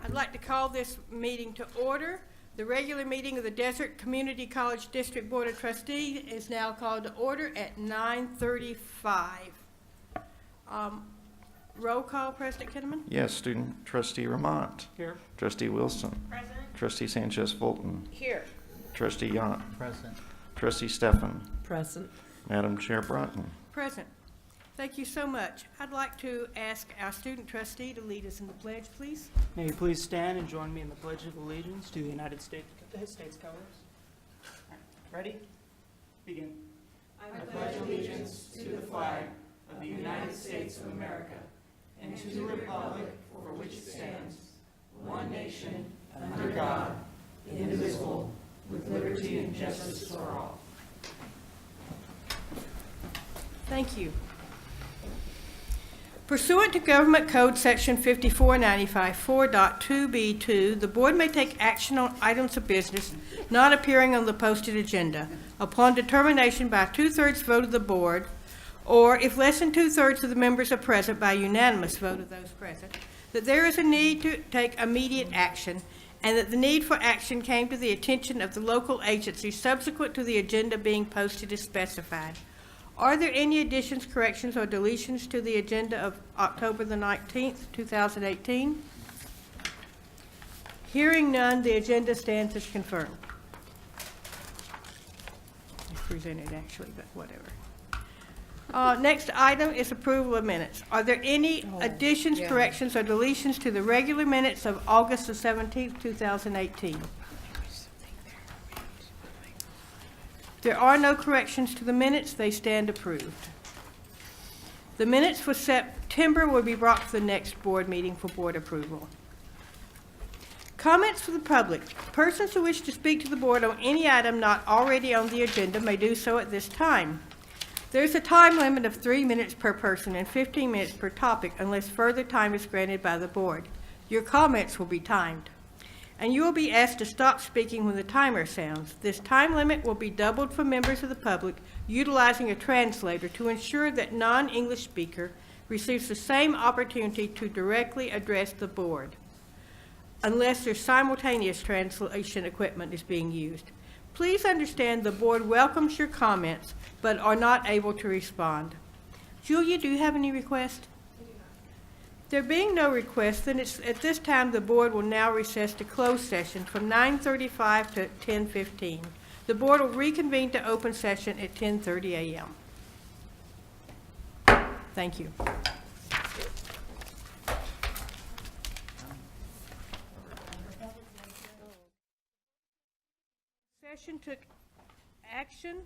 I'd like to call this meeting to order. The regular meeting of the Desert Community College District Board of Trustees is now called to order at 9:35. Roll call, President Kinnaman? Yes, student trustee Ramont. Here. Trustee Wilson. Present. Trustee Sanchez Fulton. Here. Trustee Yant. Present. Trustee Stefan. Present. Madam Chair Broughton. Present. Thank you so much. I'd like to ask our student trustee to lead us in the pledge, please. May you please stand and join me in the Pledge of Allegiance to the United States colors. All right. Ready? Begin. I pledge allegiance to the flag of the United States of America and to the republic for which it stands, one nation, under God, indivisible, with liberty and justice for all. Thank you. Pursuant to Government Code Section 5495 4.2b2, the board may take action on items of business not appearing on the posted agenda upon determination by a 2/3 vote of the board, or if less than 2/3 of the members are present by unanimous vote of those present, that there is a need to take immediate action, and that the need for action came to the attention of the local agency subsequent to the agenda being posted as specified. Are there any additions, corrections, or deletions to the agenda of October the 19th, 2018? Hearing none, the agenda stands as confirmed. It's presented actually, but whatever. Next item is approval of minutes. Are there any additions, corrections, or deletions to the regular minutes of August the 17th, 2018? There are no corrections to the minutes. They stand approved. The minutes for September will be brought to the next board meeting for board approval. Comments for the public. Persons who wish to speak to the board on any item not already on the agenda may do so at this time. There's a time limit of 3 minutes per person and 15 minutes per topic unless further time is granted by the board. Your comments will be timed, and you will be asked to stop speaking when the timer sounds. This time limit will be doubled for members of the public utilizing a translator to ensure that non-English speaker receives the same opportunity to directly address the board, unless their simultaneous translation equipment is being used. Please understand the board welcomes your comments, but are not able to respond. Julia, do you have any requests? There being no requests, then at this time the board will now recess to closed session from 9:35 to 10:15. The board will reconvene to open session at 10:30 a.m. Thank you. Session took action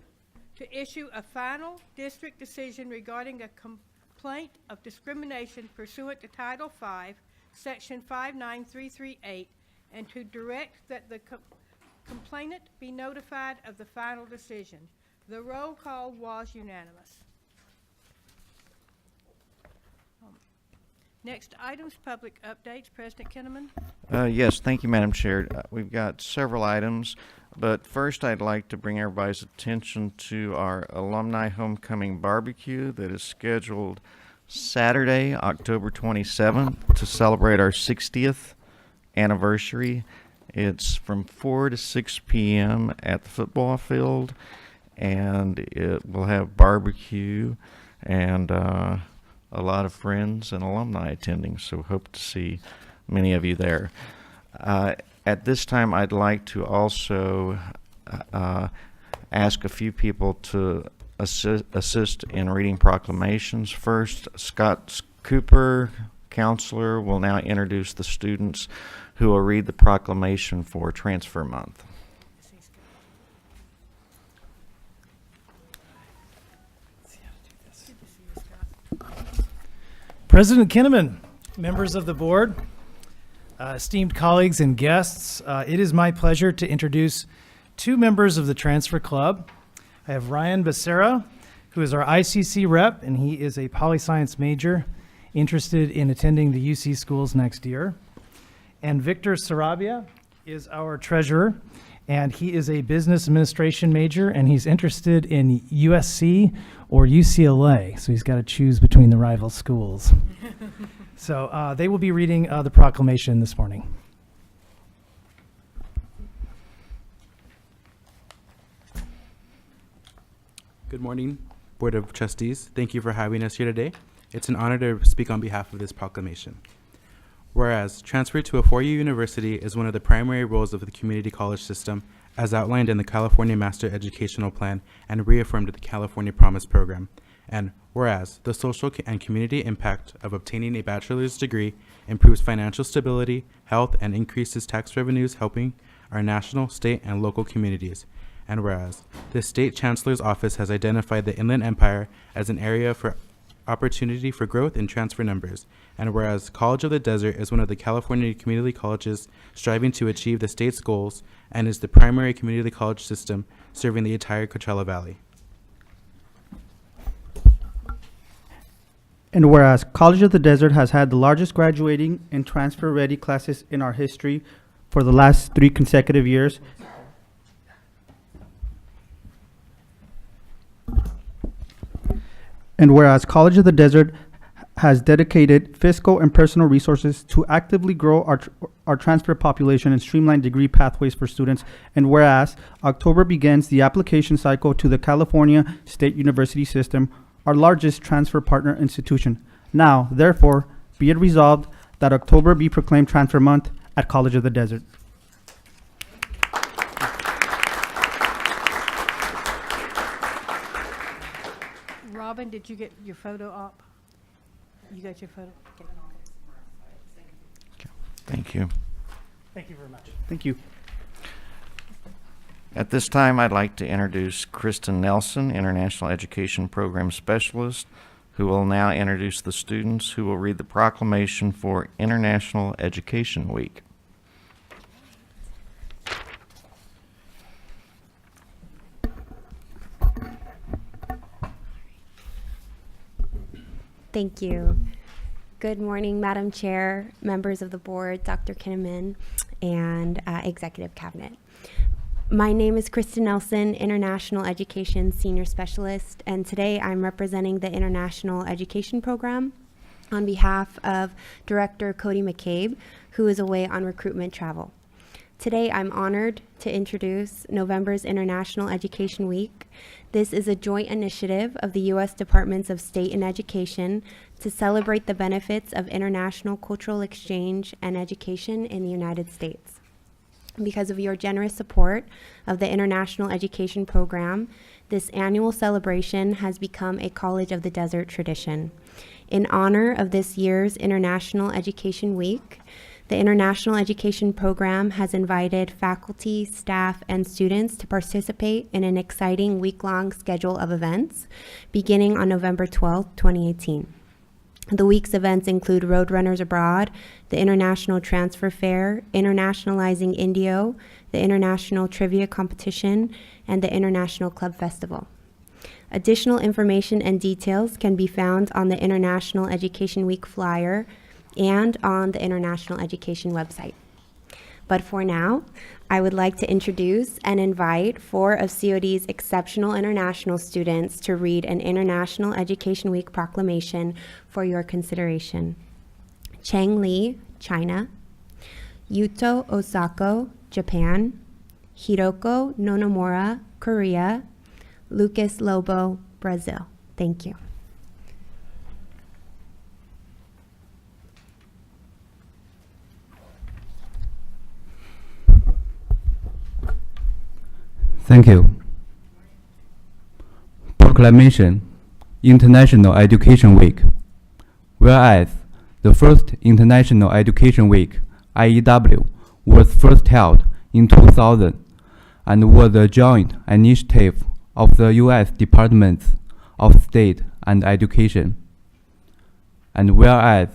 to issue a final district decision regarding a complaint of discrimination pursuant to Title V, Section 59338, and to direct that the complainant be notified of the final decision. The roll call was unanimous. Next items, public updates. President Kinnaman. Yes, thank you, Madam Chair. We've got several items, but first I'd like to bring everybody's attention to our alumni homecoming barbecue that is scheduled Saturday, October 27th, to celebrate our 60th anniversary. It's from 4 to 6 p.m. at the football field, and it will have barbecue and a lot of friends and alumni attending, so hope to see many of you there. At this time, I'd like to also ask a few people to assist in reading proclamations. First, Scott Cooper, counselor, will now introduce the students who will read the proclamation for Transfer Month. President Kinnaman, members of the board, esteemed colleagues and guests, it is my pleasure to introduce two members of the Transfer Club. I have Ryan Becerra, who is our ICC rep, and he is a poli-science major interested in attending the UC schools next year. And Victor Sarabia is our treasurer, and he is a business administration major, and he's interested in USC or UCLA, so he's got to choose between the rival schools. So they will be reading the proclamation this morning. Good morning, Board of Trustees. Thank you for having us here today. It's an honor to speak on behalf of this proclamation. Whereas transfer to a four-year university is one of the primary roles of the community college system, as outlined in the California Master Educational Plan and reaffirmed in the California Promise Program. And whereas the social and community impact of obtaining a bachelor's degree improves financial stability, health, and increases tax revenues, helping our national, state, and local communities. And whereas the State Chancellor's Office has identified the Inland Empire as an area for opportunity for growth in transfer numbers. And whereas College of the Desert is one of the California community colleges striving to achieve the state's goals and is the primary community college system serving the entire Coachella Valley. And whereas College of the Desert has had the largest graduating and transfer-ready classes in our history for the last 3 consecutive years, and whereas College of the Desert has dedicated fiscal and personal resources to actively grow our transfer population and streamline degree pathways for students, and whereas October begins the application cycle to the California State University System, our largest transfer partner institution. Now, therefore, be it resolved that October be proclaimed Transfer Month at College of the Desert. Robin, did you get your photo up? You got your photo? Thank you. Thank you very much. Thank you. At this time, I'd like to introduce Kristen Nelson, International Education Program Specialist, who will now introduce the students who will read the proclamation for International Education Week. Thank you. Good morning, Madam Chair, members of the board, Dr. Kinnaman, and Executive Cabinet. My name is Kristen Nelson, International Education Senior Specialist, and today I'm representing the International Education Program on behalf of Director Cody McCabe, who is away on recruitment travel. Today, I'm honored to introduce November's International Education Week. This is a joint initiative of the U.S. Departments of State and Education to celebrate the benefits of international cultural exchange and education in the United States. Because of your generous support of the International Education Program, this annual celebration has become a College of the Desert tradition. In honor of this year's International Education Week, the International Education Program has invited faculty, staff, and students to participate in an exciting week-long schedule of events beginning on November 12, 2018. The week's events include Roadrunners Abroad, the International Transfer Fair, Internationalizing Indio, the International Trivia Competition, and the International Club Festival. Additional information and details can be found on the International Education Week flyer and on the International Education website. But for now, I would like to introduce and invite 4 of COD's exceptional international students to read an International Education Week proclamation for your consideration. Cheng Li, China; Yuto Osako, Japan; Hiroko Nonomura, Korea; Lucas Lobo, Brazil. Thank you. Thank you. Proclamation, International Education Week. Whereas the first International Education Week, IEW, was first held in 2000 and was a joint initiative of the U.S. Departments of State and Education. And whereas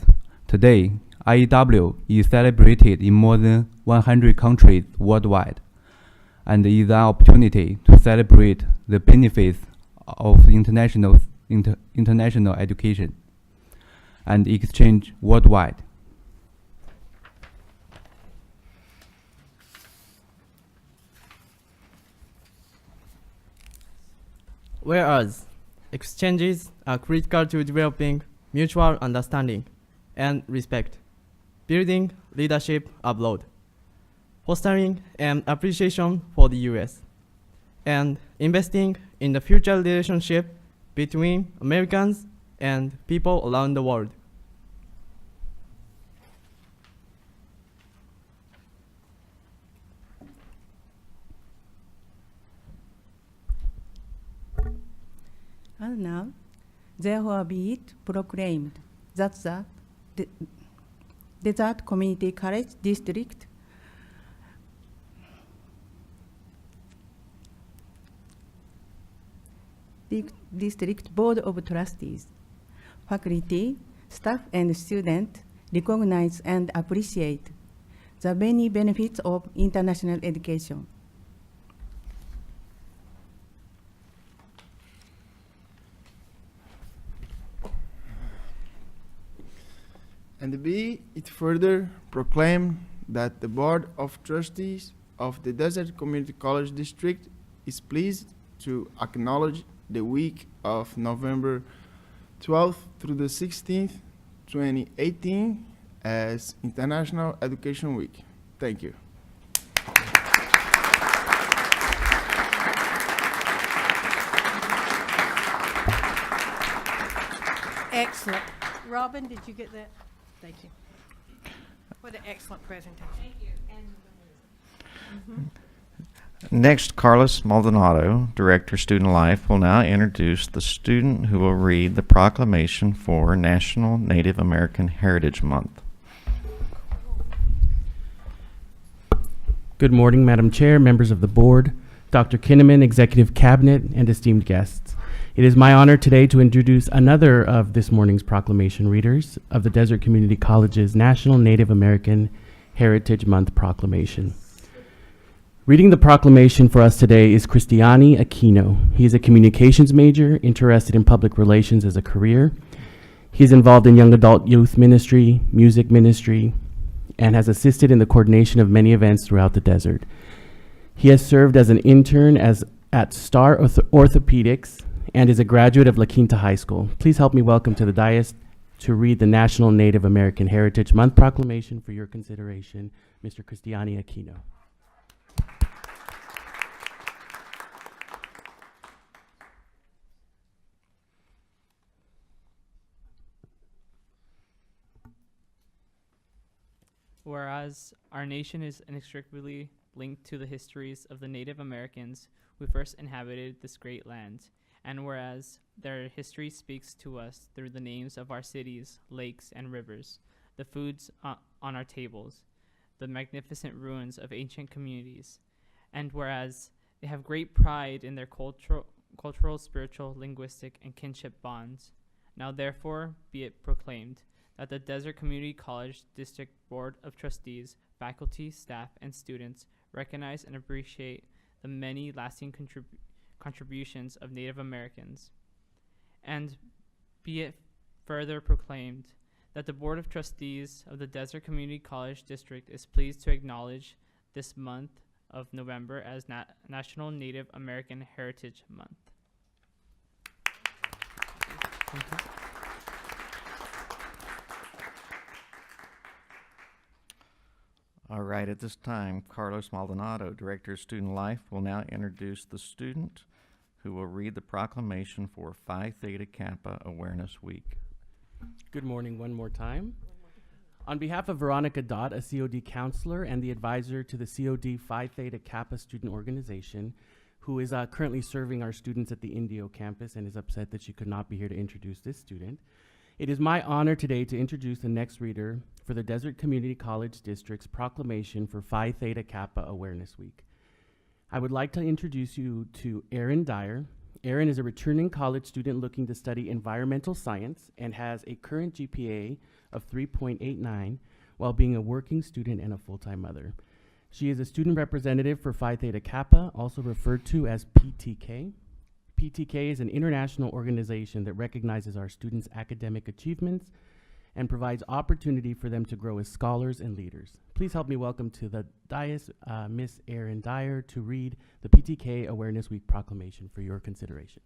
today, IEW is celebrated in more than 100 countries worldwide, and is an opportunity to celebrate the benefits of international education and exchange worldwide. Whereas exchanges are critical to developing mutual understanding and respect, building leadership abroad, fostering an appreciation for the U.S., and investing in the future relationship between Americans and people around the world. And now, therefore be it proclaimed that the Desert Community College District Board of Trustees, faculty, staff, and students recognize and appreciate the many benefits of international education. And be it further proclaimed that the Board of Trustees of the Desert Community College District is pleased to acknowledge the week of November 12th through the 16th, 2018 as International Education Week. Thank you. Excellent. Robin, did you get that? Thank you. What an excellent presentation. Thank you. Next, Carlos Maldonado, Director, Student Life, will now introduce the student who will read the proclamation for National Native American Heritage Month. Good morning, Madam Chair, members of the board, Dr. Kinnaman, Executive Cabinet, and esteemed guests. It is my honor today to introduce another of this morning's proclamation readers of the Desert Community College's National Native American Heritage Month proclamation. Reading the proclamation for us today is Cristiani Aquino. He is a communications major, interested in public relations as a career. He is involved in young adult youth ministry, music ministry, and has assisted in the coordination of many events throughout the desert. He has served as an intern at Star Orthopedics and is a graduate of La Quinta High School. Please help me welcome to the dais to read the National Native American Heritage Month proclamation for your consideration, Mr. Cristiani Aquino. Whereas our nation is inextricably linked to the histories of the Native Americans who first inhabited this great land, and whereas their history speaks to us through the names of our cities, lakes, and rivers, the foods on our tables, the magnificent ruins of ancient communities, and whereas they have great pride in their cultural, spiritual, linguistic, and kinship bonds, now therefore be it proclaimed that the Desert Community College District Board of Trustees, faculty, staff, and students recognize and appreciate the many lasting contributions of Native Americans. And be it further proclaimed that the Board of Trustees of the Desert Community College District is pleased to acknowledge this month of November as National Native American Heritage Month. Thank you. All right, at this time, Carlos Maldonado, Director of Student Life, will now introduce the student who will read the proclamation for Phi Theta Kappa Awareness Week. Good morning one more time. On behalf of Veronica Dodd, a COD counselor and the advisor to the COD Phi Theta Kappa student organization, who is currently serving our students at the Indio campus and is upset that she could not be here to introduce this student, it is my honor today to introduce the next reader for the Desert Community College District's proclamation for Phi Theta Kappa Awareness Week. I would like to introduce you to Erin Dyer. Erin is a returning college student looking to study environmental science and has a current GPA of 3.89 while being a working student and a full-time mother. She is a student representative for Phi Theta Kappa, also referred to as PTK. PTK is an international organization that recognizes our students' academic achievements and provides opportunity for them to grow as scholars and leaders. Please help me welcome to the dais Miss Erin Dyer to read the PTK Awareness Week proclamation for your consideration.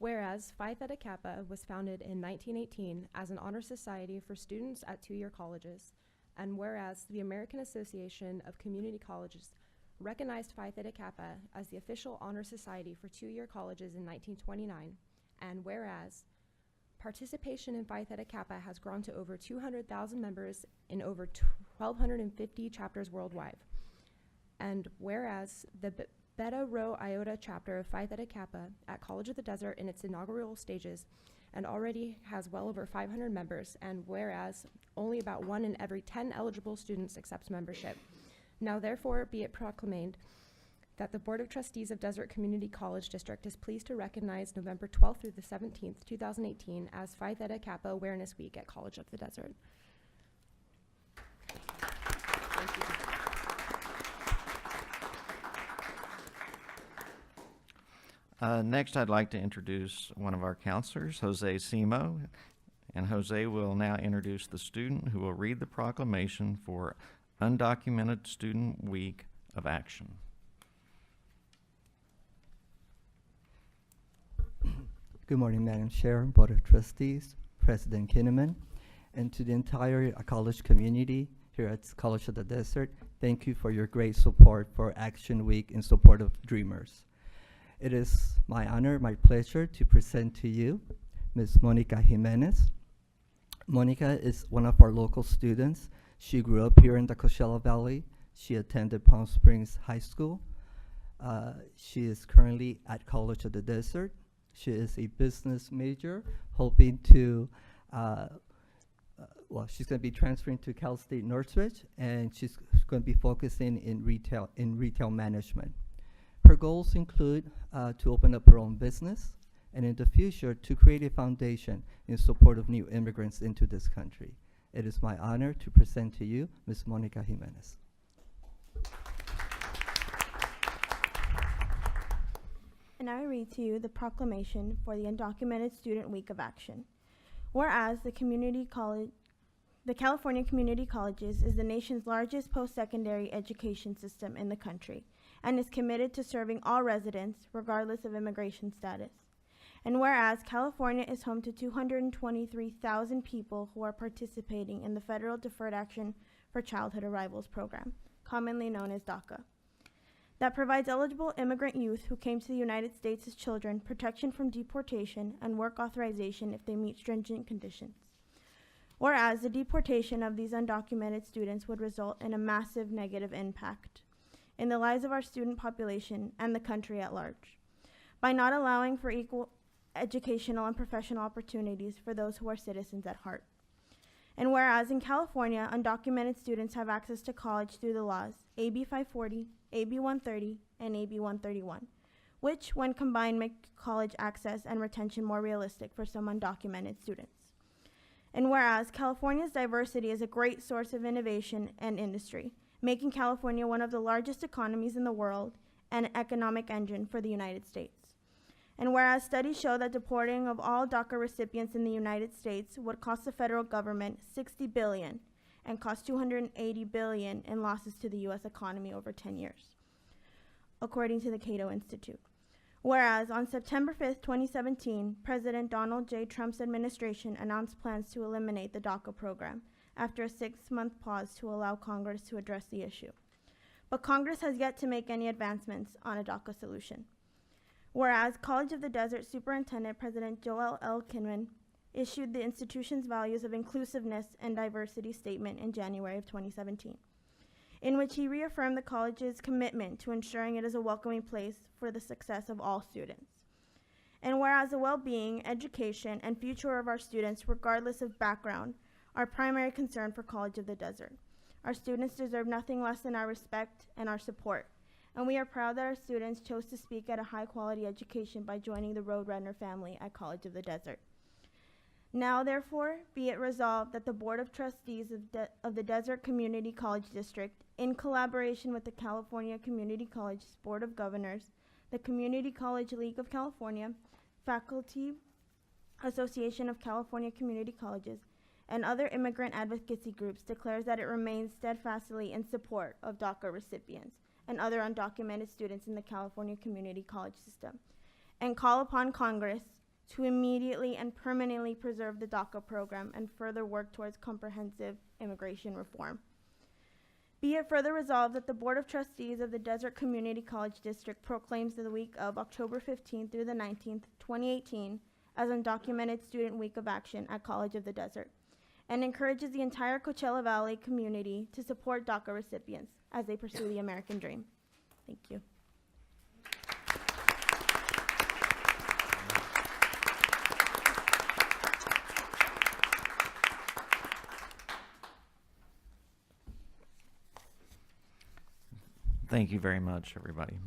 Whereas Phi Theta Kappa was founded in 1918 as an honor society for students at two-year colleges, and whereas the American Association of Community Colleges recognized Phi Theta Kappa as the official honor society for two-year colleges in 1929, and whereas participation in Phi Theta Kappa has grown to over 200,000 members in over 1,250 chapters worldwide, and whereas the Beta Rho Iota chapter of Phi Theta Kappa at College of the Desert in its inaugural stages and already has well over 500 members, and whereas only about 1 in every 10 eligible students accepts membership. Now therefore be it proclaimed that the Board of Trustees of Desert Community College District is pleased to recognize November 12th through the 17th, 2018 as Phi Theta Kappa Awareness Week at College of the Desert. Thank you. Next, I'd like to introduce one of our counselors, Jose Simo, and Jose will now introduce the student who will read the proclamation for Undocumented Student Week of Action. Good morning, Madam Chair, Board of Trustees, President Kinnaman, and to the entire college community here at College of the Desert. Thank you for your great support for Action Week in support of Dreamers. It is my honor, my pleasure to present to you Ms. Monica Jimenez. Monica is one of our local students. She grew up here in the Coachella Valley. She attended Palm Springs High School. She is currently at College of the Desert. She is a business major, hoping to, she's going to be transferring to Cal State Northridge, and she's going to be focusing in retail management. Her goals include to open up her own business, and in the future to create a foundation in support of new immigrants into this country. It is my honor to present to you Ms. Monica Jimenez. And I read to you the proclamation for the Undocumented Student Week of Action. Whereas the California Community Colleges is the nation's largest post-secondary education system in the country and is committed to serving all residents regardless of immigration status. And whereas California is home to 223,000 people who are participating in the Federal Deferred Action for Childhood Arrivals program, commonly known as DACA, that provides eligible immigrant youth who came to the United States as children protection from deportation and work authorization if they meet stringent conditions. Whereas the deportation of these undocumented students would result in a massive negative impact in the lives of our student population and the country at large, by not allowing for equal educational and professional opportunities for those who are citizens at heart. And whereas in California, undocumented students have access to college through the laws AB 540, AB 130, and AB 131, which, when combined, make college access and retention more realistic for some undocumented students. And whereas California's diversity is a great source of innovation and industry, making California one of the largest economies in the world and an economic engine for the United States. And whereas studies show that deporting of all DACA recipients in the United States would cost the federal government $60 billion and cost $280 billion in losses to the U.S. economy over 10 years, according to the Cato Institute. Whereas on September 5th, 2017, President Donald J. Trump's administration announced plans to eliminate the DACA program after a 6-month pause to allow Congress to address the issue. But Congress has yet to make any advancements on a DACA solution. Whereas College of the Desert Superintendent President Joel L. Kinman issued the institution's values of inclusiveness and diversity statement in January of 2017, in which he reaffirmed the college's commitment to ensuring it is a welcoming place for the success of all students. And whereas the well-being, education, and future of our students, regardless of background, are primary concern for College of the Desert. Our students deserve nothing less than our respect and our support, and we are proud that our students chose to speak at a high-quality education by joining the Roadrunner family at College of the Desert. Now, therefore, be it resolved that the Board of Trustees of the Desert Community College District, in collaboration with the California Community College Board of Governors, the Community College League of California, Faculty Association of California Community Colleges, and other immigrant advocacy groups, declares that it remains steadfastly in support of DACA recipients and other undocumented students in the California Community College system, and call upon Congress to immediately and permanently preserve the DACA program and further work towards comprehensive immigration reform. Be it further resolved that the Board of Trustees of the Desert Community College District proclaims the week of October 15th through the 19th, 2018 as Undocumented Student Week of Action at College of the Desert, and encourages the entire Coachella Valley community to support DACA recipients as they pursue the American dream. Thank you. Thank you very much, everybody.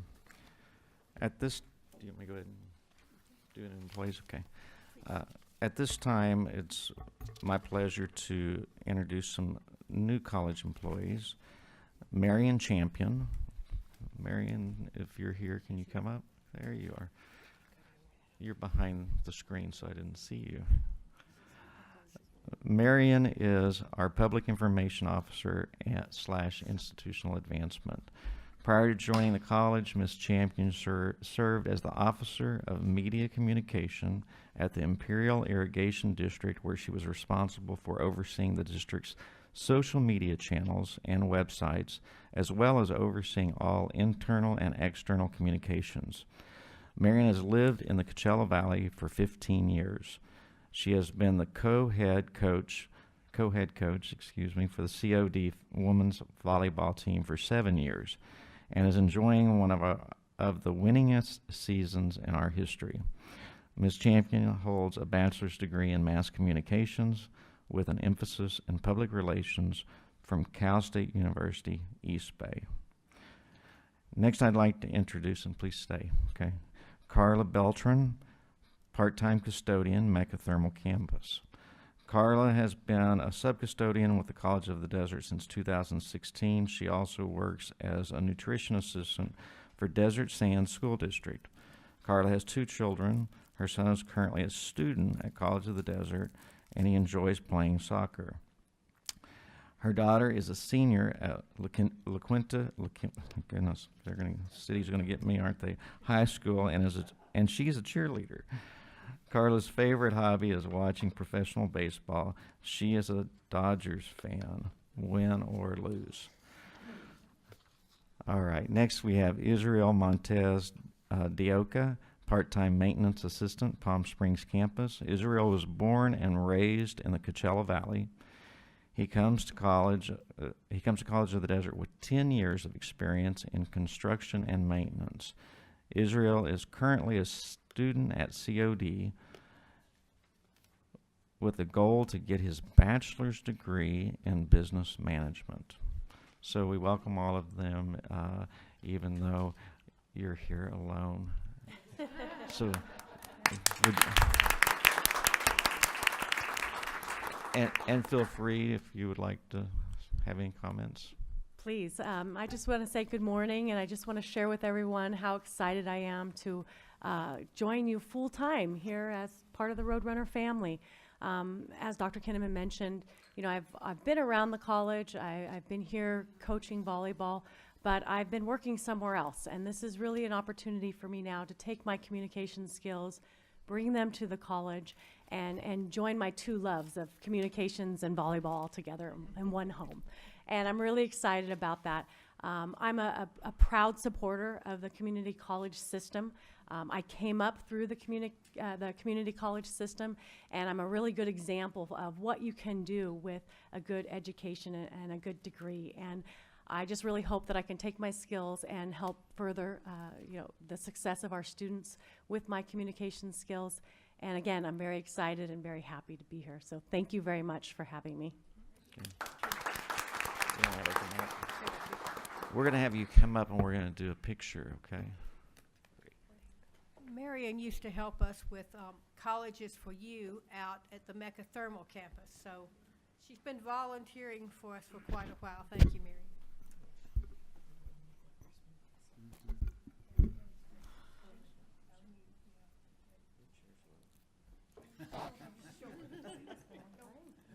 At this, do you want me to go ahead and do it in place? Okay. At this time, it's my pleasure to introduce some new college employees. Marion Champion. Marion, if you're here, can you come up? There you are. You're behind the screen, so I didn't see you. Marion is our Public Information Officer / Institutional Advancement. Prior to joining the college, Ms. Champion served as the Officer of Media Communication at the Imperial Irrigation District, where she was responsible for overseeing the district's social media channels and websites, as well as overseeing all internal and external communications. Marion has lived in the Coachella Valley for 15 years. She has been the co-head coach, for the COD women's volleyball team for 7 years, and is enjoying one of the winningest seasons in our history. Ms. Champion holds a bachelor's degree in mass communications with an emphasis in public relations from Cal State University, East Bay. Next, I'd like to introduce, and please stay, okay, Carla Beltran, part-time custodian, Mecca Thermal Campus. Carla has been a sub-custodian with the College of the Desert since 2016. She also works as a nutrition assistant for Desert Sands School District. Carla has 2 children. Her son is currently a student at College of the Desert, and he enjoys playing soccer. Her daughter is a senior at goodness, city's gonna get me, aren't they? High school, and she's a cheerleader. Carla's favorite hobby is watching professional baseball. She is a Dodgers fan, win or lose. All right, next we have Israel Montez Dioka, part-time maintenance assistant, Palm Springs campus. Israel was born and raised in the Coachella Valley. He comes to College of the Desert with 10 years of experience in construction and maintenance. Israel is currently a student at COD with the goal to get his bachelor's degree in business management. So we welcome all of them, even though you're here alone. So, and feel free if you would like to have any comments. Please. I just want to say good morning, and I just want to share with everyone how excited I am to join you full-time here as part of the Roadrunner family. As Dr. Kinnaman mentioned, you know, I've been around the college. I've been here coaching volleyball, but I've been working somewhere else, and this is really an opportunity for me now to take my communication skills, bring them to the college, and join my 2 loves of communications and volleyball all together in one home. And I'm really excited about that. I'm a proud supporter of the community college system. I came up through the community college system, and I'm a really good example of what you can do with a good education and a good degree. And I just really hope that I can take my skills and help further the success of our students with my communication skills. And again, I'm very excited and very happy to be here. So thank you very much for having me. We're going to have you come up and we're going to do a picture, okay? Marion used to help us with Colleges for You out at the Mecca Thermal campus. So she's been volunteering for us for quite a while. Thank you, Marion.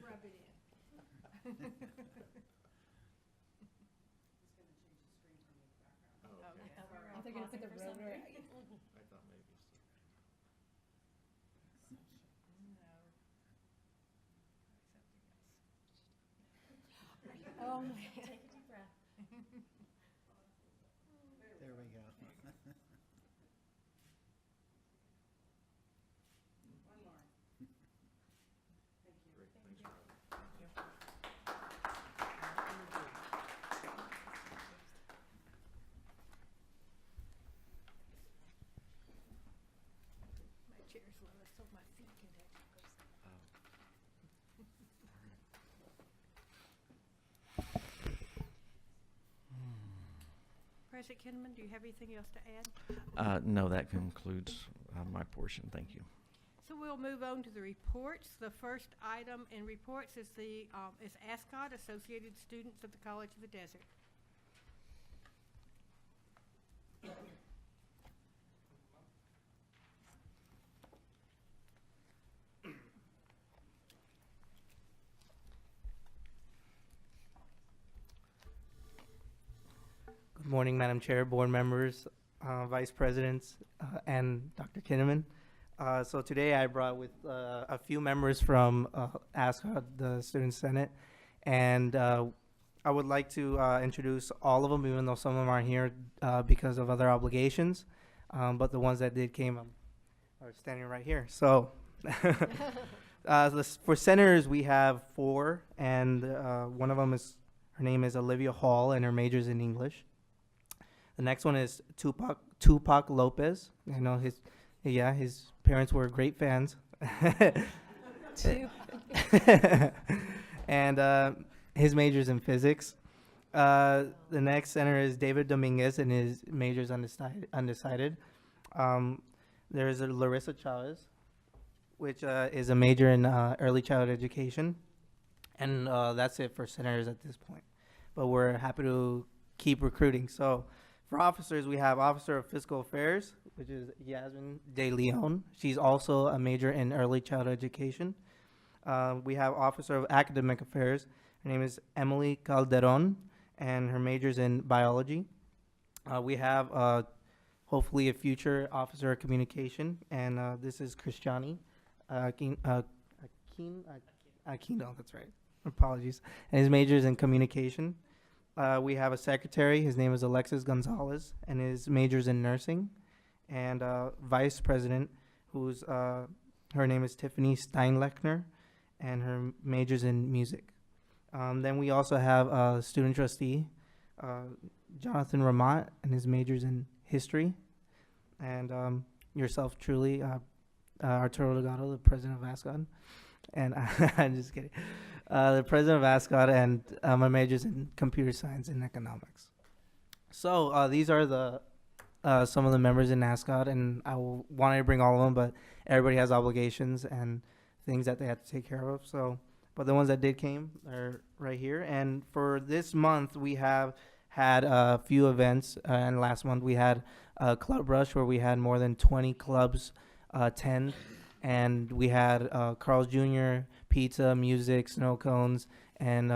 Rub it in. They're going to put the road right. I thought maybe. President Kinnaman, do you have anything else to add? No, that concludes my portion. Thank you. So we'll move on to the reports. The first item in reports is is ASCOD, Associated Students of the College of the Desert. Good morning, Madam Chair, board members, vice presidents, and Dr. Kinnaman. So today I brought with a few members from ASCOD, the Student Senate, and I would like to introduce all of them, even though some of them aren't here because of other obligations. But the ones that did came are standing right here. So for senators, we have 4, and one of them her name is Olivia Hall, and her major is in English. The next one is Tupac Lopez. I know his parents were great fans. And his major's in physics. The next senator is David Dominguez, and his major's undecided. There's Larissa Chavez, which is a major in early childhood education. And that's it for senators at this point. But we're happy to keep recruiting. So for officers, we have Officer of Fiscal Affairs, which is Yasmin De Leon. She's also a major in early childhood education. We have Officer of Academic Affairs. Her name is Emily Calderon, and her major's in biology. We have hopefully a future Officer of Communication, and this is Christiani Aquino, that's right. Apologies. And his major's in Communication. We have a secretary. His name is Alexis Gonzalez, and his major's in nursing. And vice president, who's her name is Tiffany Steinlechner, and her major's in music. Then we also have a student trustee, Jonathan Ramat, and his major's in history. And yourself truly, Arturo Delgado, the president of ASCOD. And I'm just kidding. The president of ASCOD, and my major's in computer science and economics. So these are the some of the members in ASCOD, and I wanted to bring all of them, but everybody has obligations and things that they have to take care of. So, but the ones that did came are right here. And for this month, we have had a few events. And last month we had a Club Rush where we had more than 20 clubs attend. And we had Carl's Jr., pizza, music, snow cones, and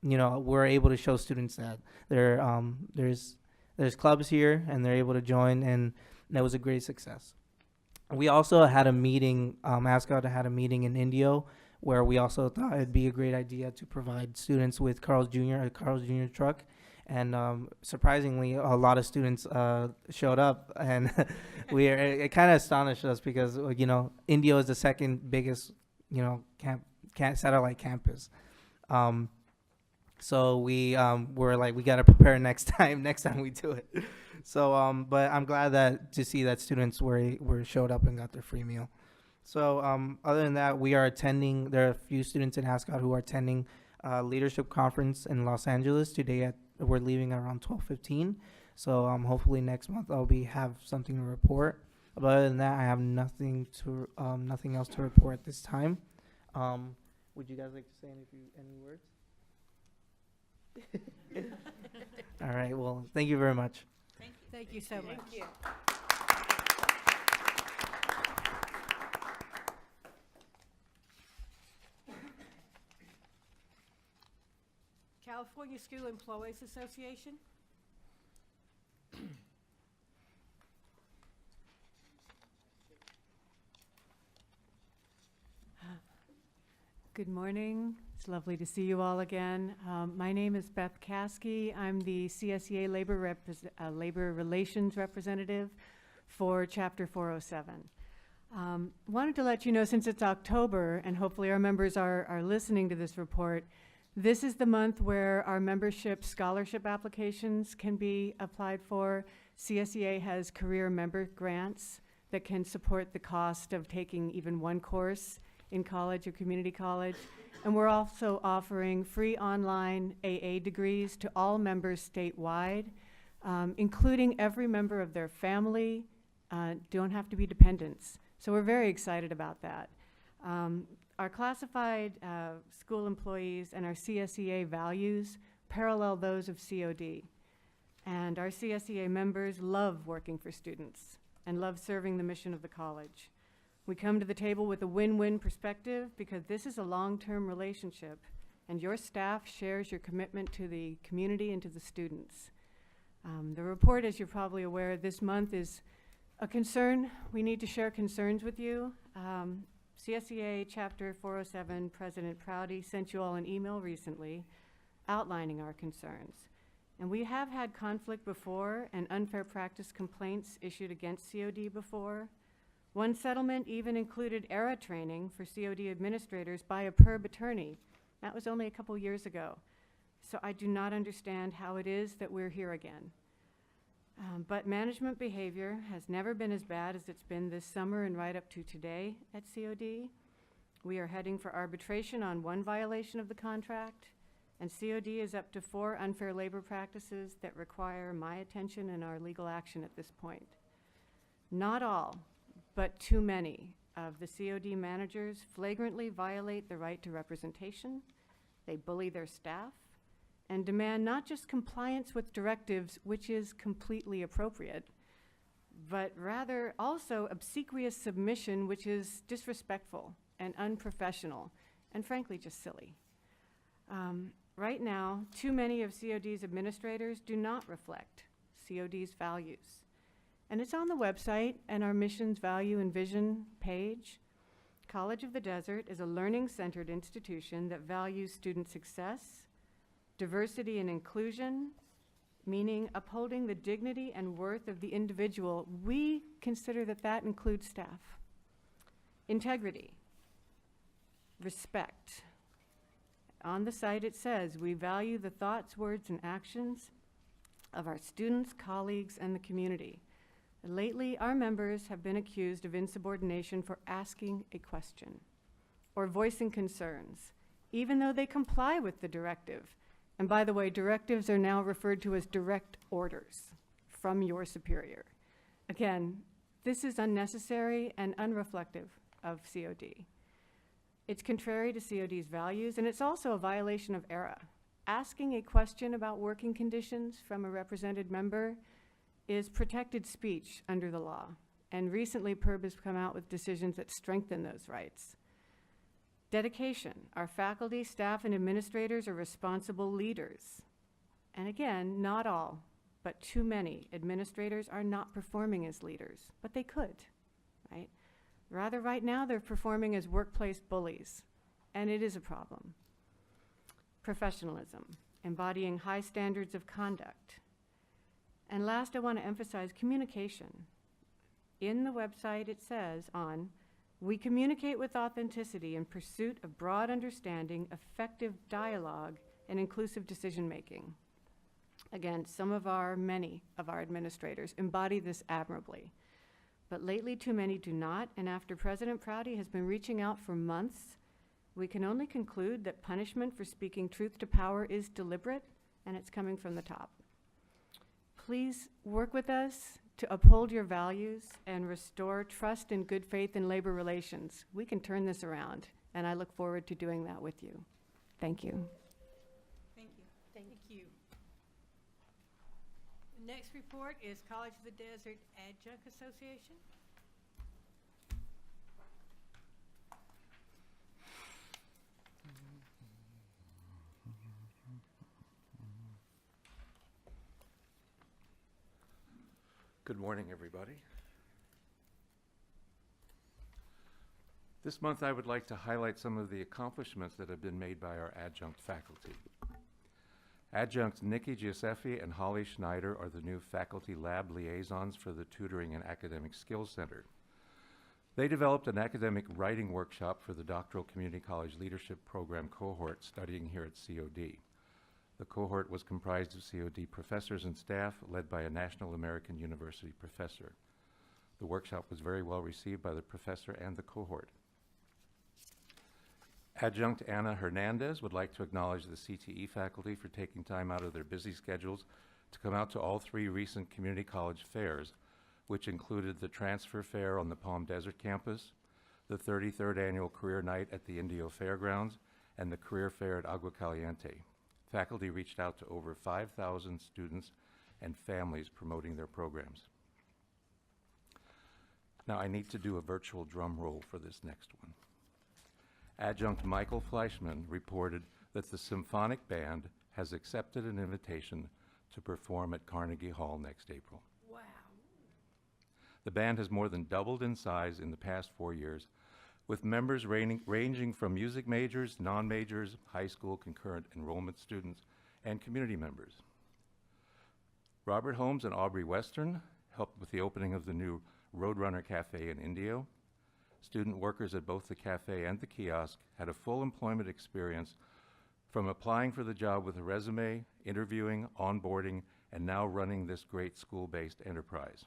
we're able to show students that there's clubs here and they're able to join, and that was a great success. We also had a meeting. ASCOD had a meeting in Indio where we also thought it'd be a great idea to provide students with Carl's Jr., a Carl's Jr. truck. And surprisingly, a lot of students showed up, and it kind of astonished us because Indio is the second biggest satellite campus. So we were like, we got to prepare next time we do it. So but I'm glad to see that students were showed up and got their free meal. So other than that, we are attending. There are a few students in ASCOD who are attending leadership conference in Los Angeles today. We're leaving around 12:15. So hopefully next month I'll have something to report. But other than that, I have nothing else to report at this time. Would you guys like to say any words? All right. Well, thank you very much. Thank you so much. Thank you. California School Employees Association. Good morning. It's lovely to see you all again. My name is Beth Caskey. I'm the CSEA Labor Relations Representative for Chapter 407. Wanted to let you know, since it's October, and hopefully our members are listening to this report, this is the month where our membership scholarship applications can be applied for. CSEA has career member grants that can support the cost of taking even one course in college or community college. And we're also offering free online AA degrees to all members statewide, including every member of their family, don't have to be dependents. So we're very excited about that. Our classified school employees and our CSEA values parallel those of COD. And our CSEA members love working for students and love serving the mission of the college. We come to the table with a win-win perspective because this is a long-term relationship and your staff shares your commitment to the community and to the students. The report, as you're probably aware, this month is a concern. We need to share concerns with you. CSEA Chapter 407 President Prouty sent you all an email recently outlining our concerns. And we have had conflict before and unfair practice complaints issued against COD before. One settlement even included ERA training for COD administrators by a PERB attorney. That was only a couple years ago. So I do not understand how it is that we're here again. But management behavior has never been as bad as it's been this summer and right up to today at COD. We are heading for arbitration on one violation of the contract, and COD is up to 4 unfair labor practices that require my attention and our legal action at this point. Not all, but too many of the COD managers flagrantly violate the right to representation. They bully their staff and demand not just compliance with directives, which is completely appropriate, but rather also obsequious submission, which is disrespectful and unprofessional, and frankly, just silly. Right now, too many of COD's administrators do not reflect COD's values. And it's on the website and our missions, value, and vision page. College of the Desert is a learning-centered institution that values student success, diversity and inclusion, meaning upholding the dignity and worth of the individual. We consider that that includes staff. Integrity, respect. On the site it says, we value the thoughts, words, and actions of our students, colleagues, and the community. Lately, our members have been accused of insubordination for asking a question or voicing concerns, even though they comply with the directive. And by the way, directives are now referred to as direct orders from your superior. Again, this is unnecessary and unreflective of COD. It's contrary to COD's values, and it's also a violation of ERA. Asking a question about working conditions from a represented member is protected speech under the law, and recently PERB has come out with decisions that strengthen those rights. Dedication. Our faculty, staff, and administrators are responsible leaders. And again, not all, but too many administrators are not performing as leaders, but they could, right? Rather, right now, they're performing as workplace bullies, and it is a problem. Professionalism, embodying high standards of conduct. And last, I want to emphasize communication. In the website, it says we communicate with authenticity in pursuit of broad understanding, effective dialogue, and inclusive decision-making. Again, many of our administrators embody this admirably. But lately, too many do not, and after President Prouty has been reaching out for months, we can only conclude that punishment for speaking truth to power is deliberate, and it's coming from the top. Please work with us to uphold your values and restore trust and good faith in labor relations. We can turn this around, and I look forward to doing that with you. Thank you. Thank you. Thank you. The next report is College of the Desert Adjunct Association. Good morning, everybody. This month I would like to highlight some of the accomplishments that have been made by our adjunct faculty. Adjuncts Nikki Giuseppe and Holly Schneider are the new faculty lab liaisons for the Tutoring and Academic Skills Center. They developed an academic writing workshop for the Doctoral Community College Leadership Program cohort studying here at COD. The cohort was comprised of COD professors and staff led by a National American University professor. The workshop was very well received by the professor and the cohort. Adjunct Anna Hernandez would like to acknowledge the CTE faculty for taking time out of their busy schedules to come out to all 3 recent community college fairs, which included the Transfer Fair on the Palm Desert campus, the 33rd Annual Career Night at the Indio Fairgrounds, and the Career Fair at Agua Caliente. Faculty reached out to over 5,000 students and families promoting their programs. Now I need to do a virtual drum roll for this next one. Adjunct Michael Fleischman reported that the Symphonic Band has accepted an invitation to perform at Carnegie Hall next April. Wow. The band has more than doubled in size in the past 4 years, with members ranging from music majors, non-majors, high school concurrent enrollment students, and community members. Robert Holmes and Aubrey Western helped with the opening of the new Roadrunner Cafe in Indio. Student workers at both the cafe and the kiosk had a full employment experience from applying for the job with a resume, interviewing, onboarding, and now running this great school-based enterprise.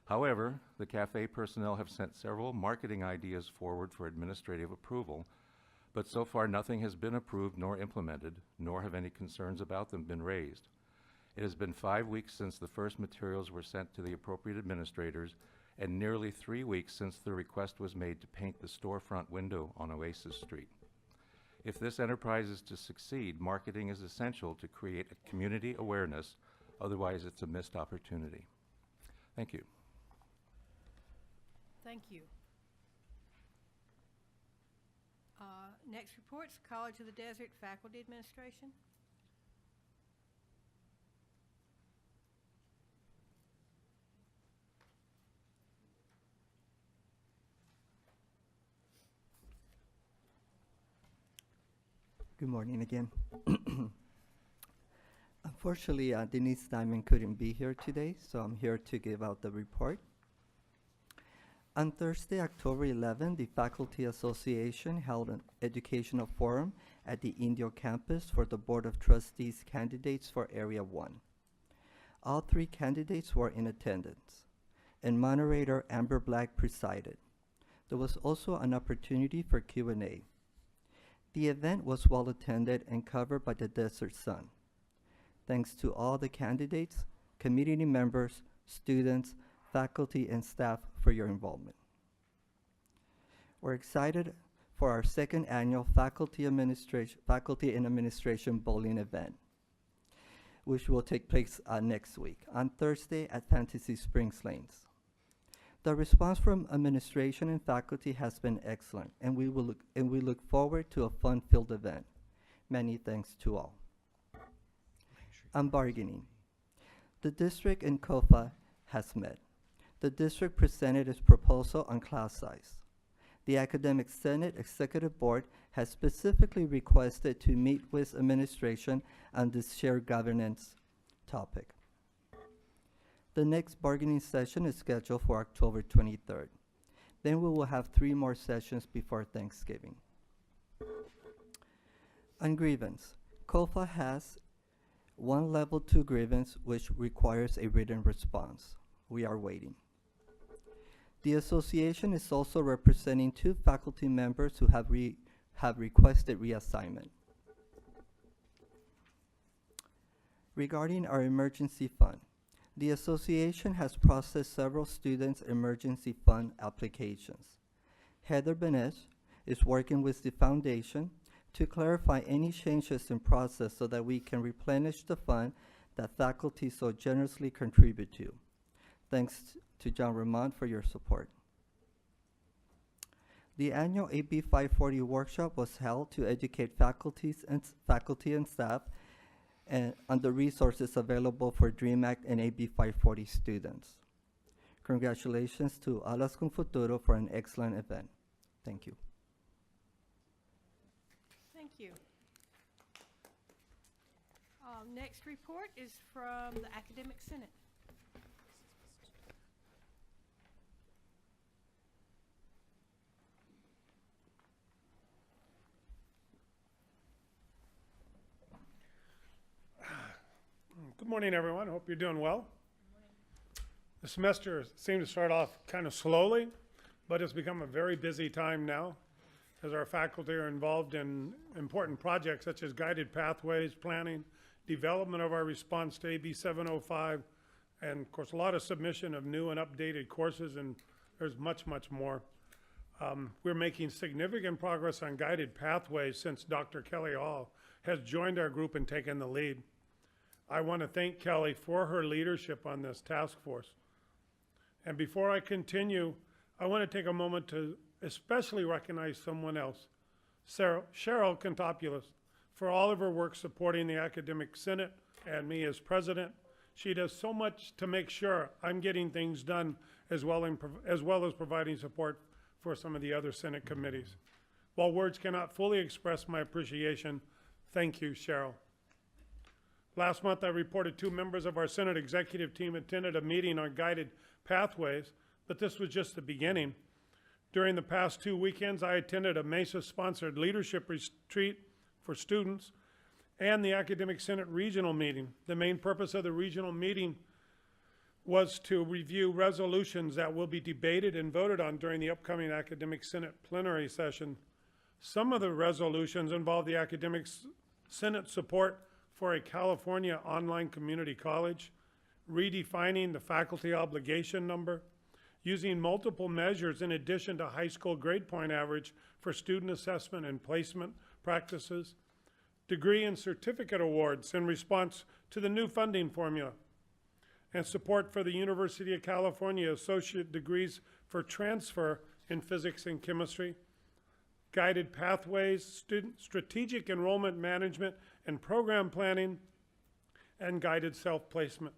However, the cafe personnel have sent several marketing ideas forward for administrative approval, but so far nothing has been approved nor implemented, nor have any concerns about them been raised. It has been 5 weeks since the first materials were sent to the appropriate administrators, and nearly 3 weeks since the request was made to paint the storefront window on Oasis Street. If this enterprise is to succeed, marketing is essential to create a community awareness, otherwise it's a missed opportunity. Thank you. Thank you. Next report's College of the Desert Faculty Administration. Good morning again. Unfortunately, Denise Diamond couldn't be here today, so I'm here to give out the report. On Thursday, October 11, the Faculty Association held an educational forum at the Indio campus for the Board of Trustees candidates for Area 1. All 3 candidates were in attendance, and moderator Amber Black presided. There was also an opportunity for Q&A. The event was well attended and covered by the Desert Sun. Thanks to all the candidates, community members, students, faculty, and staff for your involvement. We're excited for our 2nd annual Faculty and Administration Bowling event, which will take place next week on Thursday at Fantasy Springs Lanes. The response from administration and faculty has been excellent, and we look forward to a fun-filled event. Many thanks to all. On bargaining. The district and COFA has met. The district presented its proposal on class size. The Academic Senate Executive Board has specifically requested to meet with administration on this shared governance topic. The next bargaining session is scheduled for October 23rd. Then we will have 3 more sessions before Thanksgiving. On grievance, COFA has 1 level 2 grievance which requires a written response. We are waiting. The association is also representing 2 faculty members who have requested reassignment. Regarding our emergency fund, the association has processed several students' emergency fund applications. Heather Benes is working with the foundation to clarify any changes in process so that we can replenish the fund that faculty so generously contribute to. Thanks to John Ramon for your support. The annual AB 540 workshop was held to educate faculty and staff on the resources available for DREAM Act and AB 540 students. Congratulations to Alas con Futuro for an excellent event. Thank you. Thank you. Next report is from the Academic Senate. Good morning, everyone. Hope you're doing well. The semester seemed to start off kind of slowly, but it's become a very busy time now as our faculty are involved in important projects such as guided pathways, planning, development of our response to AB 705, and of course a lot of submission of new and updated courses, and there's much, much more. We're making significant progress on guided pathways since Dr. Kelly Hall has joined our group and taken the lead. I want to thank Kelly for her leadership on this task force. And before I continue, I want to take a moment to especially recognize someone else, Cheryl Contopoulos, for all of her work supporting the Academic Senate and me as president. She does so much to make sure I'm getting things done, as well as providing support for some of the other Senate committees. While words cannot fully express my appreciation, thank you, Cheryl. Last month, I reported 2 members of our Senate executive team attended a meeting on guided pathways, but this was just the beginning. During the past 2 weekends, I attended a MESA-sponsored leadership retreat for students and the Academic Senate regional meeting. The main purpose of the regional meeting was to review resolutions that will be debated and voted on during the upcoming Academic Senate plenary session. Some of the resolutions involve the Academic Senate support for a California online community college, redefining the faculty obligation number, using multiple measures in addition to high school grade point average for student assessment and placement practices, degree and certificate awards in response to the new funding formula, and support for the University of California associate degrees for transfer in physics and chemistry, guided pathways, student strategic enrollment management and program planning, and guided self-placement.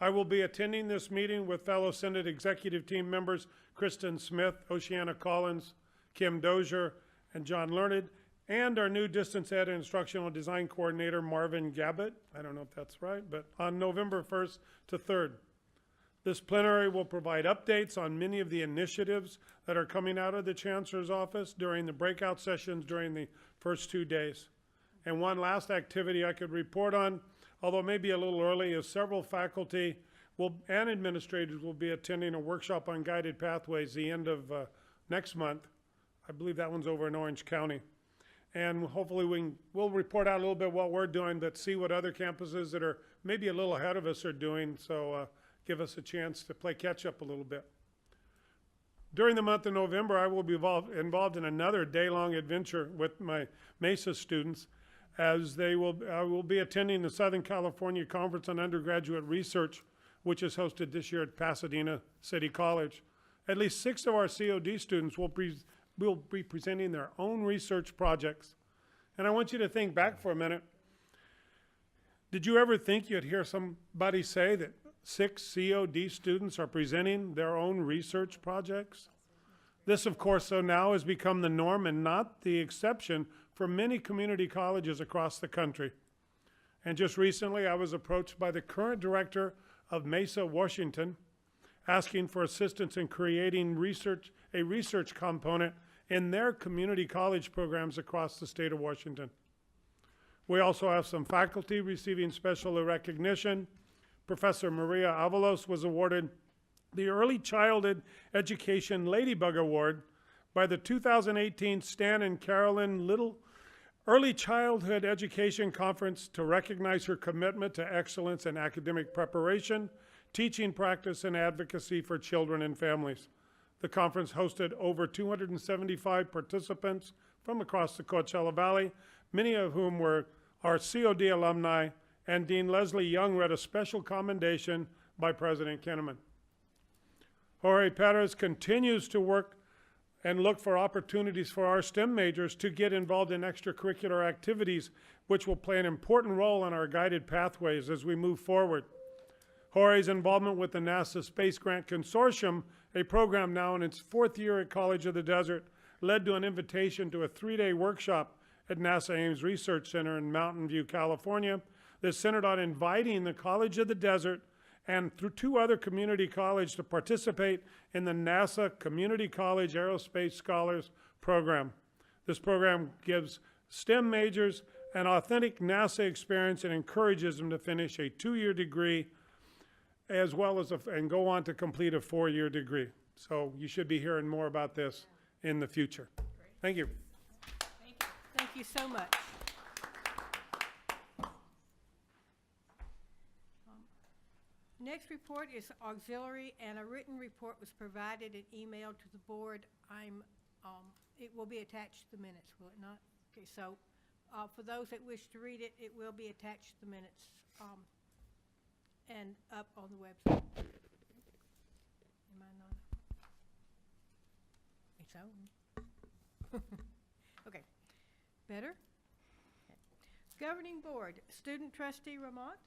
I will be attending this meeting with fellow Senate executive team members Kristen Smith, Oceana Collins, Kim Dozier, and John Learned, and our new distance ed instructional design coordinator Marvin Gabbett. I don't know if that's right, but on November 1st to 3rd. This plenary will provide updates on many of the initiatives that are coming out of the Chancellor's office during the breakout sessions during the first 2 days. And one last activity I could report on, although maybe a little early, is several faculty and administrators will be attending a workshop on guided pathways the end of next month. I believe that one's over in Orange County. And hopefully we'll report out a little bit what we're doing, but see what other campuses that are maybe a little ahead of us are doing, so give us a chance to play catch up a little bit. During the month of November, I will be involved in another day-long adventure with my MESA students, as I will be attending the Southern California Conference on Undergraduate Research, which is hosted this year at Pasadena City College. At least 6 of our COD students will be presenting their own research projects. And I want you to think back for a minute. Did you ever think you'd hear somebody say that 6 COD students are presenting their own research projects? This, of course, so now has become the norm and not the exception for many community colleges across the country. And just recently, I was approached by the current director of Mesa, Washington, asking for assistance in creating a research component in their community college programs across the state of Washington. We also have some faculty receiving special recognition. Professor Maria Avalos was awarded the Early Childhood Education Ladybug Award by the 2018 Stan and Carolyn Little Early Childhood Education Conference to recognize her commitment to excellence in academic preparation, teaching practice, and advocacy for children and families. The conference hosted over 275 participants from across the Coachella Valley, many of whom were our COD alumni, and Dean Leslie Young read a special commendation by President Kinnaman. Jorge Perez continues to work and look for opportunities for our STEM majors to get involved in extracurricular activities, which will play an important role in our guided pathways as we move forward. Jorge's involvement with the NASA Space Grant Consortium, a program now in its 4th year at College of the Desert, led to an invitation to a 3-day workshop at NASA Ames Research Center in Mountain View, California, that centered on inviting the College of the Desert and through 2 other community colleges to participate in the NASA Community College Aerospace Scholars Program. This program gives STEM majors an authentic NASA experience and encourages them to finish a 2-year degree as well as, and go on to complete a 4-year degree. So you should be hearing more about this in the future. Thank you. Thank you so much. Next report is auxiliary, and a written report was provided and emailed to the board. It will be attached to the minutes, will it not? Okay, so for those that wish to read it, it will be attached to the minutes and up on the website. Am I not? It's on. Okay. Better? Okay. Governing Board, Student Trustee Ramont.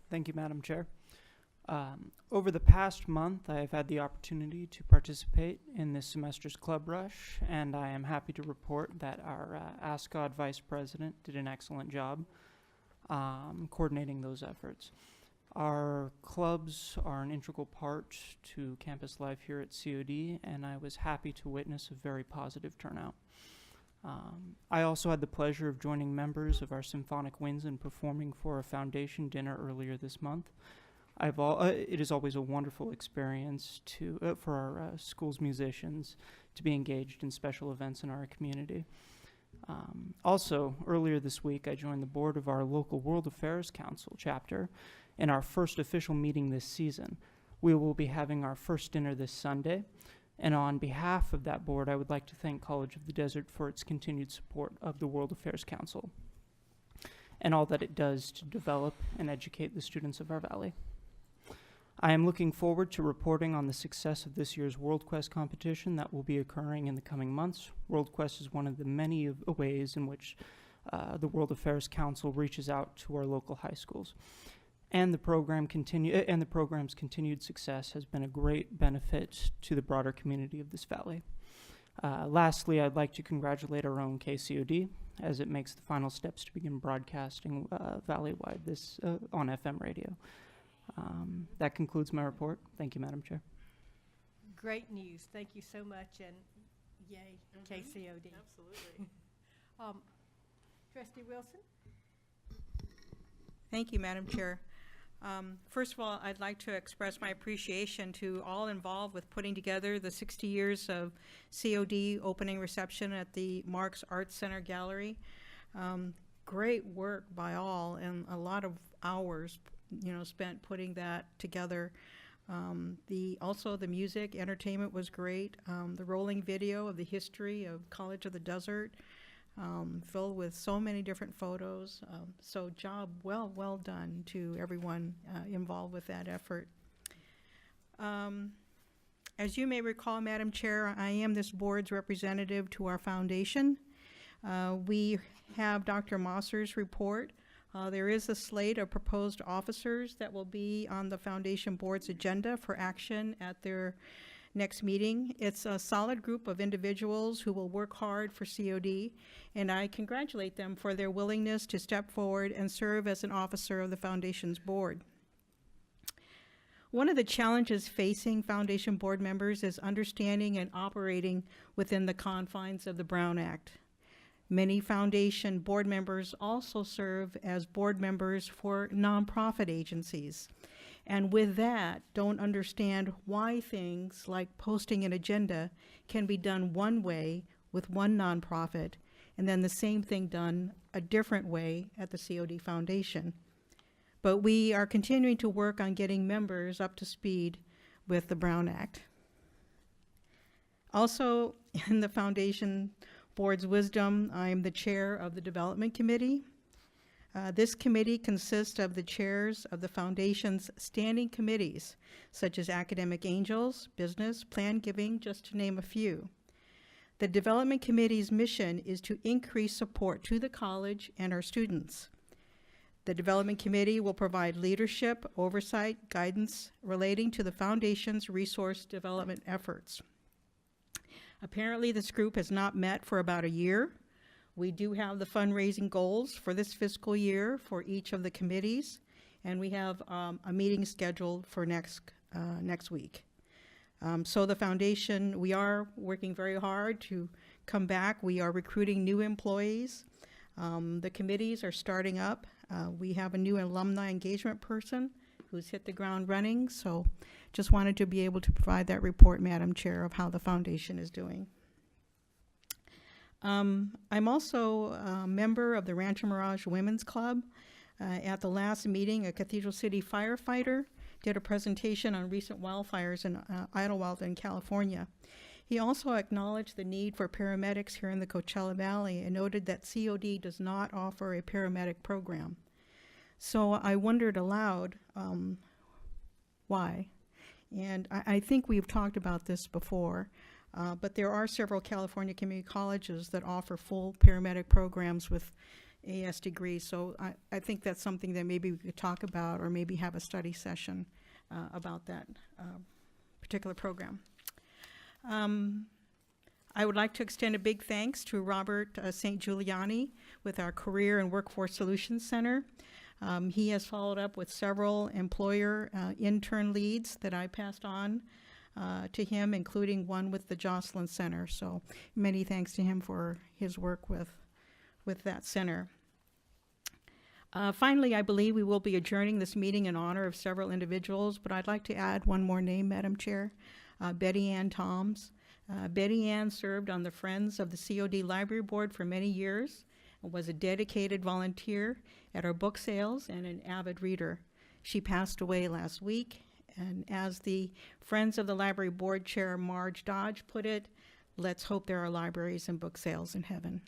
Thank you, Madam Chair. Over the past month, I have had the opportunity to participate in this semester's Club Rush, and I am happy to report that our COD Vice President did an excellent job coordinating those efforts. Our clubs are an integral part to campus life here at COD, and I was happy to witness a very positive turnout. I also had the pleasure of joining members of our Symphonic Winds in performing for a foundation dinner earlier this month. It is always a wonderful experience for our school's musicians to be engaged in special events in our community. Also, earlier this week, I joined the board of our local World Affairs Council chapter in our first official meeting this season. We will be having our first dinner this Sunday. And on behalf of that board, I would like to thank College of the Desert for its continued support of the World Affairs Council and all that it does to develop and educate the students of our valley. I am looking forward to reporting on the success of this year's World Quest competition that will be occurring in the coming months. World Quest is one of the many ways in which the World Affairs Council reaches out to our local high schools. And the program's continued success has been a great benefit to the broader community of this valley. Lastly, I'd like to congratulate our own KCOD as it makes the final steps to begin broadcasting valley-wide on FM radio. That concludes my report. Thank you, Madam Chair. Great news. Thank you so much, and yay, KCOD. Absolutely. Trustee Wilson? Thank you, Madam Chair. First of all, I'd like to express my appreciation to all involved with putting together the 60 years of COD opening reception at the Marks Arts Center Gallery. Great work by all, and a lot of hours, spent putting that together. Also the music, entertainment was great. The rolling video of the history of College of the Desert, filled with so many different photos. So job well done to everyone involved with that effort. As you may recall, Madam Chair, I am this board's representative to our foundation. We have Dr. Mosser's report. There is a slate of proposed officers that will be on the foundation board's agenda for action at their next meeting. It's a solid group of individuals who will work hard for COD, and I congratulate them for their willingness to step forward and serve as an officer of the Foundation's board. One of the challenges facing Foundation board members is understanding and operating within the confines of the Brown Act. Many Foundation board members also serve as board members for nonprofit agencies, and with that, don't understand why things like posting an agenda can be done one way with one nonprofit, and then the same thing done a different way at the COD Foundation. But we are continuing to work on getting members up to speed with the Brown Act. Also, in the Foundation Board's wisdom, I am the chair of the Development Committee. This committee consists of the chairs of the Foundation's standing committees, such as Academic Angels, Business, Plan Giving, just to name a few. The Development Committee's mission is to increase support to the college and our students. The Development Committee will provide leadership, oversight, guidance relating to the Foundation's resource development efforts. Apparently, this group has not met for about a year. We do have the fundraising goals for this fiscal year for each of the committees, and we have a meeting scheduled for next week. So the Foundation, we are working very hard to come back. We are recruiting new employees. The committees are starting up. We have a new alumni engagement person who's hit the ground running, so just wanted to be able to provide that report, Madam Chair, of how the foundation is doing. I'm also a member of the Rancho Mirage Women's Club. At the last meeting, a Cathedral City firefighter did a presentation on recent wildfires in Idlewild in California. He also acknowledged the need for paramedics here in the Coachella Valley and noted that COD does not offer a paramedic program. So I wondered aloud, why? And I think we've talked about this before, but there are several California community colleges that offer full paramedic programs with AS degrees. So I think that's something that maybe we could talk about, or maybe have a study session about that particular program. I would like to extend a big thanks to Robert St. Giuliani with our Career and Workforce Solutions Center. He has followed up with several employer intern leads that I passed on to him, including one with the Jocelyn Center. So many thanks to him for his work with that center. Finally, I believe we will be adjourning this meeting in honor of several individuals, but I'd like to add one more name, Madam Chair, Betty Ann Toms. Betty Ann served on the Friends of the COD Library Board for many years and was a dedicated volunteer at our book sales and an avid reader. She passed away last week, and as the Friends of the Library Board Chair Marge Dodge put it, let's hope there are libraries and book sales in heaven.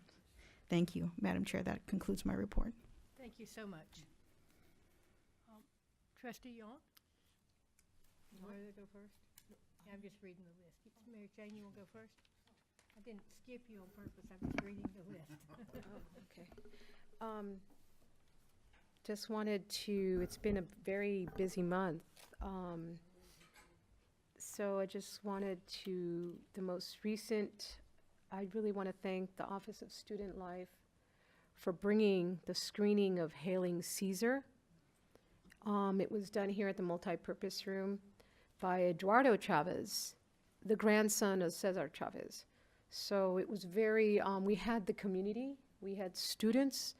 Thank you, Madam Chair. That concludes my report. Thank you so much. Trustee Young? You want to go first? Yeah, I'm just reading the list. Mary Jane, you want to go first? I didn't skip you on purpose. I'm just reading the list. Okay. Just wanted to, it's been a very busy month. So I just wanted to, the most recent, I really want to thank the Office of Student Life for bringing the screening of Hailing Caesar. It was done here at the multipurpose room by Eduardo Chavez, the grandson of Cesar Chavez. So it was very, we had the community, we had students,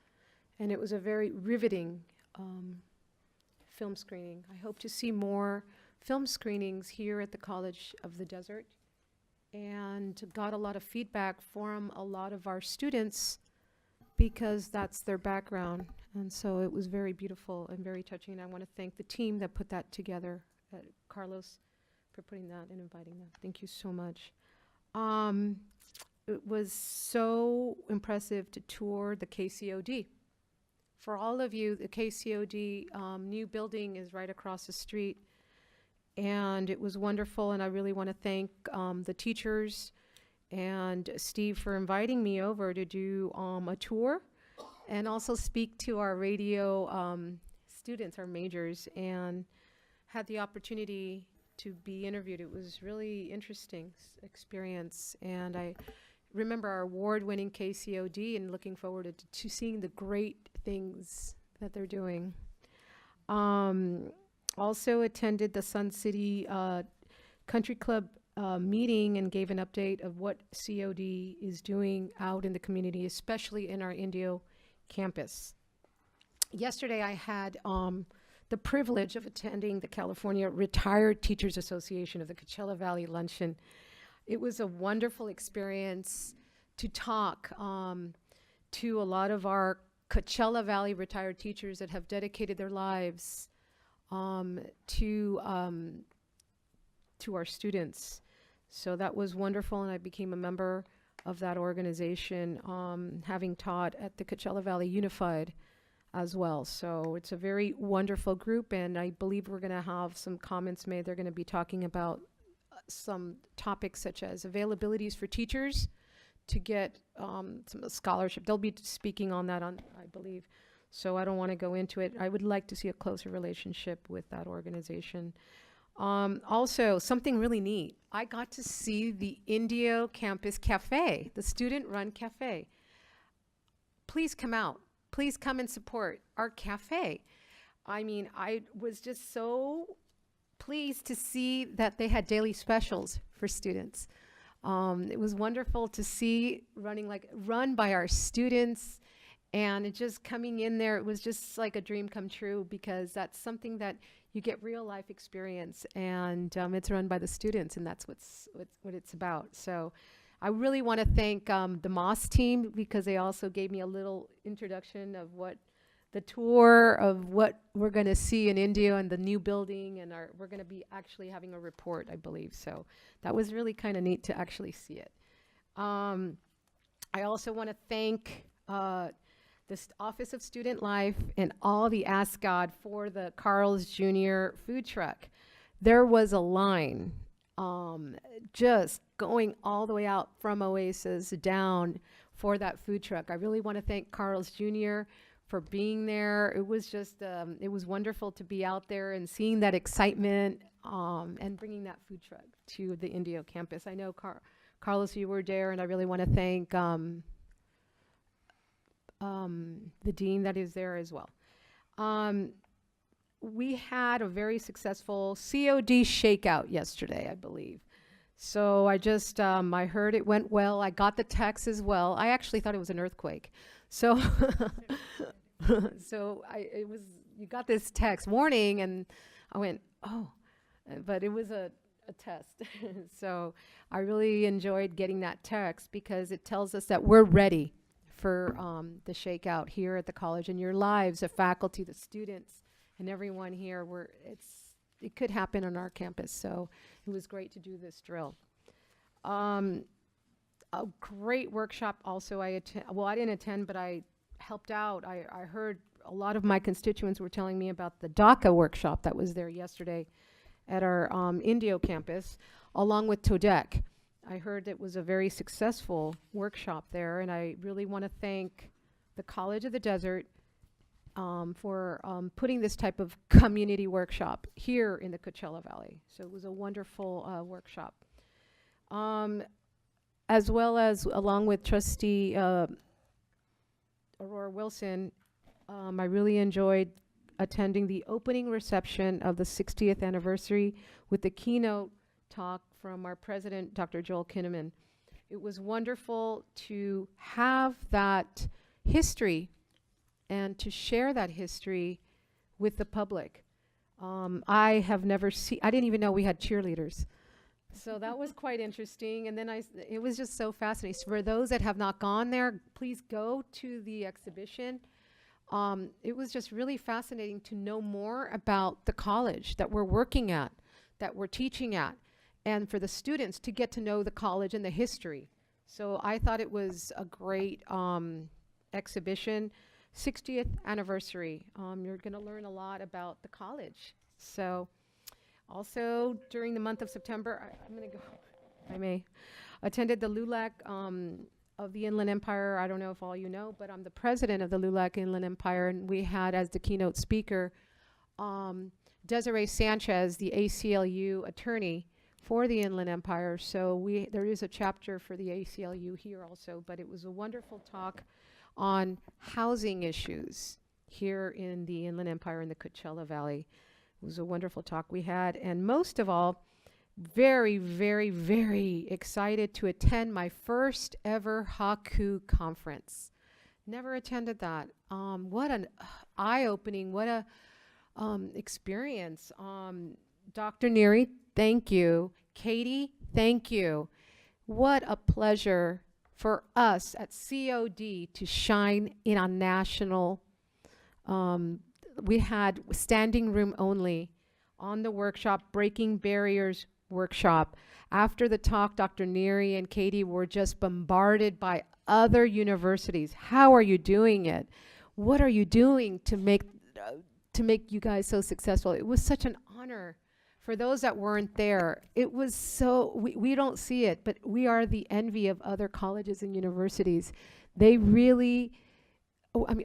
and it was a very riveting film screening. I hope to see more film screenings here at the College of the Desert, and got a lot of feedback from a lot of our students because that's their background. And so it was very beautiful and very touching. I want to thank the team that put that together, Carlos, for putting that and inviting them. Thank you so much. It was so impressive to tour the KCOD. For all of you, the KCOD new building is right across the street, and it was wonderful, and I really want to thank the teachers and Steve for inviting me over to do a tour and also speak to our radio students, our majors, and had the opportunity to be interviewed. It was really interesting experience, and I remember our award-winning KCOD and looking forward to seeing the great things that they're doing. Also attended the Sun City Country Club meeting and gave an update of what COD is doing out in the community, especially in our Indio campus. Yesterday I had the privilege of attending the California Retired Teachers Association of the Coachella Valley Luncheon. It was a wonderful experience to talk to a lot of our Coachella Valley retired teachers that have dedicated their lives to our students. So that was wonderful, and I became a member of that organization, having taught at the Coachella Valley Unified as well. So it's a very wonderful group, and I believe we're going to have some comments made. They're going to be talking about some topics such as availabilities for teachers to get some scholarship. They'll be speaking on that, I believe. So I don't want to go into it. I would like to see a closer relationship with that organization. Also, something really neat. I got to see the Indio Campus Cafe, the student-run cafe. Please come out. Please come and support our cafe. I mean, I was just so pleased to see that they had daily specials for students. It was wonderful to see run by our students, And it just coming in there, it was just like a dream come true, because that's something that you get real life experience, and it's run by the students, and that's what it's about. So I really want to thank the Moss team, because they also gave me a little introduction of what the tour of what we're going to see in India and the new building, and we're going to be actually having a report, I believe. So that was really kind of neat to actually see it. I also want to thank the Office of Student Life and all the Ask God for the Carl's Jr. food truck. There was a line just going all the way out from Oasis down for that food truck. I really want to thank Carl's Jr. for being there. It was just, it was wonderful to be out there and seeing that excitement and bringing that food truck to the Indio campus. I know Carlos, you were there, and I really want to thank the dean that is there as well. We had a very successful COD shakeout yesterday, I believe. So I just, I heard it went well. I got the text as well. I actually thought it was an earthquake. So, you got this text warning, and I went, oh, but it was a test. So I really enjoyed getting that text, because it tells us that we're ready for the shakeout here at the college, and your lives, the faculty, the students, and everyone here. It could happen on our campus, so it was great to do this drill. A great workshop also I didn't attend, but I helped out. I heard a lot of my constituents were telling me about the DACA workshop that was there yesterday at our Indio campus, along with TODEC. I heard it was a very successful workshop there, and I really want to thank the College of the Desert for putting this type of community workshop here in the Coachella Valley. So it was a wonderful workshop. As well as, along with Trustee Aurora Wilson, I really enjoyed attending the opening reception of the 60th anniversary with the keynote talk from our president, Dr. Joel Kinnaman. It was wonderful to have that history and to share that history with the public. I didn't even know we had cheerleaders. So that was quite interesting. And then it was just so fascinating. So for those that have not gone there, please go to the exhibition. It was just really fascinating to know more about the college that we're working at, that we're teaching at, and for the students to get to know the college and the history. So I thought it was a great exhibition. 60th anniversary. You're going to learn a lot about the college. So also during the month of September, I'm going to go, if I may, attended the LULAC of the Inland Empire. I don't know if all you know, but I'm the president of the LULAC Inland Empire, and we had as the keynote speaker Desiree Sanchez, the ACLU attorney for the Inland Empire. So there is a chapter for the ACLU here also, but it was a wonderful talk on housing issues here in the Inland Empire in the Coachella Valley. It was a wonderful talk we had, and most of all, very, very, very excited to attend my first ever Haku conference. Never attended that. What an eye-opening, what a experience. Dr. Neary, thank you. Katie, thank you. What a pleasure for us at COD to shine in a national, we had standing room only on the workshop, Breaking Barriers workshop. After the talk, Dr. Neary and Katie were just bombarded by other universities. How are you doing it? What are you doing to make you guys so successful? It was such an honor. For those that weren't there, it was so, we don't see it, but we are the envy of other colleges and universities. They really,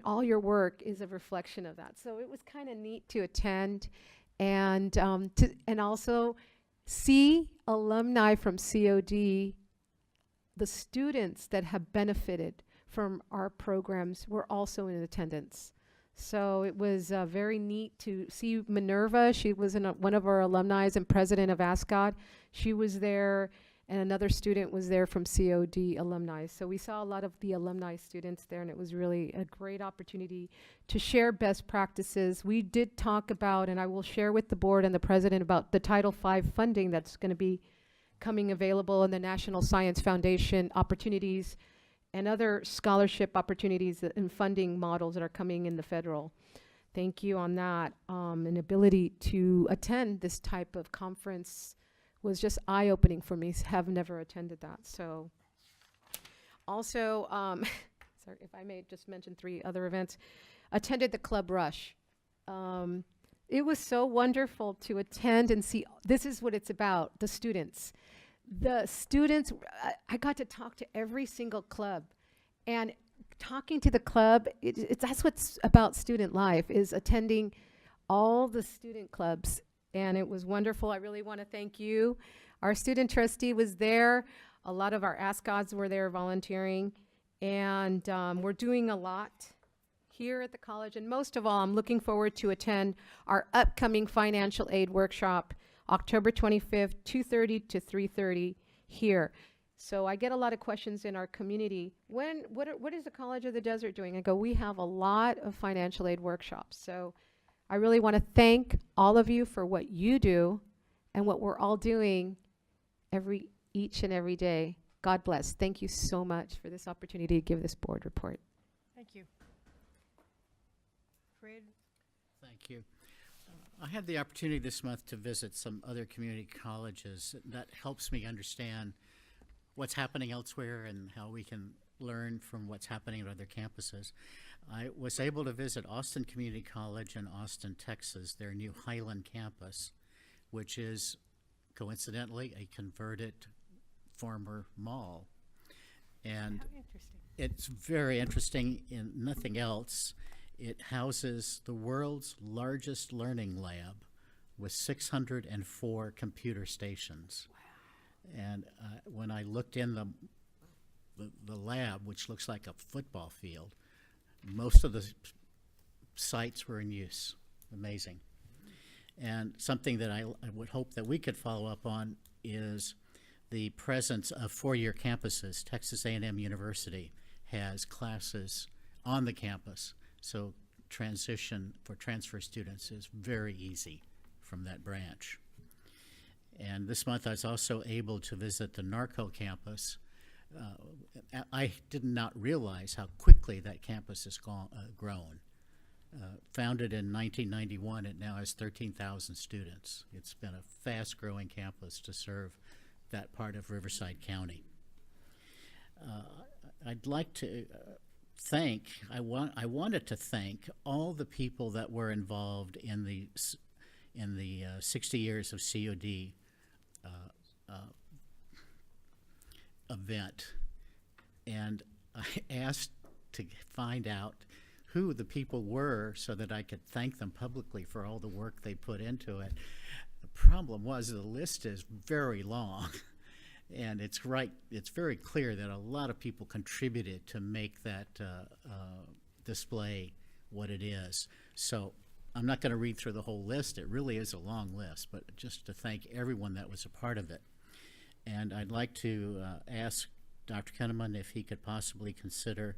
all your work is a reflection of that. So it was kind of neat to attend and also see alumni from COD, the students that have benefited from our programs were also in attendance. So it was very neat to see Minerva. She was one of our alumni and president of Ask God. She was there, and another student was there from COD alumni. So we saw a lot of the alumni students there, and it was really a great opportunity to share best practices. We did talk about, and I will share with the board and the president about the Title V funding that's going to be coming available in the National Science Foundation opportunities and other scholarship opportunities and funding models that are coming in the federal. Thank you on that. An ability to attend this type of conference was just eye-opening for me. Have never attended that. So also, sorry, if I may just mention 3 other events. Attended the Club Rush. It was so wonderful to attend and see. This is what it's about, the students. The students, I got to talk to every single club, and talking to the club, that's what's about student life, is attending all the student clubs, and it was wonderful. I really want to thank you. Our student trustee was there. A lot of our ASCODs were there volunteering, and we're doing a lot here at the college, and most of all, I'm looking forward to attend our upcoming financial aid workshop, October 25th, 2:30 to 3:30 here. So I get a lot of questions in our community. What is the College of the Desert doing? I go, we have a lot of financial aid workshops. So I really want to thank all of you for what you do and what we're all doing each and every day. God bless. Thank you so much for this opportunity to give this board report. Thank you. Fred? Thank you. I had the opportunity this month to visit some other community colleges. That helps me understand what's happening elsewhere and how we can learn from what's happening at other campuses. I was able to visit Austin Community College in Austin, Texas, their new Highland campus, which is coincidentally a converted former mall. And it's very interesting in nothing else. It houses the world's largest learning lab with 604 computer stations. Wow. And when I looked in the lab, which looks like a football field, most of the sites were in use. Amazing. And something that I would hope that we could follow up on is the presence of 4-year campuses. Texas A&M University has classes on the campus. So transition for transfer students is very easy from that branch. And this month I was also able to visit the Narco campus. I did not realize how quickly that campus has grown. Founded in 1991, it now has 13,000 students. It's been a fast-growing campus to serve that part of Riverside County. I'd like to I wanted to thank all the people that were involved in the 60 years of COD event, and I asked to find out who the people were so that I could thank them publicly for all the work they put into it. The problem was the list is very long. And it's very clear that a lot of people contributed to make that display what it is. So I'm not going to read through the whole list. It really is a long list, but just to thank everyone that was a part of it. And I'd like to ask Dr. Kenneman if he could possibly consider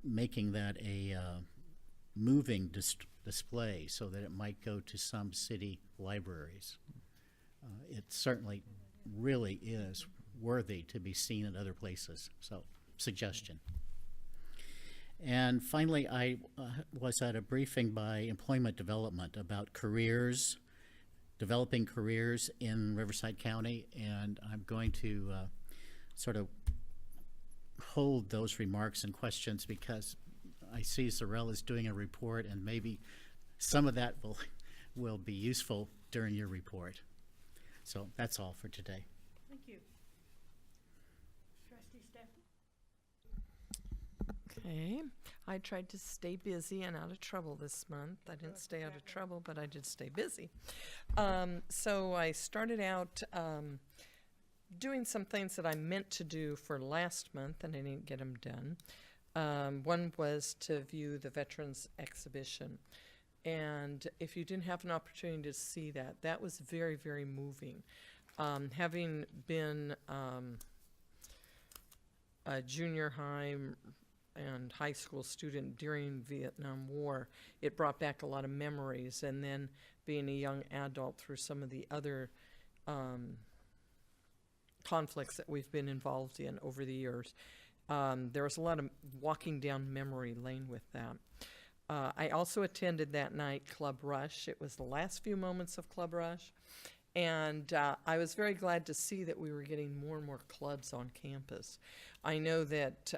making that a moving display so that it might go to some city libraries. It certainly really is worthy to be seen in other places. So, suggestion. And finally, I was at a briefing by Employment Development about careers, developing careers in Riverside County, and I'm going to sort of hold those remarks and questions because I see Zarell is doing a report, and maybe some of that will be useful during your report. So that's all for today. Thank you. Trustee Stefan? Okay. I tried to stay busy and out of trouble this month. I didn't stay out of trouble, but I did stay busy. So I started out doing some things that I meant to do for last month, and I didn't get them done. One was to view the Veterans Exhibition. And if you didn't have an opportunity to see that, that was very, very moving. Having been a junior high and high school student during Vietnam War, it brought back a lot of memories. And then being a young adult through some of the other conflicts that we've been involved in over the years, there was a lot of walking down memory lane with that. I also attended that night Club Rush. It was the last few moments of Club Rush. And I was very glad to see that we were getting more and more clubs on campus. I know that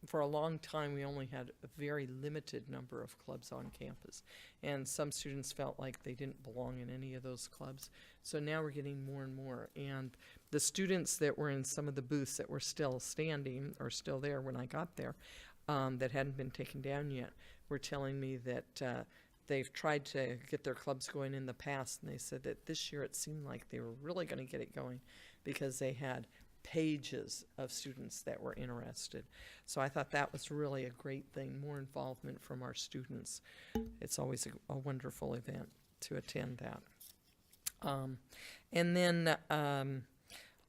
for a long time we only had a very limited number of clubs on campus, and some students felt like they didn't belong in any of those clubs. So now we're getting more and more, and the students that were in some of the booths that were still standing or still there when I got there, that hadn't been taken down yet, were telling me that they've tried to get their clubs going in the past, and they said that this year it seemed like they were really going to get it going because they had pages of students that were interested. So I thought that was really a great thing, more involvement from our students. It's always a wonderful event to attend that. And then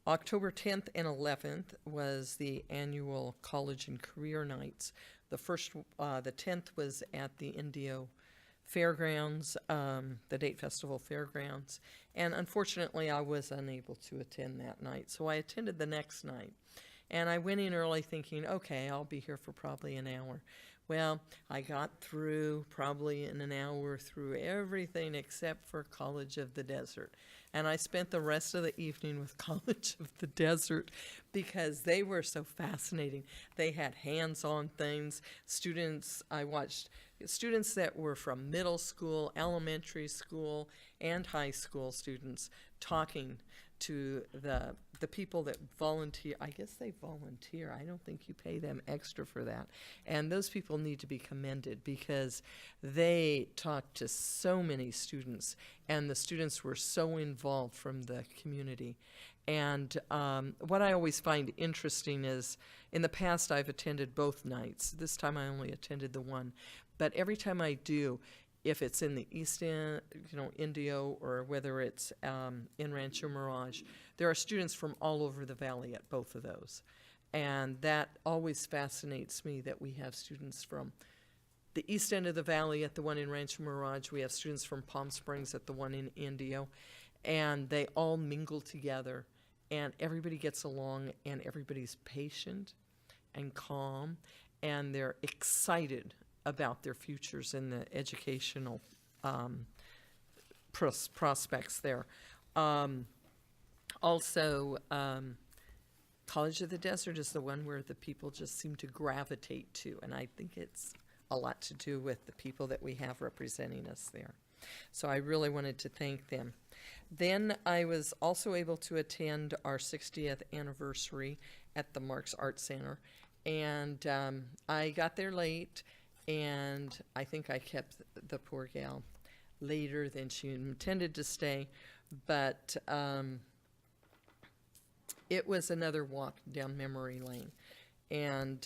October 10th and 11th was the annual College and Career Nights. The 10th was at the Indio Fairgrounds, the Date Festival Fairgrounds, and unfortunately I was unable to attend that night, so I attended the next night. And I went in early thinking, okay, I'll be here for probably an hour. Well, I got through probably in an hour through everything except for College of the Desert. And I spent the rest of the evening with College of the Desert because they were so fascinating. They had hands-on things. I watched students that were from middle school, elementary school, and high school students talking to the people that volunteer. I guess they volunteer. I don't think you pay them extra for that. And those people need to be commended because they talked to so many students, and the students were so involved from the community. And what I always find interesting is, in the past I've attended both nights. This time I only attended the one. But every time I do, if it's in the East End, Indio, or whether it's in Rancho Mirage, there are students from all over the valley at both of those. And that always fascinates me that we have students from the east end of the valley at the one in Rancho Mirage. We have students from Palm Springs at the one in Indio. And they all mingle together, and everybody gets along, and everybody's patient and calm, and they're excited about their futures and the educational prospects there. Also, College of the Desert is the one where the people just seem to gravitate to, and I think it's a lot to do with the people that we have representing us there. So I really wanted to thank them. Then I was also able to attend our 60th anniversary at the Marks Art Center, and I got there late, and I think I kept the poor gal later than she intended to stay, but it was another walk down memory lane. And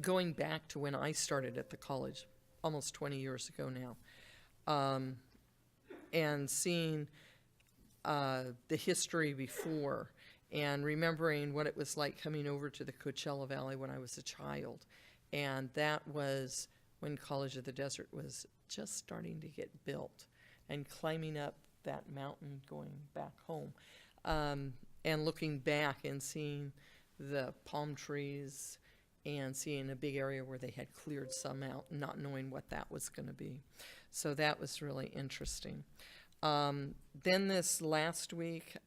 going back to when I started at the college, almost 20 years ago now, and seeing the history before, and remembering what it was like coming over to the Coachella Valley when I was a child. And that was when College of the Desert was just starting to get built, and climbing up that mountain going back home, and looking back and seeing the palm trees and seeing a big area where they had cleared some out, not knowing what that was going to be. So that was really interesting. Then this last week,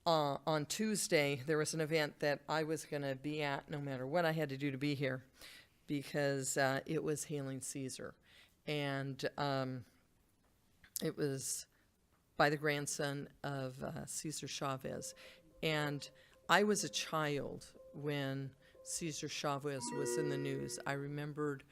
on Tuesday, there was an event that I was going to be at no matter what I had to do to be here, because it was Hailing Caesar. And it was by the grandson of Cesar Chavez. And I was a child when Cesar Chavez was in the news. I remembered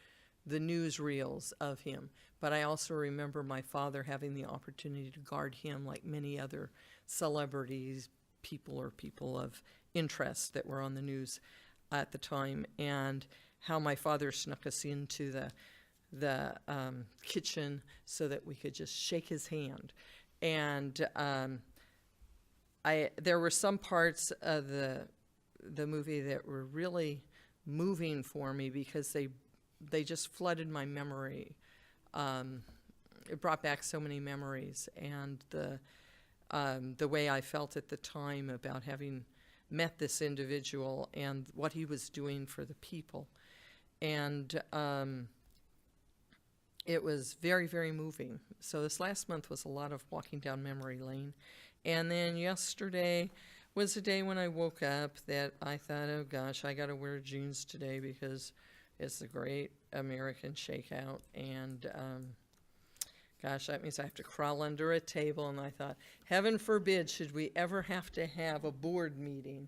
the newsreels of him, but I also remember my father having the opportunity to guard him like many other celebrities, people of interest that were on the news at the time, and how my father snuck us into the kitchen so that we could just shake his hand. And there were some parts of the movie that were really moving for me because they just flooded my memory. It brought back so many memories, and the way I felt at the time about having met this individual and what he was doing for the people. And it was very, very moving. So this last month was a lot of walking down memory lane. And then yesterday was the day when I woke up that I thought, oh gosh, I gotta wear jeans today because it's the Great American Shakeout. And gosh, that means I have to crawl under a table. And I thought, heaven forbid should we ever have to have a board meeting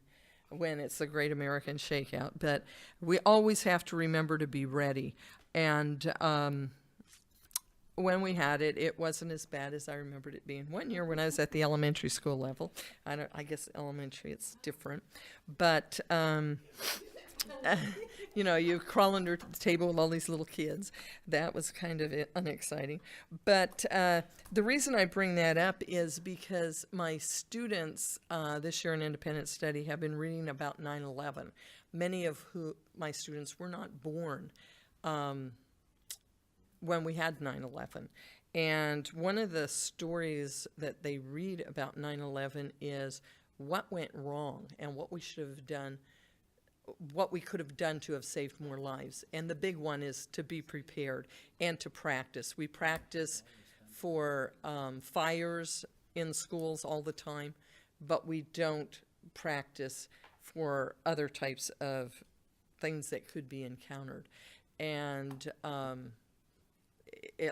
when it's the Great American Shakeout. But we always have to remember to be ready. And when we had it, it wasn't as bad as I remembered it being. One year when I was at the elementary school level, I guess elementary it's different, but you know, you crawl under the table with all these little kids. That was kind of unexciting. But the reason I bring that up is because my students this year in Independent Study have been reading about 9/11. Many of my students were not born when we had 9/11. And one of the stories that they read about 9/11 is what went wrong and what we should have done, what we could have done to have saved more lives. And the big one is to be prepared and to practice. We practice for fires in schools all the time, but we don't practice for other types of things that could be encountered. And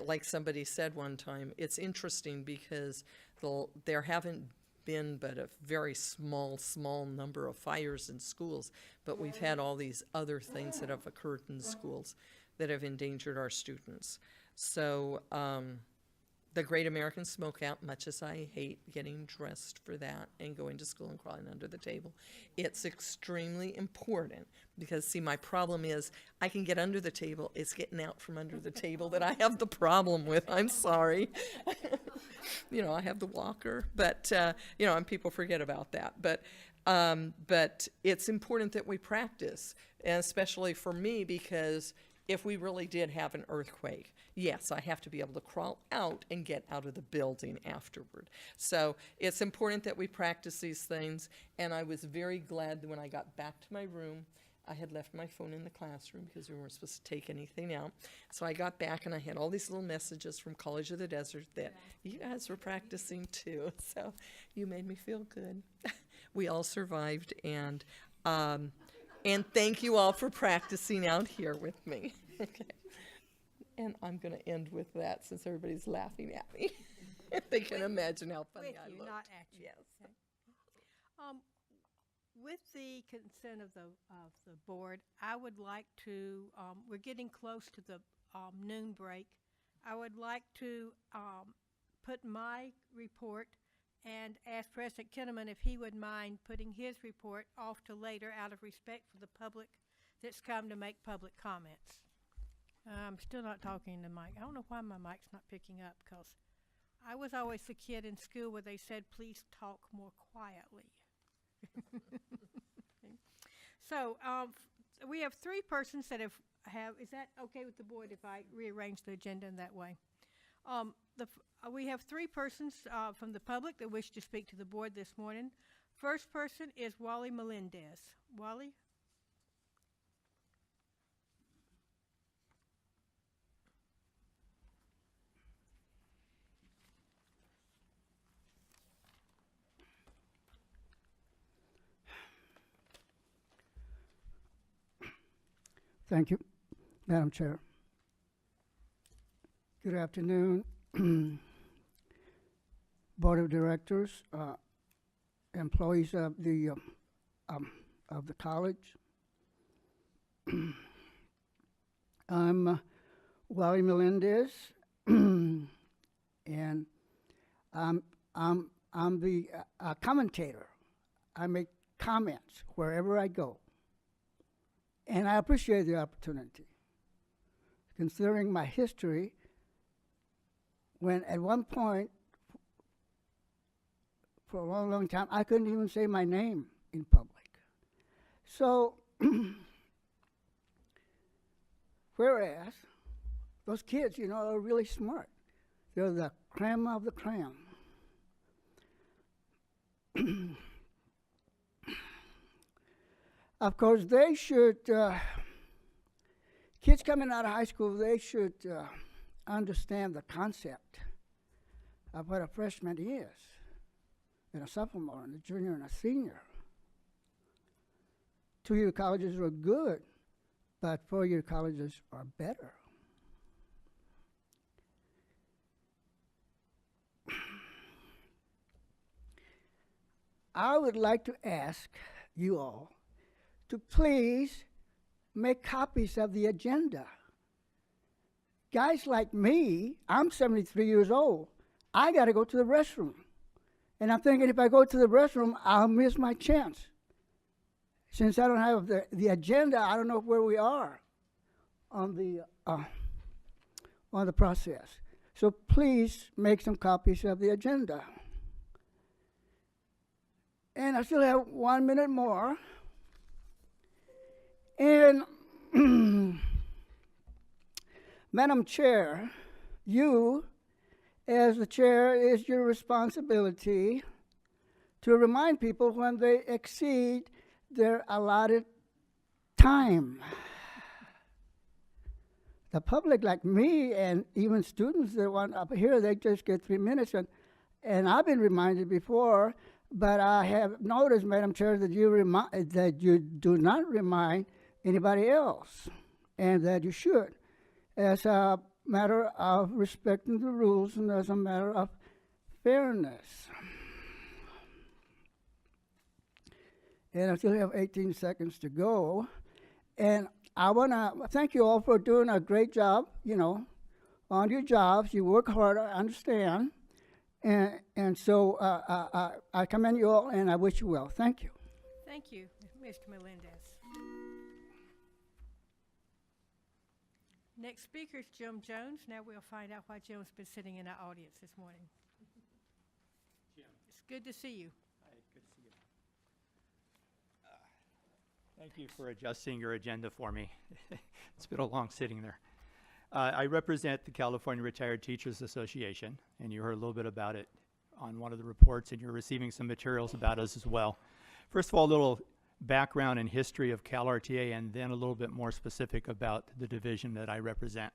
like somebody said one time, it's interesting because there haven't been but a very small number of fires in schools, but we've had all these other things that have occurred in schools that have endangered our students. So the Great American Smokeout, much as I hate getting dressed for that and going to school and crawling under the table, it's extremely important because, see, my problem is I can get under the table. It's getting out from under the table that I have the problem with. I'm sorry. You know, I have the walker, but, you know, and people forget about that. But it's important that we practice, and especially for me, because if we really did have an earthquake, yes, I have to be able to crawl out and get out of the building afterward. So it's important that we practice these things, and I was very glad that when I got back to my room, I had left my phone in the classroom because we weren't supposed to take anything out. So I got back and I had all these little messages from College of the Desert that you guys were practicing too. So you made me feel good. We all survived, and thank you all for practicing out here with me. Okay. And I'm going to end with that since everybody's laughing at me. They can imagine how funny I look. Not at you. Yes. Okay. With the consent of the board, I would like to, we're getting close to the noon break. I would like to put my report and ask President Kinnaman if he would mind putting his report off to later out of respect for the public that's come to make public comments. I'm still not talking to Mike. I don't know why my mic's not picking up, because I was always the kid in school where they said, please talk more quietly. So we have three persons that have, is that okay with the board if I rearrange the agenda in that way? We have three persons from the public that wish to speak to the board this morning. First person is Wally Melendez. Wally? Thank you, Madam Chair. Good afternoon, Board of Directors, employees of the college. I'm Wally Melendez, and I'm the commentator. I make comments wherever I go. And I appreciate the opportunity considering my history, when at one point, for a long, long time, I couldn't even say my name in public. So, whereas those kids, you know, are really smart. They're the creme of the creme. Of course, they should, kids coming out of high school, they should understand the concept of what a freshman is, and a sophomore, and a junior, and a senior. 2-year colleges are good, but 4-year colleges are better. I would like to ask you all to please make copies of the agenda. Guys like me, I'm 73 years old. I got to go to the restroom. And I'm thinking if I go to the restroom, I'll miss my chance. Since I don't have the agenda, I don't know where we are on the process. So please make some copies of the agenda. And I still have 1 minute more. And Madam Chair, you, as the chair, is your responsibility to remind people when they exceed their allotted time. The public like me and even students that want up here, they just get 3 minutes. And I've been reminded before, but I have noticed, Madam Chair, that you do not remind anybody else, and that you should, as a matter of respecting the rules and as a matter of fairness. And I still have 18 seconds to go. And I want to thank you all for doing a great job, you know, on your jobs. You work hard, I understand. And so I commend you all, and I wish you well. Thank you. Thank you, Mr. Melendez. Next speaker is Jim Jones. Now we'll find out why Jim's been sitting in our audience this morning. Jim. It's good to see you. Hi, good to see you. Thank you for adjusting your agenda for me. It's been a long sitting there. I represent the California Retired Teachers Association, and you heard a little bit about it on one of the reports, and you're receiving some materials about us as well. First of all, a little background and history of CalRTA, and then a little bit more specific about the division that I represent.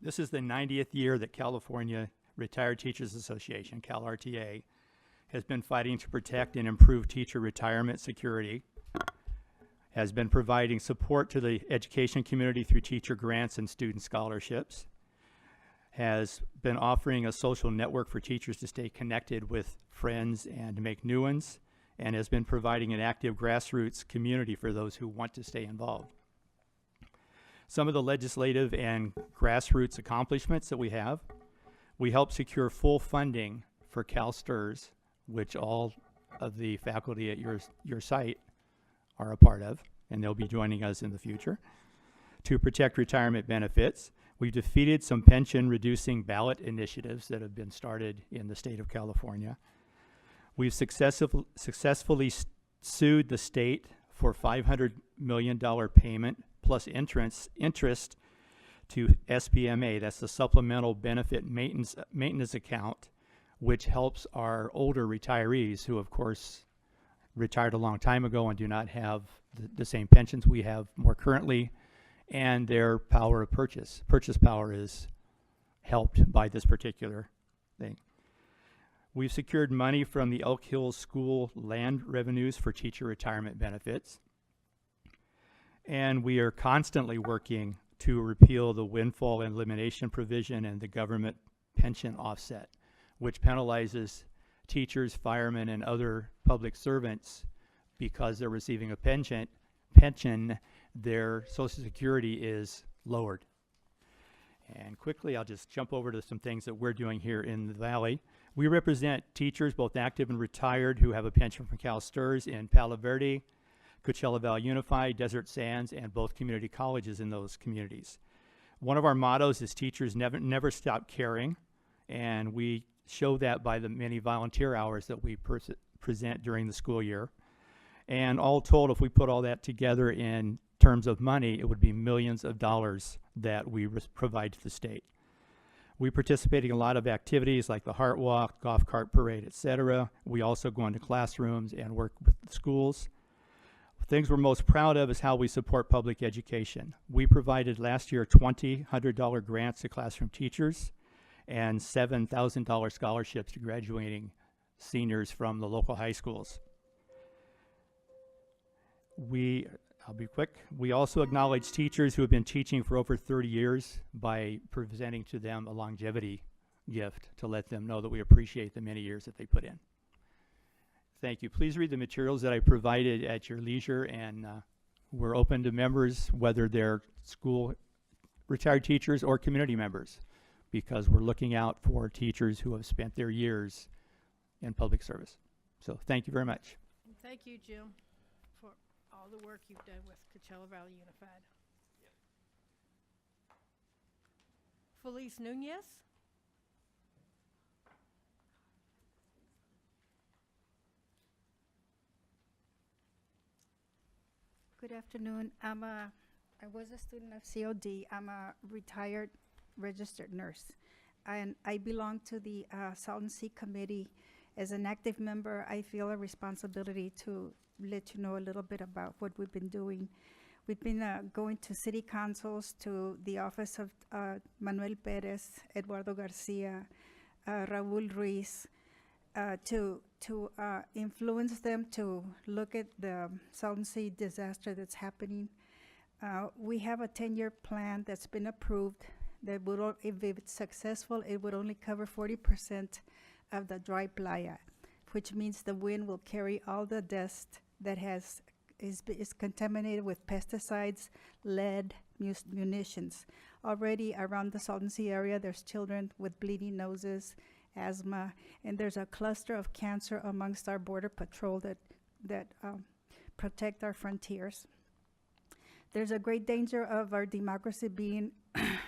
This is the 90th year that California Retired Teachers Association, CalRTA, has been fighting to protect and improve teacher retirement security, has been providing support to the education community through teacher grants and student scholarships, has been offering a social network for teachers to stay connected with friends and make new ones, and has been providing an active grassroots community for those who want to stay involved. Some of the legislative and grassroots accomplishments that we have: we help secure full funding for CalSTRS, which all of the faculty at your site are a part of, and they'll be joining us in the future, to protect retirement benefits. We've defeated some pension reducing ballot initiatives that have been started in the state of California. We've successfully sued the state for $500 million payment plus interest to SBMA. That's the Supplemental Benefit Maintenance Account, which helps our older retirees who, of course, retired a long time ago and do not have the same pensions we have more currently, and their power of purchase power is helped by this particular thing. We've secured money from the Elk Hills School land revenues for teacher retirement benefits, and we are constantly working to repeal the windfall and elimination provision and the government pension offset, which penalizes teachers, firemen, and other public servants because they're receiving a pension, their Social Security is lowered. And quickly, I'll just jump over to some things that we're doing here in the Valley. We represent teachers, both active and retired, who have a pension from CalSTRS in Palo Verde, Coachella Valley Unified, Desert Sands, and both community colleges in those communities. One of our mottos is teachers never stop caring, and we show that by the many volunteer hours that we present during the school year. And all told, if we put all that together in terms of money, it would be millions of dollars that we provide to the state. We participate in a lot of activities like the Heart Walk, golf cart parade, etc. We also go into classrooms and work with the schools. Things we're most proud of is how we support public education. We provided last year $2,000 grants to classroom teachers and $7,000 scholarships to graduating seniors from the local high schools. I'll be quick. We also acknowledge teachers who have been teaching for over 30 years by presenting to them a longevity gift to let them know that we appreciate the many years that they put in. Thank you. Please read the materials that I provided at your leisure, and we're open to members, whether they're school retired teachers or community members, because we're looking out for teachers who have spent their years in public service. So thank you very much. And thank you, Jim, for all the work you've done with Coachella Valley Unified. Felice Nunez. Good afternoon. I was a student of COD. I'm a retired registered nurse, and I belong to the Salton Sea Committee. As an active member, I feel a responsibility to let you know a little bit about what we've been doing. We've been going to city councils, to the office of Manuel Perez, Eduardo Garcia, Raul Ruiz, to influence them to look at the Salton Sea disaster that's happening. We have a 10-year plan that's been approved that would, if it's successful, it would only cover 40% of the dry playa, which means the wind will carry all the dust that is contaminated with pesticides, lead, munitions. Already around the Salton Sea area, there's children with bleeding noses, asthma, and there's a cluster of cancer amongst our border patrol that protect our frontiers. There's a great danger of our democracy being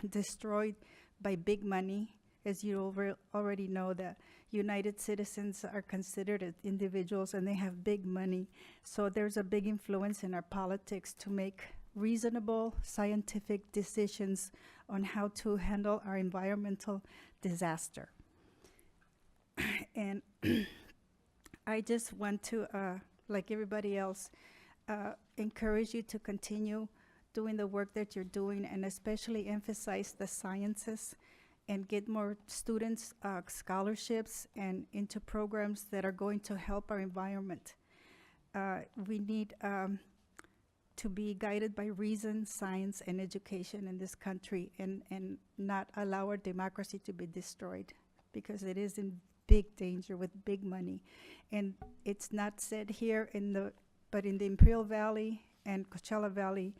destroyed by big money. As you already know, that United Citizens are considered as individuals and they have big money. So there's a big influence in our politics to make reasonable scientific decisions on how to handle our environmental disaster. And I just want to, like everybody else, encourage you to continue doing the work that you're doing, and especially emphasize the sciences and get more students scholarships and into programs that are going to help our environment. We need to be guided by reason, science, and education in this country, and not allow our democracy to be destroyed, because it is in big danger with big money. And it's not said here but in the Imperial Valley and Coachella Valley,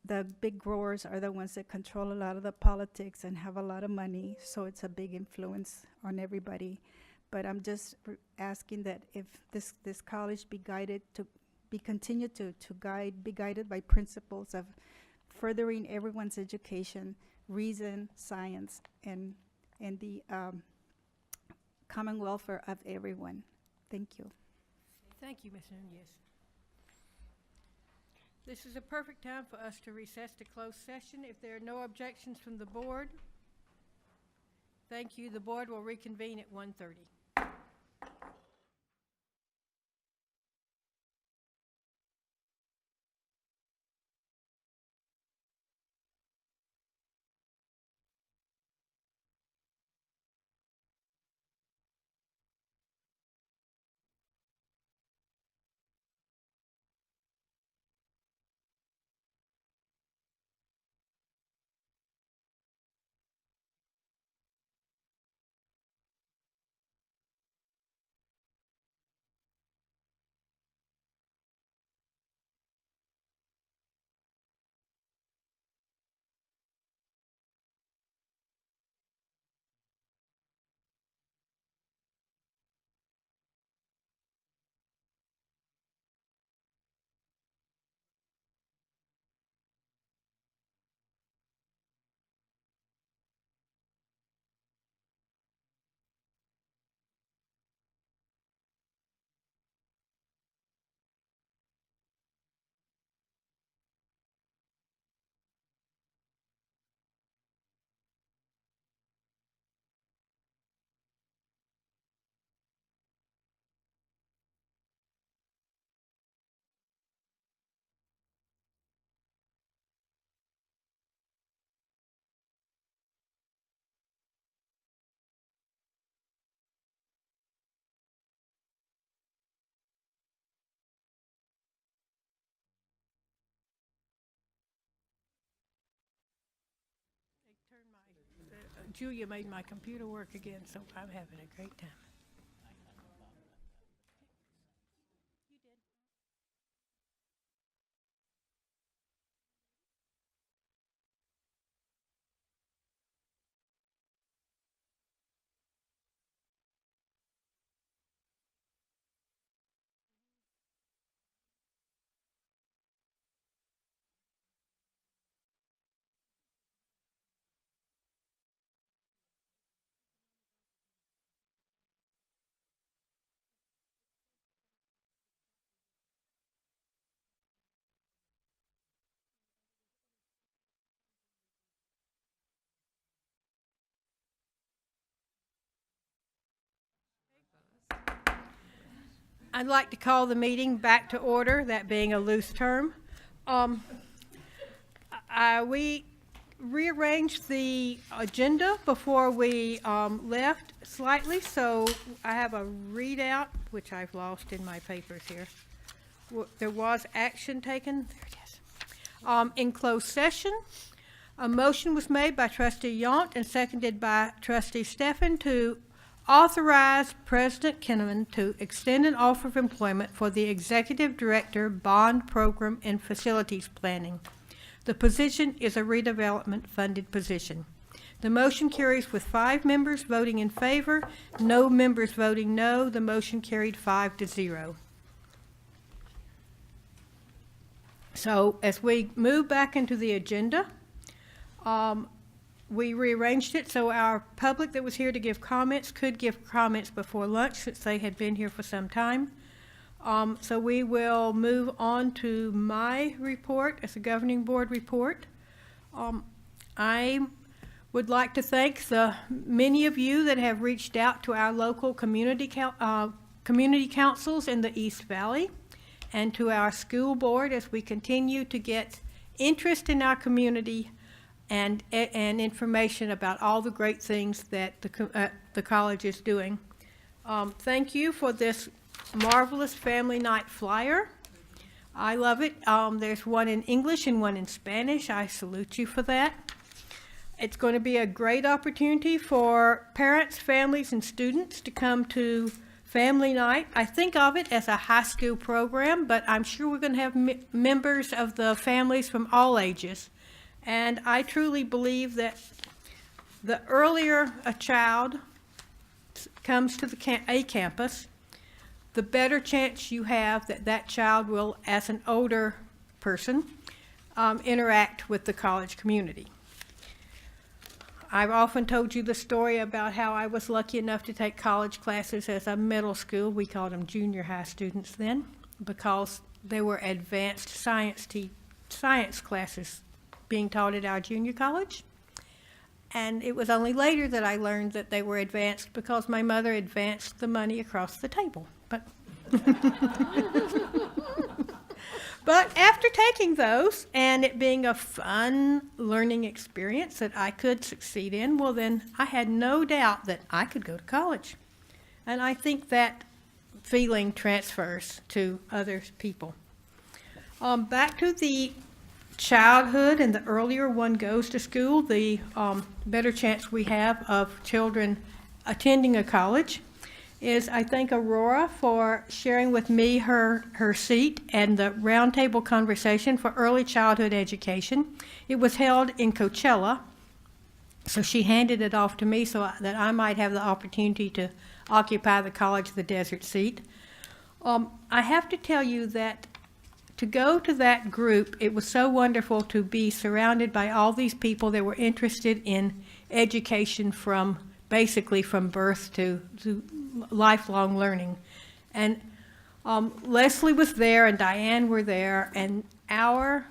the big growers are the ones that control a lot of the politics and have a lot of money, so it's a big influence on everybody. But I'm just asking that if this college be guided to be guided by principles of furthering everyone's education, reason, science, and the common welfare of everyone. Thank you. Thank you, Ms. Nunez. This is a perfect time for us to recess to closed session. If there are no objections from the board, thank you. The board will reconvene at 1:30. Julia made my computer work again, so I'm having a great time. I'd like to call the meeting back to order, that being a loose term. We rearranged the agenda before we left slightly, so I have a readout, which I've lost in my papers here. There was action taken. There it is. In closed session, a motion was made by Trustee Yount and seconded by Trustee Stephan to authorize President Kinnaman to extend an offer of employment for the Executive Director, Bond Program and Facilities Planning. The position is a redevelopment funded position. The motion carries with 5 members voting in favor, no members voting no. The motion carried 5-0. So as we move back into the agenda, we rearranged it so our public that was here to give comments could give comments before lunch, since they had been here for some time. So we will move on to my report as a governing board report. I would like to thank the many of you that have reached out to our local community councils in the East Valley and to our school board as we continue to get interest in our community and information about all the great things that the college is doing. Thank you for this marvelous family night flyer. I love it. There's one in English and one in Spanish. I salute you for that. It's going to be a great opportunity for parents, families, and students to come to family night. I think of it as a high school program, but I'm sure we're going to have members of the families from all ages. And I truly believe that the earlier a child comes to a campus, the better chance you have that that child will, as an older person, interact with the college community. I've often told you the story about how I was lucky enough to take college classes as a middle school. We called them junior high students then, because they were advanced science classes being taught at our junior college. And it was only later that I learned that they were advanced because my mother advanced the money across the table. But after taking those and it being a fun learning experience that I could succeed in, well then I had no doubt that I could go to college. And I think that feeling transfers to other people. Back to the childhood, and the earlier one goes to school, the better chance we have of children attending a college. Is I thank Aurora for sharing with me her seat and the roundtable conversation for early childhood education. It was held in Coachella, so she handed it off to me so that I might have the opportunity to occupy the College of the Desert seat. I have to tell you that to go to that group, it was so wonderful to be surrounded by all these people that were interested in education from basically from birth to lifelong learning. And Leslie was there and Diane were there, and our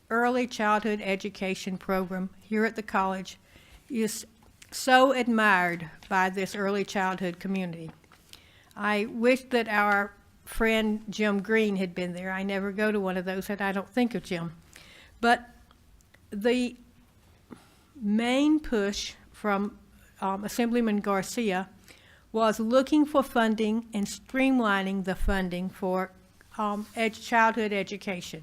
early childhood education program here at the college is so admired by this early childhood community. I wish that our friend Jim Green had been there. I never go to one of those and I don't think of Jim. But the main push from Assemblyman Garcia was looking for funding and streamlining the funding for childhood education.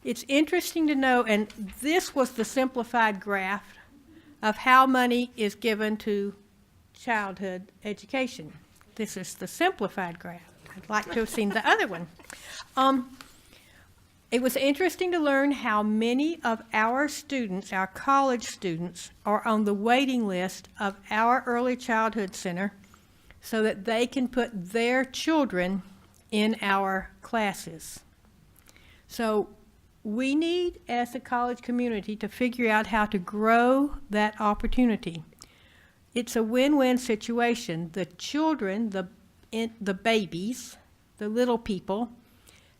It's interesting to know, and this was the simplified graph of how money is given to childhood education. This is the simplified graph. I'd like to have seen the other one. It was interesting to learn how many of our students, our college students, are on the waiting list of our early childhood center so that they can put their children in our classes. So we need, as a college community, to figure out how to grow that opportunity. It's a win-win situation. The children, the babies, the little people,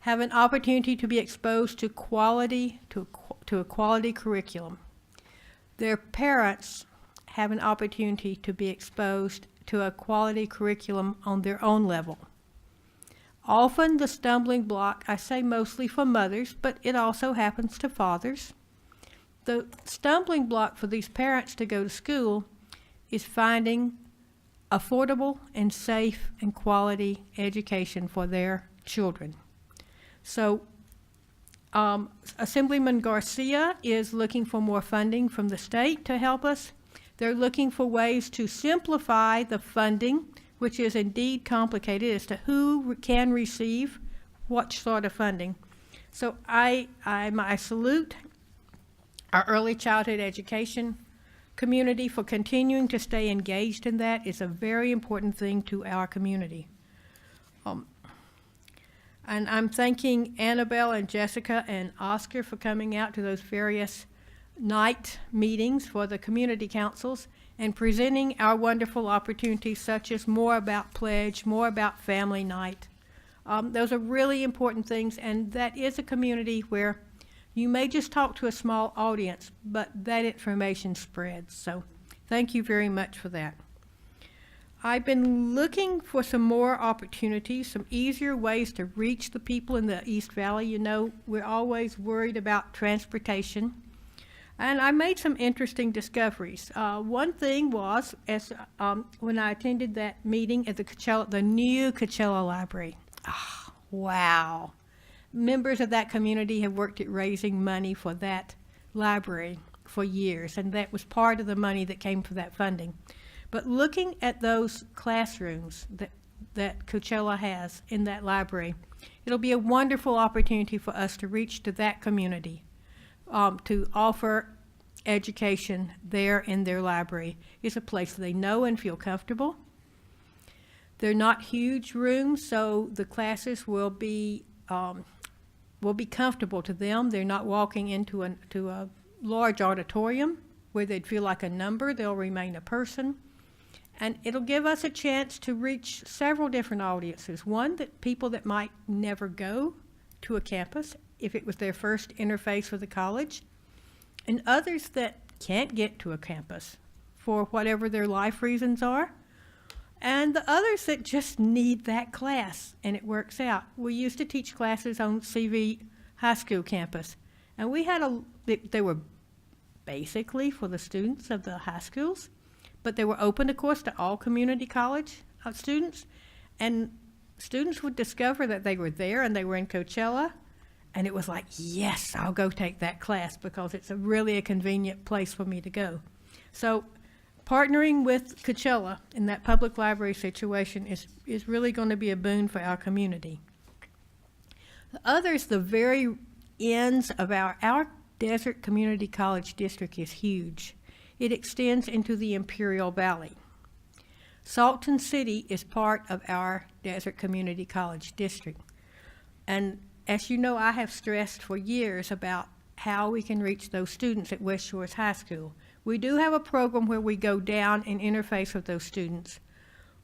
have an opportunity to be exposed to a quality curriculum. Their parents have an opportunity to be exposed to a quality curriculum on their own level. Often the stumbling block, I say mostly for mothers, but it also happens to fathers. The stumbling block for these parents to go to school is finding affordable and safe and quality education for their children. So Assemblyman Garcia is looking for more funding from the state to help us. They're looking for ways to simplify the funding, which is indeed complicated as to who can receive what sort of funding. So I salute our early childhood education community for continuing to stay engaged in that. It's a very important thing to our community. And I'm thanking Annabelle and Jessica and Oscar for coming out to those various night meetings for the community councils and presenting our wonderful opportunities such as more about pledge, more about family night. Those are really important things, and that is a community where you may just talk to a small audience, but that information spreads. So thank you very much for that. I've been looking for some more opportunities, some easier ways to reach the people in the East Valley. You know, we're always worried about transportation. And I made some interesting discoveries. One thing was, when I attended that meeting at the new Coachella Library. Oh, wow. Members of that community have worked at raising money for that library for years, and that was part of the money that came from that funding. But looking at those classrooms that Coachella has in that library, it'll be a wonderful opportunity for us to reach to that community, to offer education there in their library. It's a place they know and feel comfortable. They're not huge rooms, so the classes will be comfortable to them. They're not walking into a large auditorium where they'd feel like a number. They'll remain a person. And it'll give us a chance to reach several different audiences. One, that people that might never go to a campus if it was their first interface with a college, and others that can't get to a campus for whatever their life reasons are, and the others that just need that class, and it works out. We used to teach classes on CV High School campus, and we had they were basically for the students of the high schools, but they were open, of course, to all community college students, and students would discover that they were there and they were in Coachella, and it was like, yes, I'll go take that class because it's really a convenient place for me to go. So partnering with Coachella in that public library situation is really going to be a boon for our community. The others, the very ends of our Desert Community College District is huge. It extends into the Imperial Valley. Salton City is part of our Desert Community College District. And as you know, I have stressed for years about how we can reach those students at West Shores High School. We do have a program where we go down and interface with those students.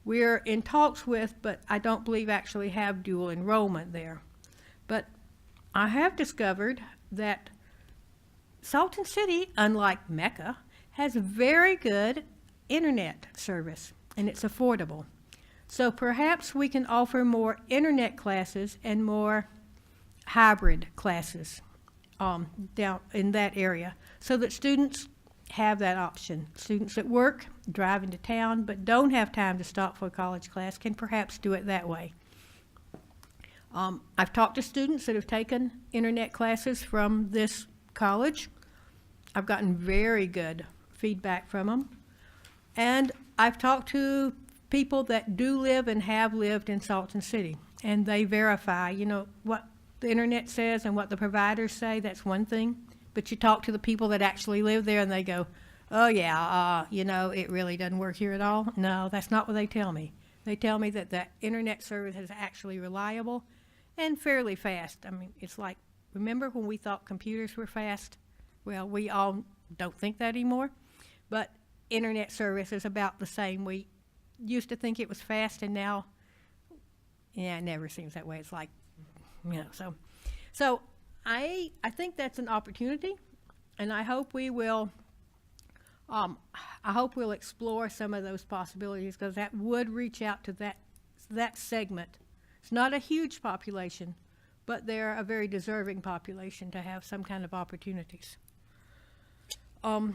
We're in talks with, but I don't believe actually have dual enrollment there. But I have discovered that Salton City, unlike Mecca, has very good internet service, and it's affordable. So perhaps we can offer more internet classes and more hybrid classes down in that area so that students have that option. Students at work, drive into town, but don't have time to stop for a college class can perhaps do it that way. I've talked to students that have taken internet classes from this college. I've gotten very good feedback from them. And I've talked to people that do live and have lived in Salton City, and they verify, you know, what the internet says and what the providers say, that's one thing. But you talk to the people that actually live there and they go, oh yeah, you know, it really doesn't work here at all. No, that's not what they tell me. They tell me that the internet service is actually reliable and fairly fast. I mean, it's like, remember when we thought computers were fast? Well, we all don't think that anymore, but internet service is about the same. We used to think it was fast, and now, yeah, it never seems that way. It's like, you know, so I think that's an opportunity, and I hope we will. I hope we'll explore some of those possibilities, because that would reach out to that segment. It's not a huge population, but they're a very deserving population to have some kind of opportunities. Of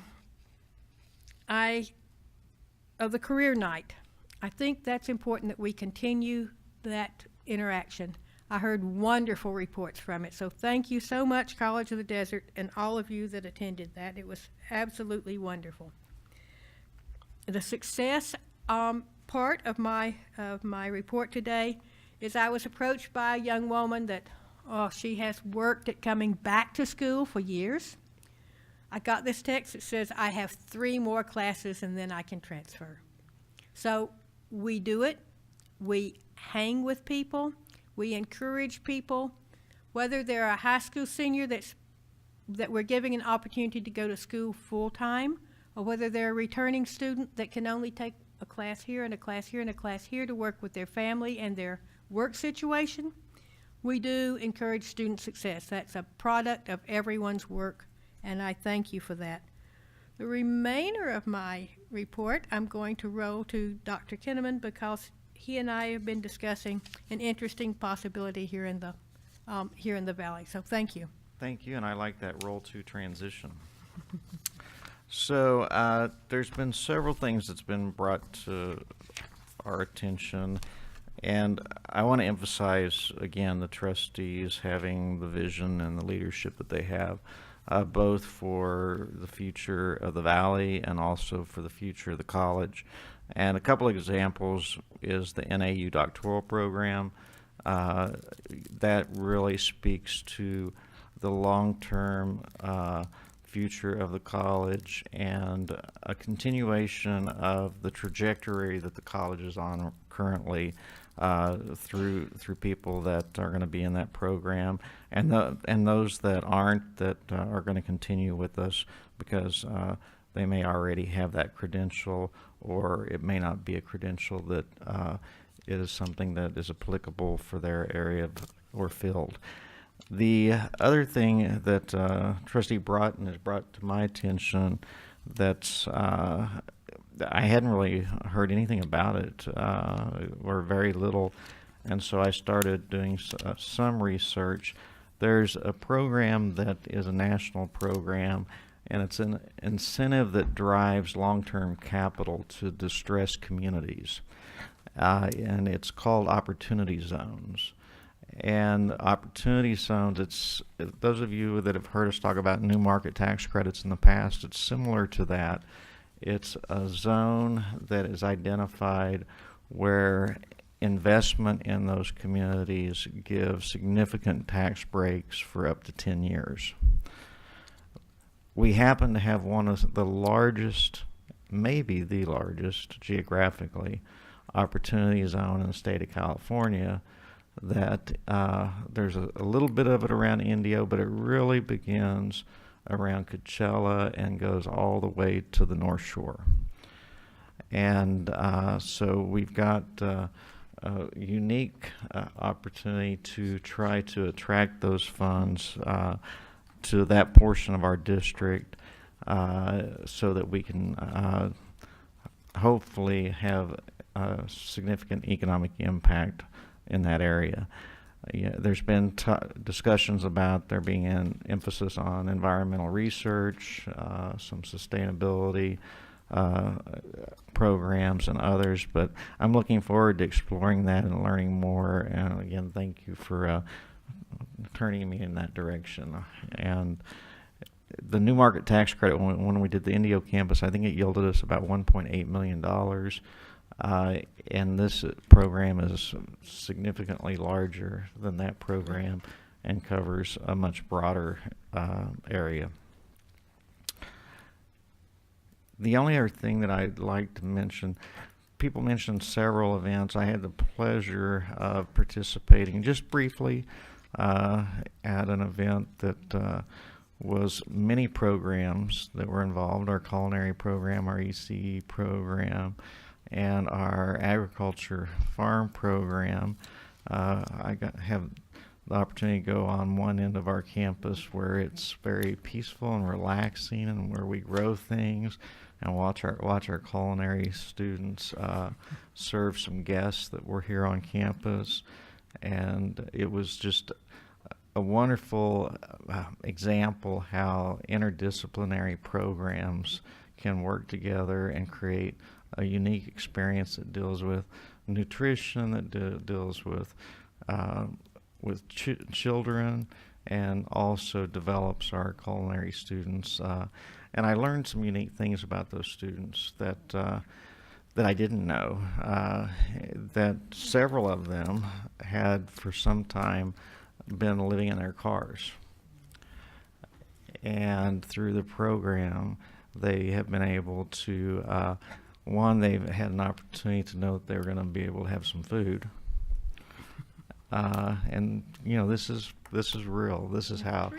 the career night, I think that's important that we continue that interaction. I heard wonderful reports from it, so thank you so much, College of the Desert, and all of you that attended that. It was absolutely wonderful. The success part of my report today is I was approached by a young woman that she has worked at coming back to school for years. I got this text that says, I have 3 more classes and then I can transfer. So we do it. We hang with people. We encourage people, whether they're a high school senior that we're giving an opportunity to go to school full-time, or whether they're a returning student that can only take a class here and a class here and a class here to work with their family and their work situation. We do encourage student success. That's a product of everyone's work, and I thank you for that. The remainder of my report, I'm going to roll to Dr. Kinnaman, because he and I have been discussing an interesting possibility here in the Valley. So thank you. Thank you, and I like that roll to transition. So there's been several things that's been brought to our attention, and I want to emphasize again the trustees having the vision and the leadership that they have, both for the future of the Valley and also for the future of the college. And a couple of examples is the NAU doctoral program. That really speaks to the long-term future of the college and a continuation of the trajectory that the college is on currently through people that are going to be in that program, and those that aren't, that are going to continue with us because they may already have that credential, or it may not be a credential that is something that is applicable for their area or field. The other thing that Trustee Broughton has brought to my attention that I hadn't really heard anything about it, or very little, and so I started doing some research. There's a program that is a national program, and it's an incentive that drives long-term capital to distressed communities, and it's called Opportunity Zones. And Opportunity Zones, it's those of you that have heard us talk about new market tax credits in the past, it's similar to that. It's a zone that is identified where investment in those communities gives significant tax breaks for up to 10 years. We happen to have one of the largest, maybe the largest geographically, opportunity zone in the state of California, that there's a little bit of it around Indio, but it really begins around Coachella and goes all the way to the North Shore. And so we've got a unique opportunity to try to attract those funds to that portion of our district so that we can hopefully have a significant economic impact in that area. There's been discussions about there being an emphasis on environmental research, some sustainability programs and others, but I'm looking forward to exploring that and learning more. And again, thank you for turning me in that direction. And the new market tax credit, when we did the Indio campus, I think it yielded us about $1.8 million. And this program is significantly larger than that program and covers a much broader area. The only other thing that I'd like to mention, people mentioned several events. I had the pleasure of participating just briefly at an event that was many programs that were involved, our culinary program, our ECE program, and our agriculture farm program. Have the opportunity to go on one end of our campus where it's very peaceful and relaxing, and where we grow things and watch our culinary students serve some guests that were here on campus. And it was just a wonderful example how interdisciplinary programs can work together and create a unique experience that deals with nutrition, that deals with children, and also develops our culinary students. And I learned some unique things about those students that I didn't know. That several of them had for some time been living in their cars. And through the program, they have been able to, one, they've had an opportunity to know that they were going to be able to have some food. And this is real. This is how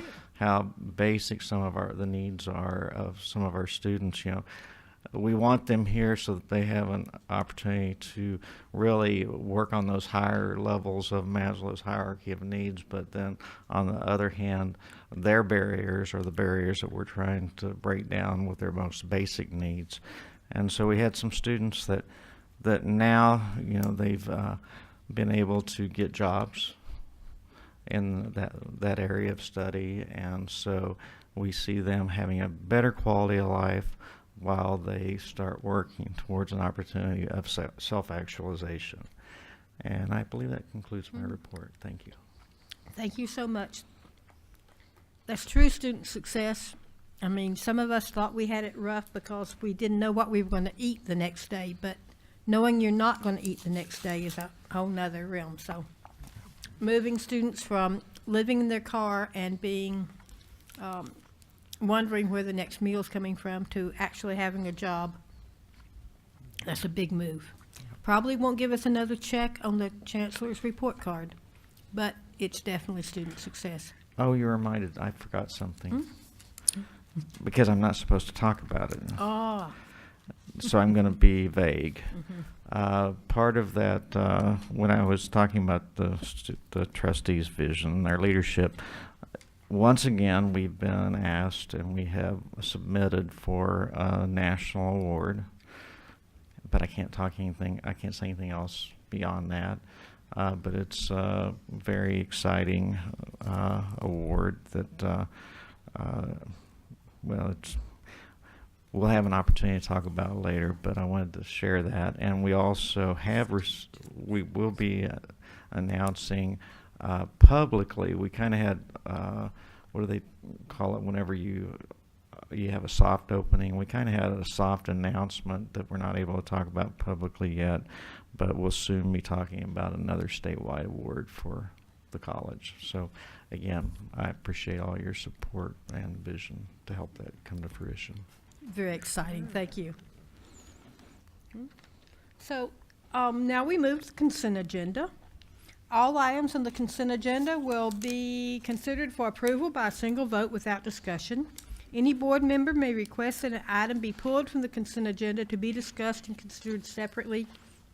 basic some of the needs are of some of our students. We want them here so that they have an opportunity to really work on those higher levels of Maslow's hierarchy of needs, but then on the other hand, their barriers are the barriers that we're trying to break down with their most basic needs. And so we had some students that now, they've been able to get jobs in that area of study, and so we see them having a better quality of life while they start working towards an opportunity of self-actualization. And I believe that concludes my report. Thank you. Thank you so much. That's true student success. I mean, some of us thought we had it rough because we didn't know what we were going to eat the next day, but knowing you're not going to eat the next day is a whole nother realm. So moving students from living in their car and being wondering where the next meal is coming from to actually having a job, that's a big move. Probably won't give us another check on the chancellor's report card, but it's definitely student success. Oh, you reminded, I forgot something. Because I'm not supposed to talk about it. Oh. So I'm going to be vague. Part of that, when I was talking about the trustees' vision, their leadership, once again, we've been asked and we have submitted for a national award, but I can't say anything else beyond that. But it's a very exciting award that, we'll have an opportunity to talk about later, but I wanted to share that. And we also have, we will be announcing publicly, we kind of had, what do they call it whenever you have a soft opening? We kind of had a soft announcement that we're not able to talk about publicly yet, but we'll soon be talking about another statewide award for the college. So again, I appreciate all your support and vision to help that come to fruition. Very exciting. Thank you. So now we move to the consent agenda. All items on the consent agenda will be considered for approval by a single vote without discussion. Any board member may request that an item be pulled from the consent agenda to be discussed and considered separately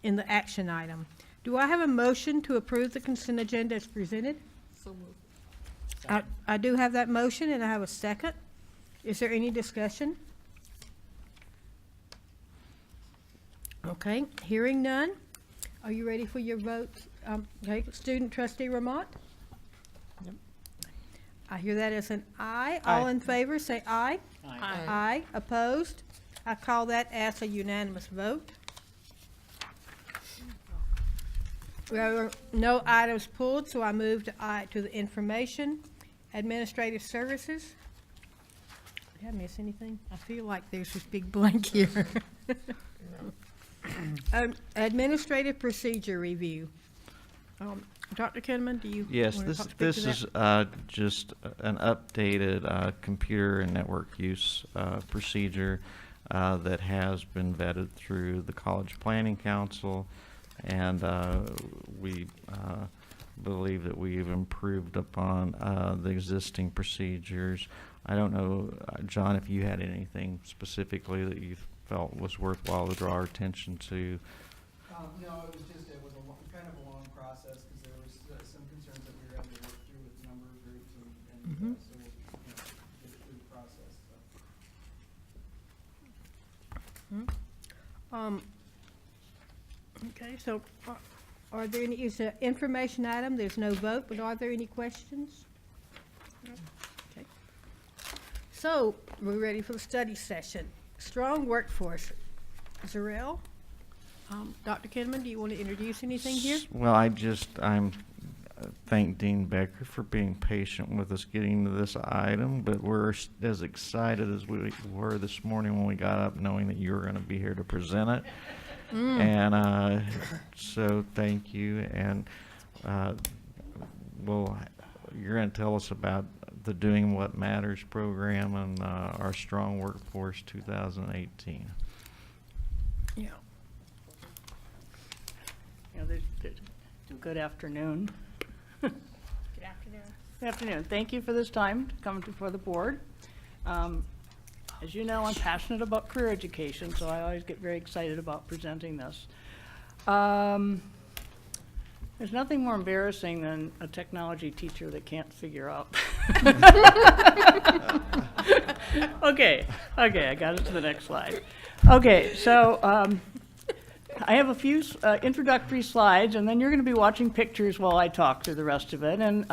in the action item. Do I have a motion to approve the consent agenda as presented? So moved. I do have that motion, and I have a second. Is there any discussion? Okay, hearing none. Are you ready for your vote? Okay, student trustee Ramont? Yep. I hear that as an aye. Aye. All in favor, say aye. Aye. Aye. Opposed? I call that as a unanimous vote. There were no items pulled, so I move to the information, administrative services. Did I miss anything? I feel like there's this big blank here. Administrative procedure review. Dr. Kinnaman, do you Yes, want to speak to this that? is just an updated computer and network use procedure that has been vetted through the College Planning Council, and we believe that we've improved upon the existing procedures. I don't know, John, if you had anything specifically that you felt was worthwhile to draw our attention to. No, it was kind of a long process because there was some concerns that we were having to work through with a number of groups, and so we'll get through the process. Okay, so are there any, is an information item, there's no vote, but are there any questions? No? Okay. So, we're ready for the study session. Strong workforce. Zarel? Dr. Kinnaman, do you want to introduce anything here? Well, I'm thank Dean Becker for being patient with us getting to this item, but we're as excited as we were this morning when we got up knowing that you were going to be here to present it. And so thank you. And you're going to tell us about the Doing What Matters program and our Strong Workforce 2018. Yeah. Good afternoon. Good afternoon. Good afternoon. Thank you for this time to come before the board. As you know, I'm passionate about career education, so I always get very excited about presenting this. There's nothing more embarrassing than a technology teacher that can't figure out. Okay, I got it to the next slide. Okay, so I have a few introductory slides, and then you're going to be watching pictures while I talk through the rest of it. And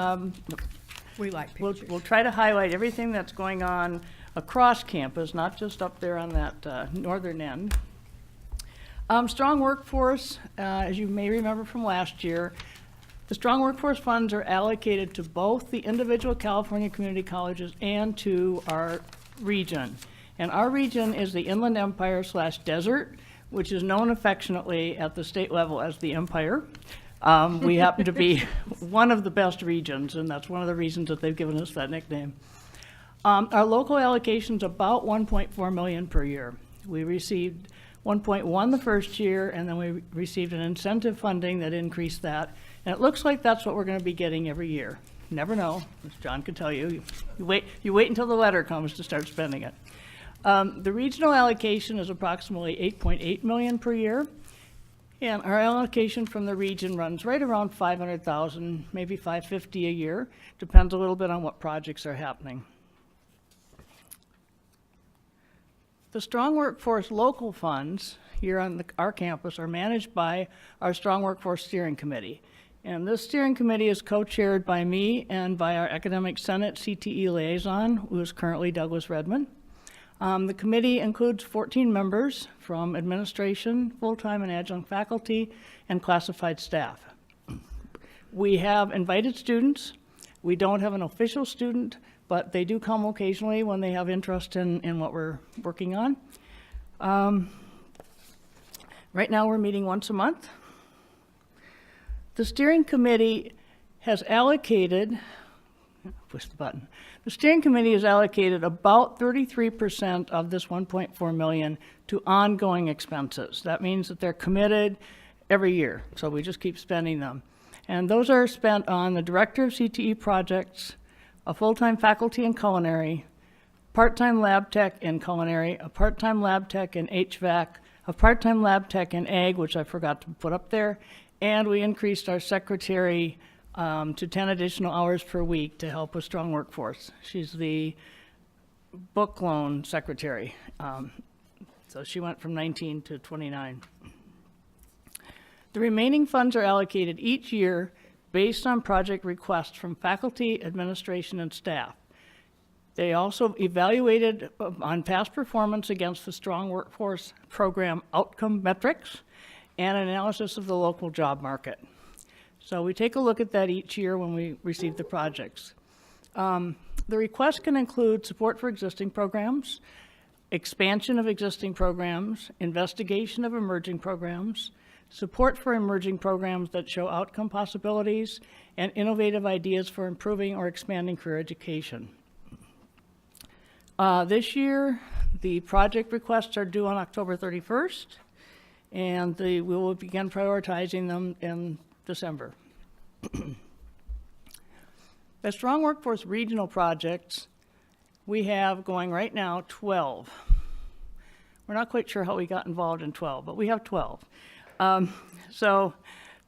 we like pictures. We'll try to highlight everything that's going on across campus, not just up there on that northern end. Strong Workforce, as you may remember from last year, the Strong Workforce funds are allocated to both the individual California community colleges and to our region. And our region is the Inland Empire / Desert, which is known affectionately at the state level as the Empire. We happen to be one of the best regions, and that's one of the reasons that they've given us that nickname. Our local allocation's about $1.4 million per year. We received 1.1 the first year, and then we received an incentive funding that increased that. And it looks like that's what we're going to be getting every year. Never know, as John could tell you. You wait until the letter comes to start spending it. The regional allocation is approximately $8.8 million per year. And our allocation from the region runs right around $500,000, maybe $550,000 a year. Depends a little bit on what projects are happening. The Strong Workforce local funds here on our campus are managed by our Strong Workforce Steering Committee. And this steering committee is co-chaired by me and by our Academic Senate CTE liaison, who is currently Douglas Redmond. The committee includes 14 members from administration, full-time and adjunct faculty, and classified staff. We have invited students. We don't have an official student, but they do come occasionally when they have interest in what we're working on. Right now we're meeting once a month. The steering committee has allocated, push the button. The steering committee has allocated about 33% of this $1.4 million to ongoing expenses. That means that they're committed every year, so we just keep spending them. And those are spent on the director of CTE projects, a full-time faculty in culinary, part-time lab tech in culinary, a part-time lab tech in HVAC, a part-time lab tech in ag, which I forgot to put up there, and we increased our secretary to 10 additional hours per week to help with Strong Workforce. She's the book loan secretary, so she went from 19 to 29. The remaining funds are allocated each year based on project requests from faculty, administration, and staff. They also evaluated on past performance against the Strong Workforce program outcome metrics and analysis of the local job market. So we take a look at that each year when we receive the projects. The request can include support for existing programs, expansion of existing programs, investigation of emerging programs, support for emerging programs that show outcome possibilities, and innovative ideas for improving or expanding career education. This year, the project requests are due on October 31st, and we will begin prioritizing them in December. The Strong Workforce Regional projects, we have going right now 12. We're not quite sure how we got involved in 12, but we have 12. So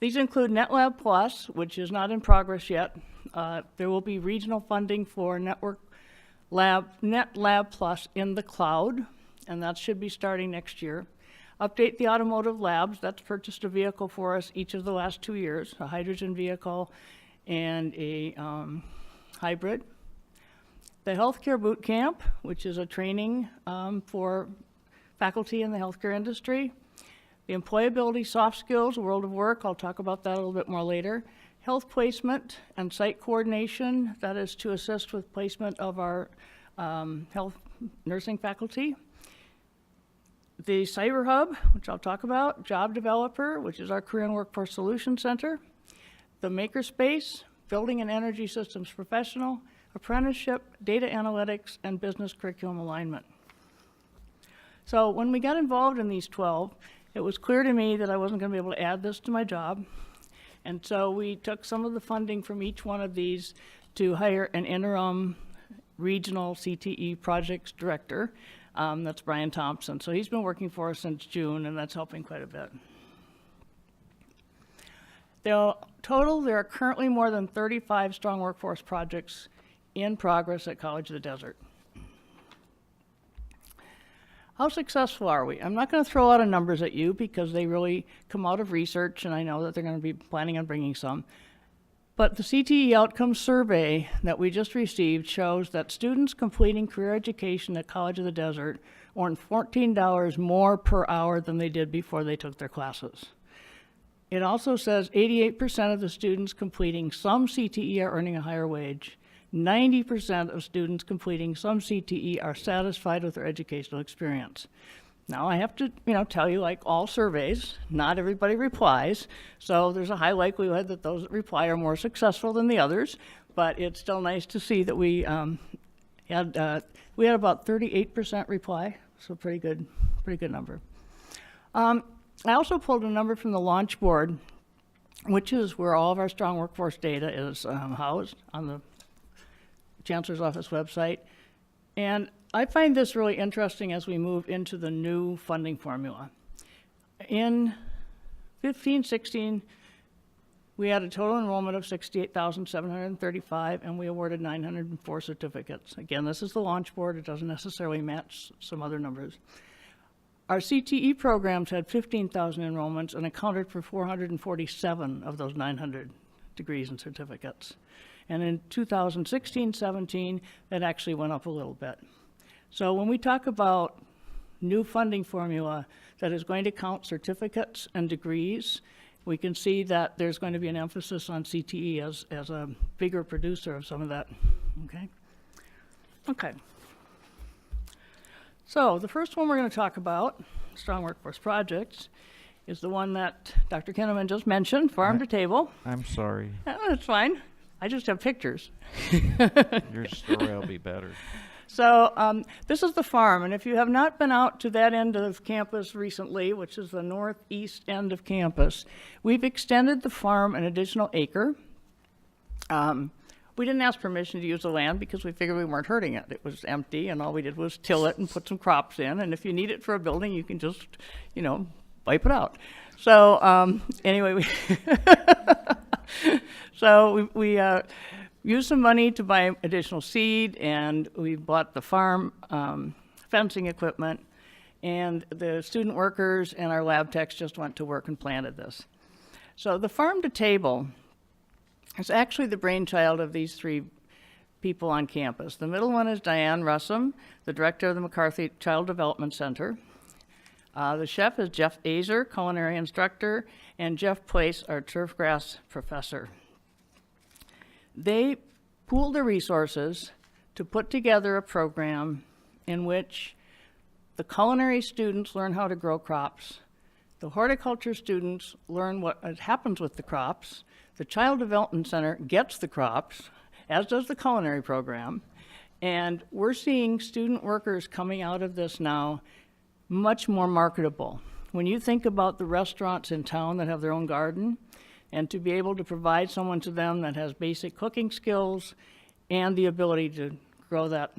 these include NetLab Plus, which is not in progress yet. There will be regional funding for NetLab Plus in the cloud, and that should be starting next year. Update the automotive labs, that's purchased a vehicle for us each of the last 2 years, a hydrogen vehicle and a hybrid. The Healthcare Boot Camp, which is a training for faculty in the healthcare industry. The Employability Soft Skills, World of Work, I'll talk about that a little bit more later. Health placement and site coordination, that is to assist with placement of our health nursing faculty. The Cyber Hub, which I'll talk about. Job Developer, which is our Career and Workforce Solution Center. The Makerspace, Building and Energy Systems Professional, Apprenticeship, Data Analytics, and Business Curriculum Alignment. So when we got involved in these 12, it was clear to me that I wasn't going to be able to add this to my job. And so we took some of the funding from each one of these to hire an interim regional CTE projects director. That's Brian Thompson. So he's been working for us since June, and that's helping quite a bit. Total, there are currently more than 35 strong workforce projects in progress at College of the Desert. How successful are we? I'm not going to throw out numbers at you because they really come out of research, and I know that they're going to be planning on bringing some. But the CTE Outcomes Survey that we just received shows that students completing career education at College of the Desert earn $14 more per hour than they did before they took their classes. It also says 88% of the students completing some CTE are earning a higher wage. 90% of students completing some CTE are satisfied with their educational experience. Now I have to, tell you, like all surveys, not everybody replies, so there's a high likelihood that those that reply are more successful than the others, but it's still nice to see that we had about 38% reply, so pretty good number. I also pulled a number from the launch board, which is where all of our strong workforce data is housed on the Chancellor's Office website. And I find this really interesting as we move into the new funding formula. In 15-16, we had a total enrollment of 68,735, and we awarded 904 certificates. Again, this is the launch board. It doesn't necessarily match some other numbers. Our CTE programs had 15,000 enrollments and accounted for 447 of those 900 degrees and certificates. And in 2016-17, that actually went up a little bit. So when we talk about new funding formula that is going to count certificates and degrees, we can see that there's going to be an emphasis on CTE as a bigger producer of some of that, Okay. So the first one we're going to talk about, Strong Workforce Projects, is the one that Dr. Kinnaman just mentioned, Farm to Table. I'm sorry. That's fine. I just have pictures. Your story will be better. So this is the farm, and if you have not been out to that end of campus recently, which is the northeast end of campus, we've extended the farm an additional acre. We didn't ask permission to use the land because we figured we weren't hurting it. It was empty, and all we did was till it and put some crops in, and if you need it for a building, you can just, wipe it out. So anyway, we used some money to buy additional seed, and we bought the farm fencing equipment, and the student workers and our lab techs just went to work and planted this. So the Farm to Table is actually the brainchild of these three people on campus. The middle one is Diane Russum, the director of the McCarthy Child Development Center. The chef is Jeff Azer, culinary instructor, and Jeff Place, our turfgrass professor. They pooled their resources to put together a program in which the culinary students learn how to grow crops, the horticulture students learn what happens with the crops, the Child Development Center gets the crops, as does the culinary program, and we're seeing student workers coming out of this now much more marketable. When you think about the restaurants in town that have their own garden, and to be able to provide someone to them that has basic cooking skills and the ability to grow that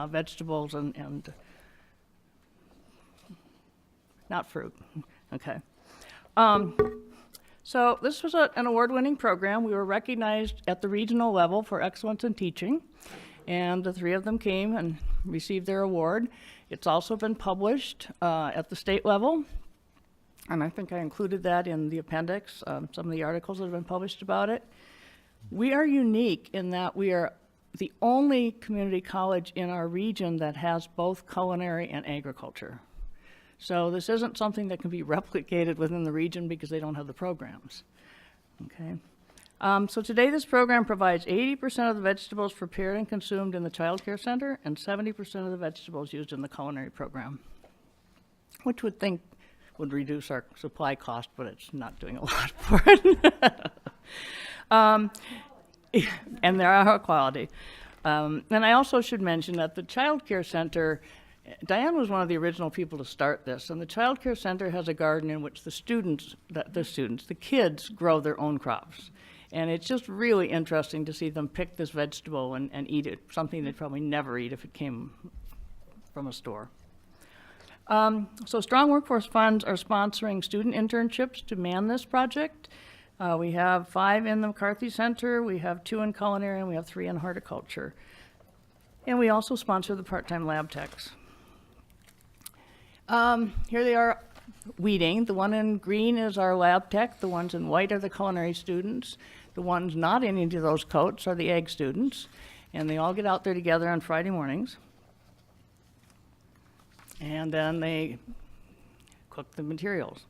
vegetables and not fruit, okay. So this was an award-winning program. We were recognized at the regional level for excellence in teaching, and the 3 of them came and received their award. It's also been published at the state level, and I think I included that in the appendix, some of the articles that have been published about it. We are unique in that we are the only community college in our region that has both culinary and agriculture. So this isn't something that can be replicated within the region because they don't have the programs, okay? So today this program provides 80% of the vegetables prepared and consumed in the Child Care Center and 70% of the vegetables used in the culinary program, which would reduce our supply cost, but it's not doing a lot for it. And there are quality. And I also should mention that the Child Care Center, Diane was one of the original people to start this, and the Child Care Center has a garden in which the kids grow their own crops. And it's just really interesting to see them pick this vegetable and eat it, something they'd probably never eat if it came from a store. So Strong Workforce Funds are sponsoring student internships to man this project. We have 5 in the McCarthy Center, we have 2 in culinary, and we have 3 in horticulture. And we also sponsor the part-time lab techs. Here they are weeding. The one in green is our lab tech. The ones in white are the culinary students. The ones not in any of those coats are the ag students. And they all get out there together on Friday mornings. And then they cook the materials.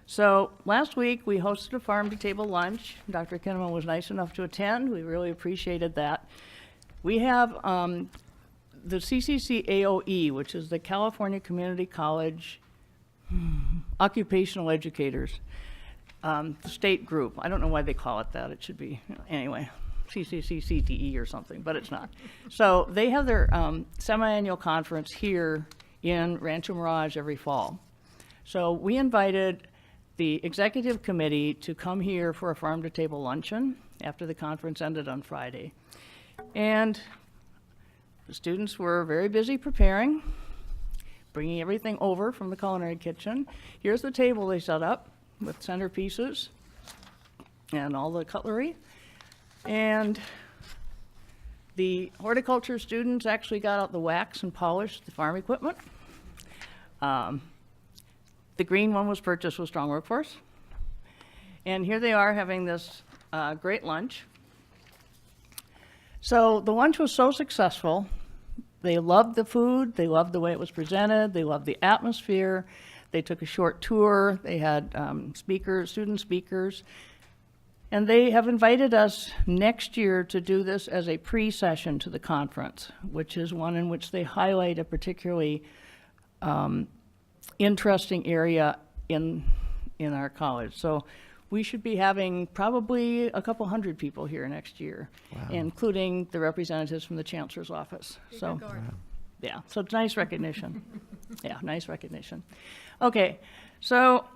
So last week we hosted a farm-to-table lunch. Dr. Kinnaman was nice enough to attend. We really appreciated that. We have the CCC AOE, which is the California Community College Occupational Educators, the state group. I don't know why they call it that. It should be, anyway, CCC CTE or something, but it's not. So they have their semi-annual conference here in Rancho Mirage every fall. So we invited the executive committee to come here for a farm-to-table luncheon after the conference ended on Friday. And the students were very busy preparing, bringing everything over from the culinary kitchen. Here's the table they set up with centerpieces and all the cutlery. And the horticulture students actually got out the wax and polished the farm equipment. The green one was purchased with Strong Workforce. And here they are having this great lunch. So the lunch was so successful. They loved the food, they loved the way it was presented, they loved the atmosphere. They took a short tour, they had student speakers, and they have invited us next year to do this as a pre-session to the conference, which is one in which they highlight a particularly interesting area in our college. So we should be having probably a couple hundred people here next year, including the representatives from the Chancellor's office. So, yeah, so it's nice recognition. Yeah, nice recognition. Okay, so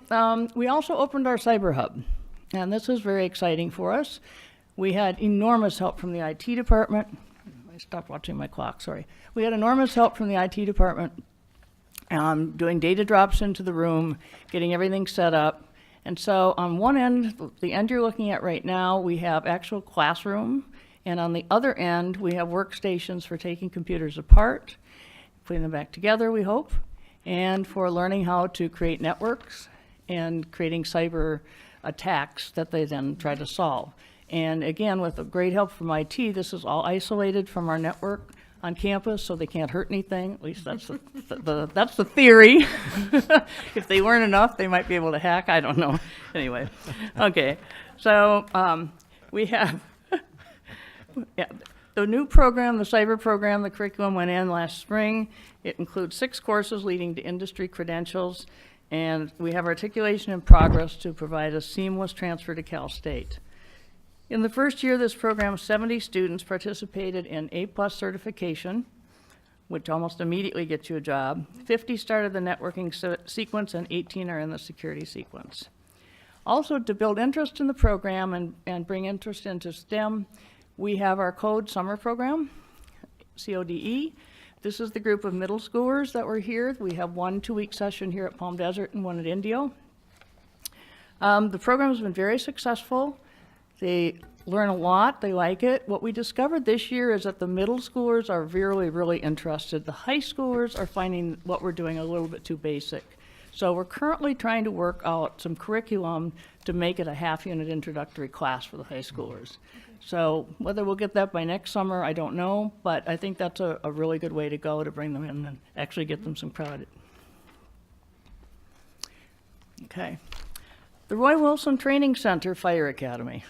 we also opened our cyber hub, and this is very exciting for us. We had enormous help from the IT department. I stopped watching my clock, sorry. We had enormous help from the IT department, doing data drops into the room, getting everything set up. And so on one end, the end you're looking at right now, we have actual classroom. And on the other end, we have workstations for taking computers apart, putting them back together, we hope, and for learning how to create networks and creating cyber attacks that they then try to solve. And again, with the great help from IT, this is all isolated from our network on campus, so they can't hurt anything. At least that's that's the theory. If they weren't enough, they might be able to hack. I don't know. Anyway, okay. So we have, yeah, The new program, the cyber program, the curriculum went in last spring. It includes 6 courses leading to industry credentials, and we have articulation in progress to provide a seamless transfer to Cal State. In the first year of this program, 70 students participated in A+ certification, which almost immediately gets you a job. 50 started the networking sequence, and 18 are in the security sequence. Also, to build interest in the program and bring interest into STEM, we have our CODE summer program, CODE. This is the group of middle schoolers that were here. We have 1 2-week session here at Palm Desert and 1 at Indio. The program has been very successful. They learn a lot, they like it. What we discovered this year is that the middle schoolers are really, really interested. The high schoolers are finding what we're doing a little bit too basic. So we're currently trying to work out some curriculum to make it a half-unit introductory class for the high schoolers. So whether we'll get that by next summer, I don't know, but I think that's a really good way to go to bring them in and actually get them some credit. Okay. The Roy Wilson Training Center Fire Academy.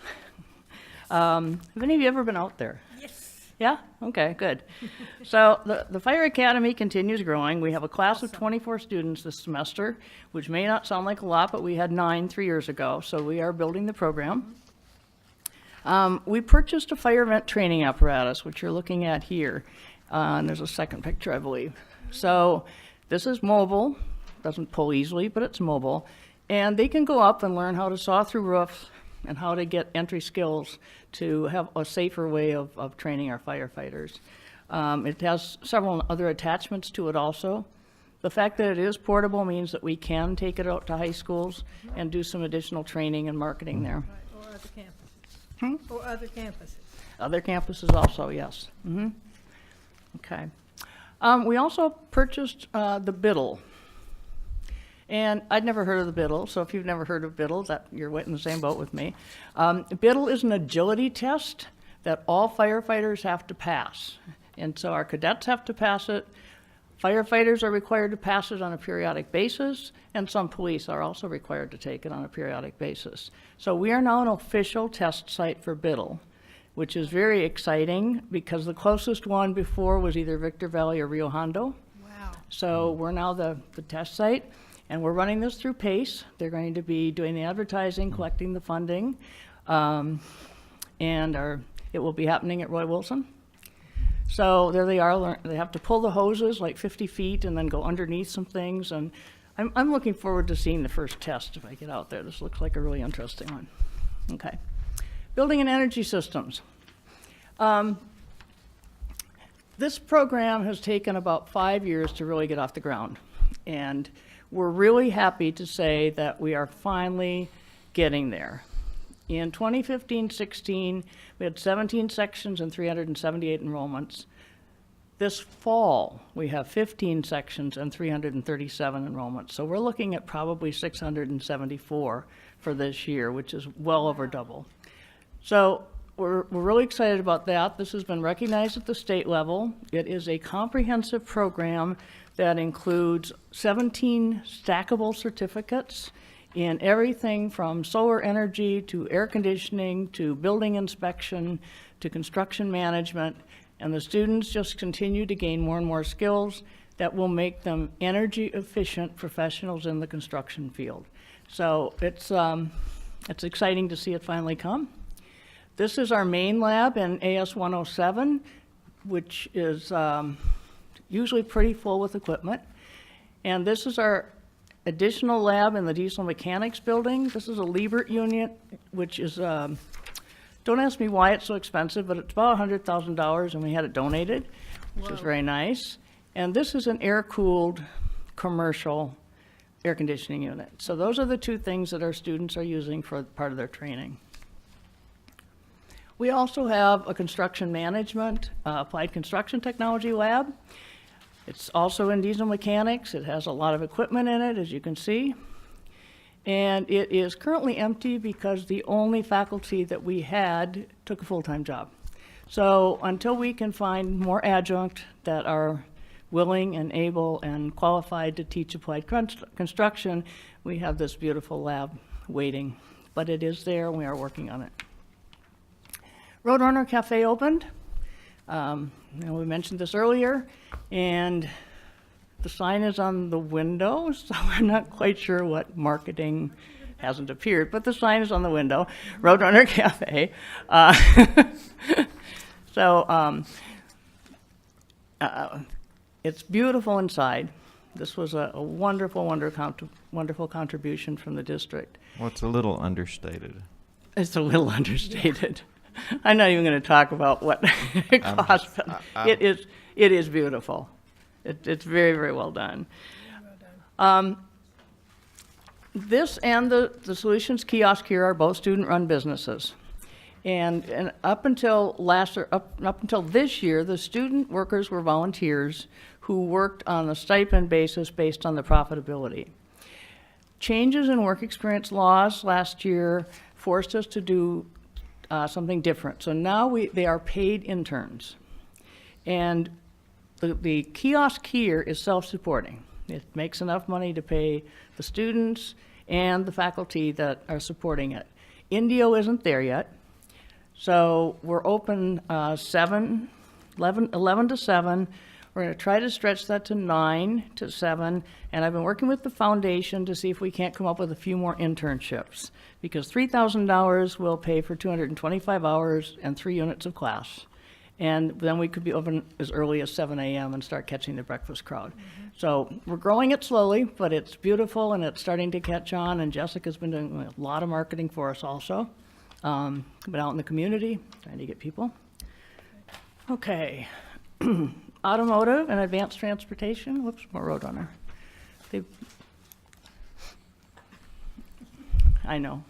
Have any of you ever been out there? Yes. Yeah? Okay, good. So the Fire Academy continues growing. We have a class of 24 students this semester, which may not sound like a lot, but we had 9 3 years ago, so we are building the program. We purchased a fire vent training apparatus, which you're looking at here. And there's a second picture, I believe. So this is mobile, doesn't pull easily, but it's mobile. And they can go up and learn how to saw through roofs and how to get entry skills to have a safer way of training our firefighters. It has several other attachments to it also. The fact that it is portable means that we can take it out to high schools and do some additional training and marketing there. Or other campuses. Or other campuses. Other campuses also, yes. Okay. We also purchased the Biddle. And I'd never heard of the Biddle, so if you've never heard of Biddle, you're in the same boat with me. Biddle is an agility test that all firefighters have to pass. And so our cadets have to pass it. Firefighters are required to pass it on a periodic basis, and some police are also required to take it on a periodic basis. So we are now an official test site for Biddle, which is very exciting because the closest one before was either Victor Valley or Rio Hondo. Wow. So we're now the test site. And we're running this through PACE. They're going to be doing the advertising, collecting the funding, and it will be happening at Roy Wilson. So there they are. They have to pull the hoses like 50 feet and then go underneath some things. And I'm looking forward to seeing the first test if I get out there. This looks like a really interesting one. Okay. Building and energy systems. This program has taken about 5 years to really get off the ground. And we're really happy to say that we are finally getting there. In 2015-16, we had 17 sections and 378 enrollments. This fall, we have 15 sections and 337 enrollments. So we're looking at probably 674 for this year, which is well over double. So we're really excited about that. This has been recognized at the state level. It is a comprehensive program that includes 17 stackable certificates in everything from solar energy to air conditioning to building inspection to construction management. And the students just continue to gain more and more skills that will make them energy efficient professionals in the construction field. So it's exciting to see it finally come. This is our main lab in AS 107, which is usually pretty full with equipment. And this is our additional lab in the diesel mechanics building. This is a Liebert unit, which is, don't ask me why it's so expensive, but it's about $100,000 and we had it donated, which is very nice. And this is an air-cooled commercial air conditioning unit. So those are the two things that our students are using for part of their training. We also have a construction management, applied construction technology lab. It's also in diesel mechanics. It has a lot of equipment in it, as you can see. And it is currently empty because the only faculty that we had took a full-time job. So until we can find more adjunct that are willing and able and qualified to teach applied construction, we have this beautiful lab waiting. But it is there, and we are working on it. Roadrunner Cafe opened. We mentioned this earlier, and the sign is on the window, so I'm not quite sure what marketing hasn't appeared, but the sign is on the window, Roadrunner Cafe. It's beautiful inside. This was a wonderful, wonderful contribution from the district. Well, it's a little understated. It's a little understated. I'm not even going to talk about what it cost, but it is beautiful. It's very, very well done. This and the Solutions Kiosk here are both student-run businesses. And up until this year, the student workers were volunteers who worked on a stipend basis based on the profitability. Changes in work experience laws last year forced us to do something different. So now they are paid interns. And the kiosk here is self-supporting. It makes enough money to pay the students and the faculty that are supporting it. Indio isn't there yet. So we're open 11 to 7. We're going to try to stretch that to 9 to 7. And I've been working with the foundation to see if we can't come up with a few more internships, because $3,000 will pay for 225 hours and 3 units of class. And then we could be open as early as 7 a.m. and start catching the breakfast crowd. So we're growing it slowly, but it's beautiful and it's starting to catch on. And Jessica's been doing a lot of marketing for us also. Been out in the community, trying to get people. Okay. Automotive and advanced transportation. Whoops, more Roadrunner. I know.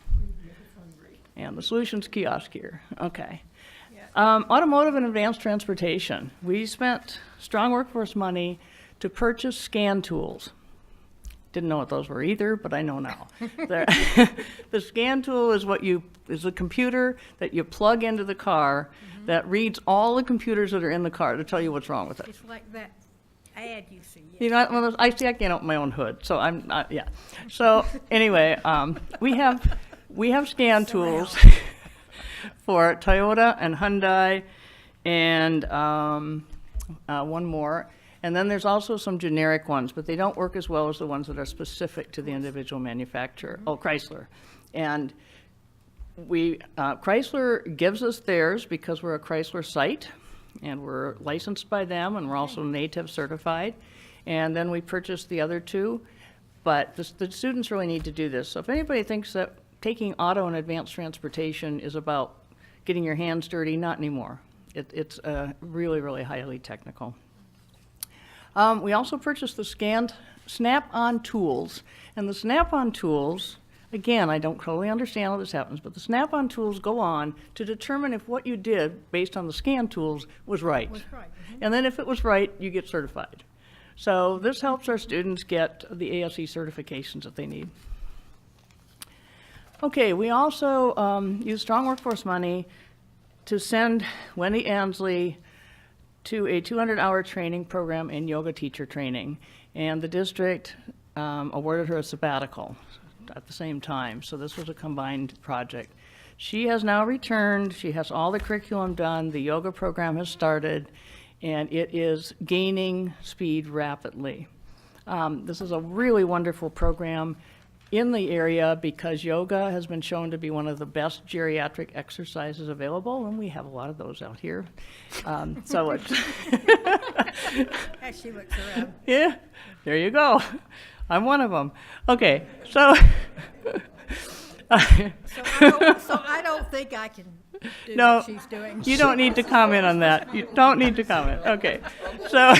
And the Solutions Kiosk here. Okay. Automotive and advanced transportation. We spent strong workforce money to purchase scan tools. Didn't know what those were either, but I know now. The scan tool is a computer that you plug into the car that reads all the computers that are in the car to tell you what's wrong with it. It's like that ad you see. You know, one of those, I can't open my own hood, so I'm not, yeah. So anyway, we have scan tools for Toyota and Hyundai and one more. And then there's also some generic ones, but they don't work as well as the ones that are specific to the individual manufacturer. Oh, Chrysler. And Chrysler gives us theirs because we're a Chrysler site, and we're licensed by them, and we're also NATIVE certified. And then we purchased the other two, but the students really need to do this. So if anybody thinks that taking auto and advanced transportation is about getting your hands dirty, not anymore. It's really, really highly technical. We also purchased the Snap-on tools. And the Snap-on tools, again, I don't totally understand how this happens, but the Snap-on tools go on to determine if what you did based on the scan tools was right. And then if it was right, you get certified. So this helps our students get the ASE certifications that they need. Okay, we also use strong workforce money to send Wendy Ansley to a 200-hour training program in yoga teacher training. And the district awarded her a sabbatical at the same time. So this was a combined project. She has now returned. She has all the curriculum done. The yoga program has started, and it is gaining speed rapidly. This is a really wonderful program in the area because yoga has been shown to be one of the best geriatric exercises available, and we have a lot of those out here. So it's As she looks around. yeah, there you go. I'm one of them. Okay, so So I don't think I can do no, what she's doing. you don't need to comment on that. You don't need to comment. Okay, so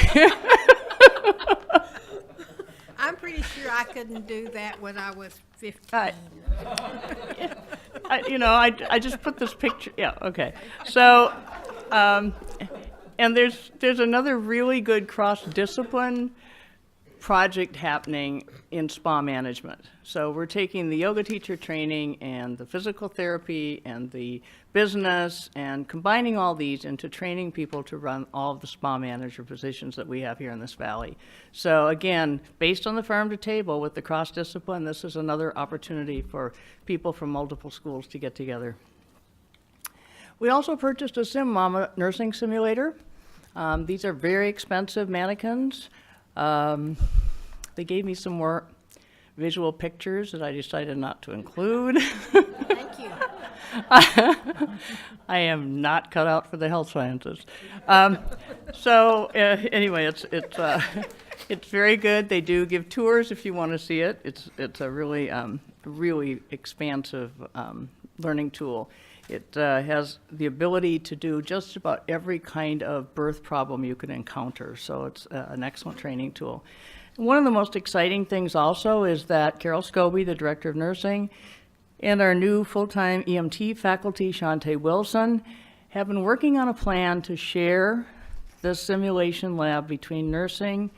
I'm pretty sure I couldn't do that when I was 15. I just put this picture. Yeah. Okay. So, and there's another really good cross-discipline project happening in spa management. So we're taking the yoga teacher training and the physical therapy and the business and combining all these into training people to run all of the spa manager positions that we have here in this valley. So again, based on the farm to table with the cross-discipline, this is another opportunity for people from multiple schools to get together. We also purchased a Sim Mama nursing simulator. These are very expensive mannequins. They gave me some more visual pictures that I decided not to include. Thank you. I am not cut out for the health sciences. Anyway, it's very good. They do give tours if you want to see it. It's a really really expansive learning tool. It has the ability to do just about every kind of birth problem you can encounter, so it's an excellent training tool. One of the most exciting things also is that Carol Scobie, the Director of Nursing, and our new full-time EMT faculty, Shantae Wilson, have been working on a plan to share this simulation lab between nursing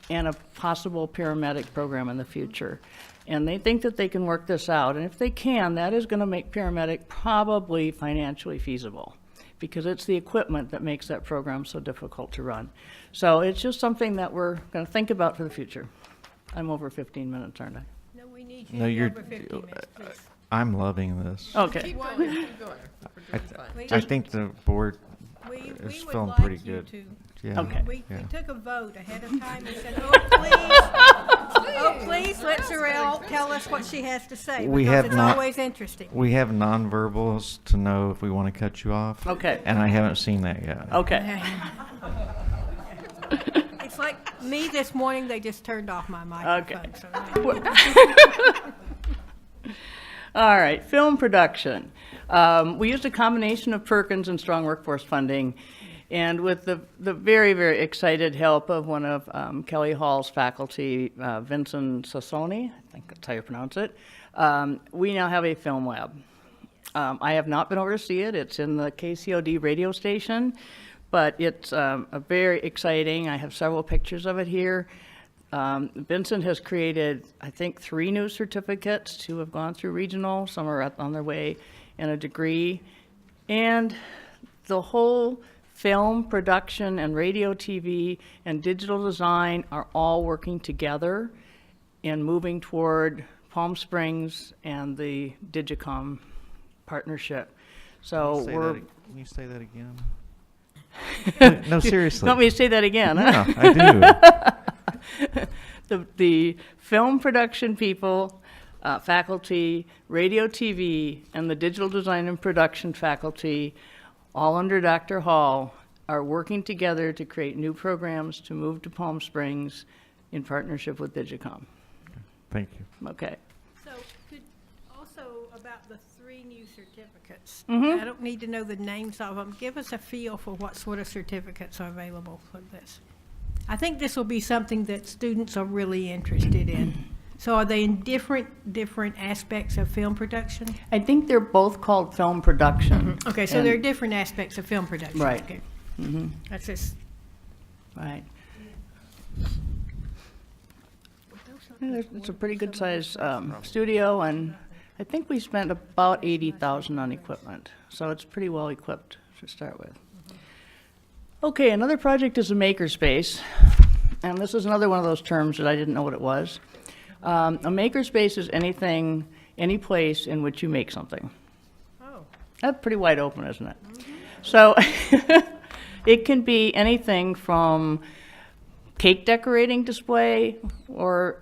and a possible paramedic program in the future. And they think that they can work this out. And if they can, that is going to make paramedic probably financially feasible, because it's the equipment that makes that program so difficult to run. So it's just something that we're going to think about for the future. I'm over 15 minutes, aren't I? No, we need you No, to be you're. over 15 minutes, please. I'm loving this. Okay. Keep going, keep going. We're doing fine. I think the board We is would feeling like pretty you good. to. Yeah. Okay. We yeah. took a vote ahead of time and said, oh, please let Sorrel tell us what she has to say, We because have it's not- always interesting. We have nonverbals to know if we want to cut you off. Okay. And I haven't seen that yet. Okay. It's like me this morning, they just turned off my microphone. Okay. All right, film production. We used a combination of Perkins and Strong Workforce Funding, and with the very, very excited help of one of Kelly Hall's faculty, Vincent Sassoni, I think that's how you pronounce it, we now have a film lab. I have not been over to see it. It's in the KCOD radio station, but it's a very exciting. I have several pictures of it here. Vincent has created, I think, 3 new certificates. 2 have gone through regional, some are on their way, and a degree. And the whole film production and radio, TV, and digital design are all working together and moving toward Palm Springs and the Digicom partnership. So Can you say that again? No, seriously. You want me to say that again? Yeah, I do. The film production people, faculty, radio, TV, and the digital design and production faculty, all under Dr. Hall, are working together to create new programs to move to Palm Springs in partnership with Digicom. Thank you. Okay. So could also about the 3 new certificates. Mhm. I don't need to know the names of them. Give us a feel for what sort of certificates are available for this. I think this will be something that students are really interested in. So are they in different aspects of film production? I think they're both called film production. Okay, so there are different aspects of film production. Right. Okay. Mhm. That's just. Right. Yeah, it's a pretty good size studio, and I think we spent about $80,000 on equipment, so it's pretty well equipped to start with. Okay, another project is a makerspace, and this is another one of those terms that I didn't know what it was. A makerspace is anything, any place in which you make something. Oh. That's pretty wide open, isn't it? So it can be anything from cake decorating display or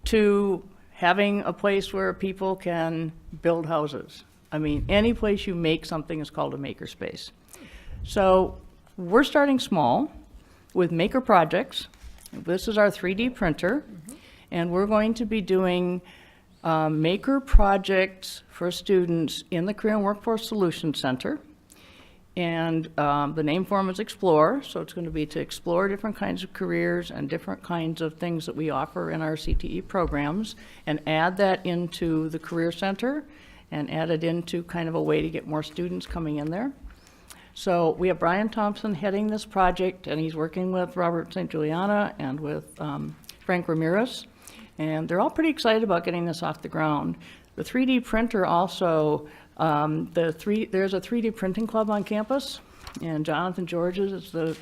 to having a place where people can build houses. I mean, any place you make something is called a makerspace. So we're starting small with maker projects. This is our 3D printer, and we're going to be doing maker projects for students in the Career and Workforce Solutions Center. And the name for them is Explore, so it's going to be to explore different kinds of careers and different kinds of things that we offer in our CTE programs, and add that into the Career Center, and add it into kind of a way to get more students coming in there. So we have Brian Thompson heading this project, and he's working with Robert St. Juliana and with Frank Ramirez, and they're all pretty excited about getting this off the ground. The 3D printer also, there's a 3D printing club on campus, and Jonathan Georges is the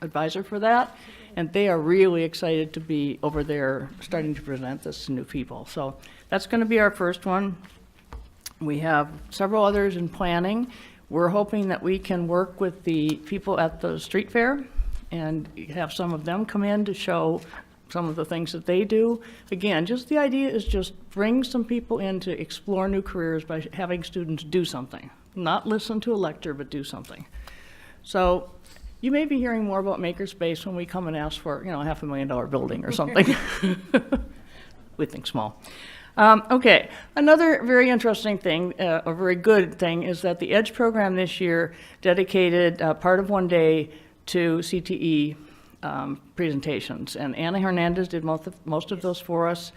advisor for that, and they are really excited to be over there starting to present this to new people. So that's going to be our first one. We have several others in planning. We're hoping that we can work with the people at the street fair and have some of them come in to show some of the things that they do. Again, just the idea is just bring some people in to explore new careers by having students do something. Not listen to a lecture, but do something. So you may be hearing more about Makerspace when we come and ask for, a $500,000 building or something. We think small. Okay, another very interesting thing, a very good thing, is that the EDGE program this year dedicated part of one day to CTE presentations, and Anna Hernandez did most of those for us.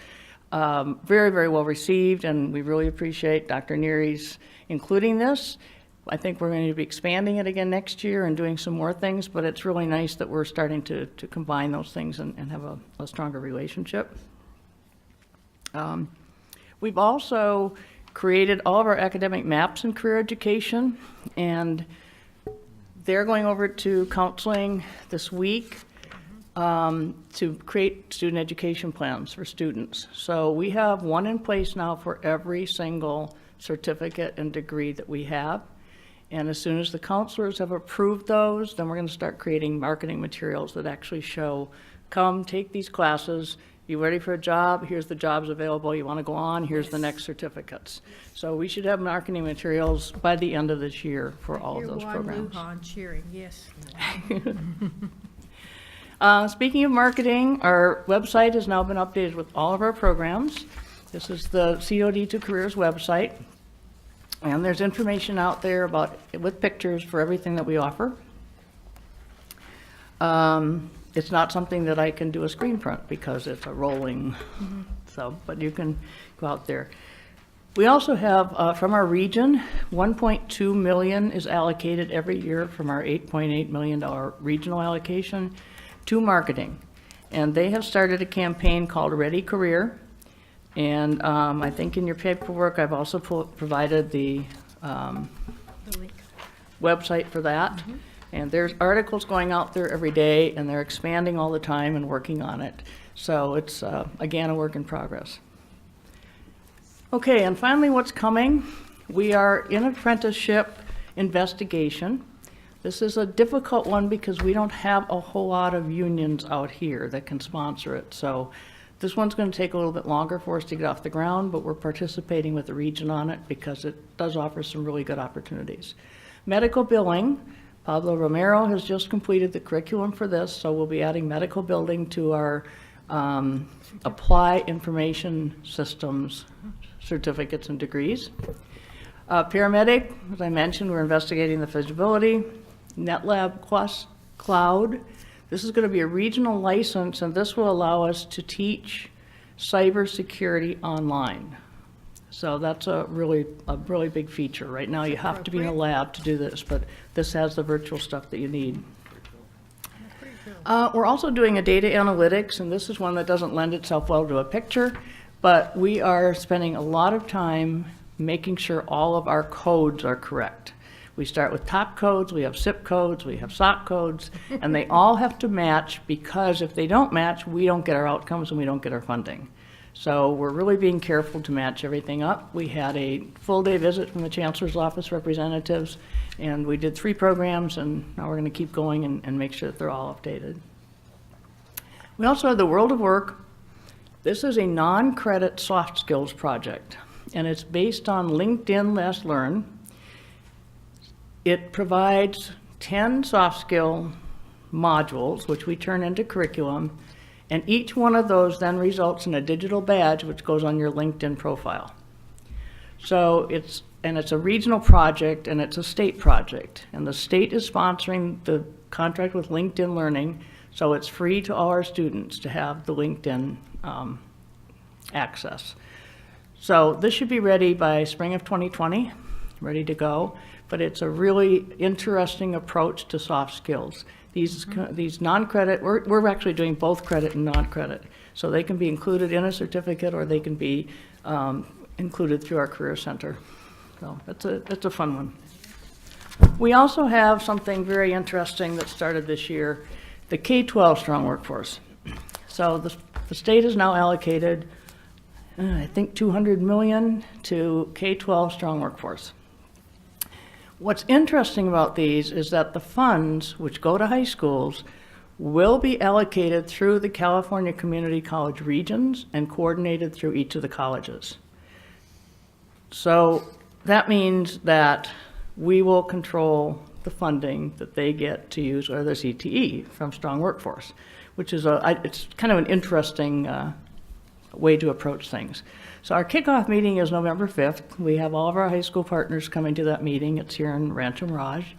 Very, very well received, and we really appreciate Dr. Neary's including this. I think we're going to be expanding it again next year and doing some more things, but it's really nice that we're starting to combine those things and have a stronger relationship. We've also created all of our academic maps in career education, and they're going over to counseling this week to create student education plans for students. So we have one in place now for every single certificate and degree that we have. And as soon as the counselors have approved those, then we're going to start creating marketing materials that actually show, come take these classes, you ready for a job? Here's the jobs available. You want to go on? Here's the next certificates. So we should have marketing materials by the end of this year for all of those programs. Lujan cheering, yes. Speaking of marketing, our website has now been updated with all of our programs. This is the COD to Careers website. And there's information out there with pictures for everything that we offer. It's not something that I can do a screen print because it's a rolling, but you can go out there. We also have, from our region, $1.2 million is allocated every year from our $8.8 million regional allocation to marketing. And they have started a campaign called Ready Career. And I think in your paperwork, I've also provided the link. Website for that. And there's articles going out there every day, and they're expanding all the time and working on it. So it's, again, a work in progress. Okay, and finally, what's coming? We are in apprenticeship investigation. This is a difficult one because we don't have a whole lot of unions out here that can sponsor it. So this one's going to take a little bit longer for us to get off the ground, but we're participating with the region on it because it does offer some really good opportunities. Medical billing. Pablo Romero has just completed the curriculum for this, so we'll be adding medical billing to our Apply Information Systems certificates and degrees. Paramedic, as I mentioned, we're investigating the feasibility. NetLab Plus Cloud. This is going to be a regional license, and this will allow us to teach cybersecurity online. So that's a really big feature. Right now, you have to be in a lab to do this, but this has the virtual stuff that you need. We're also doing a data analytics, and this is one that doesn't lend itself well to a picture, but we are spending a lot of time making sure all of our codes are correct. We start with top codes, we have SIP codes, we have SOC codes, and they all have to match, because if they don't match, we don't get our outcomes and we don't get our funding. So we're really being careful to match everything up. We had a full-day visit from the Chancellor's Office representatives, and we did 3 programs, and now we're going to keep going and make sure that they're all updated. We also have the World of Work. This is a non-credit soft skills project, and it's based on LinkedIn Let's Learn. It provides 10 soft skill modules, which we turn into curriculum, and each one of those then results in a digital badge which goes on your LinkedIn profile. So it's a regional project, and it's a state project, and the state is sponsoring the contract with LinkedIn Learning, so it's free to all our students to have the LinkedIn access. So this should be ready by spring of 2020, ready to go, but it's a really interesting approach to soft skills. These non-credit, we're actually doing both credit and non-credit. So they can be included in a certificate, or they can be included through our Career Center. So that's a fun one. We also have something very interesting that started this year, the K-12 Strong Workforce. So the state has now allocated, I think, $200 million to K-12 Strong Workforce. What's interesting about these is that the funds which go to high schools will be allocated through the California Community College regions and coordinated through each of the colleges. So that means that we will control the funding that they get to use or their CTE from Strong Workforce, which is it's kind of an interesting way to approach things. So our kickoff meeting is November 5th. We have all of our high school partners coming to that meeting. It's here in Rancho Mirage.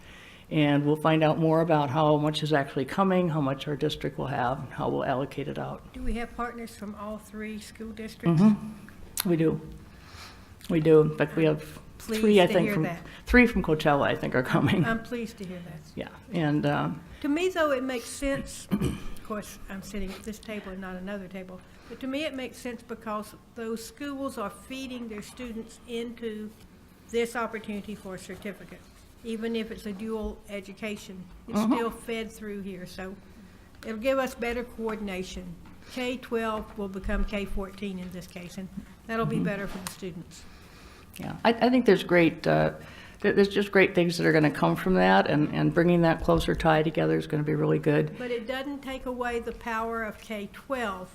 And we'll find out more about how much is actually coming, how much our district will have, and how we'll allocate it out. Do we have partners from all 3 school districts? We do. We do. In fact, we have Pleased 3, I to think, hear from that. 3 from Coachella, I think, are coming. I'm pleased to hear that. Yeah, and To me, though, it makes sense, of course, I'm sitting at this table and not another table, but to me it makes sense because those schools are feeding their students into this opportunity for a certificate. Even if it's a dual education, it's still fed through here, so it'll give us better coordination. K-12 will become K-14 in this case, and that'll be better for the students. yeah, I think there's great, there's just great things that are going to come from that, and bringing that closer tie together is going to be really good. But it doesn't take away the power of K-12.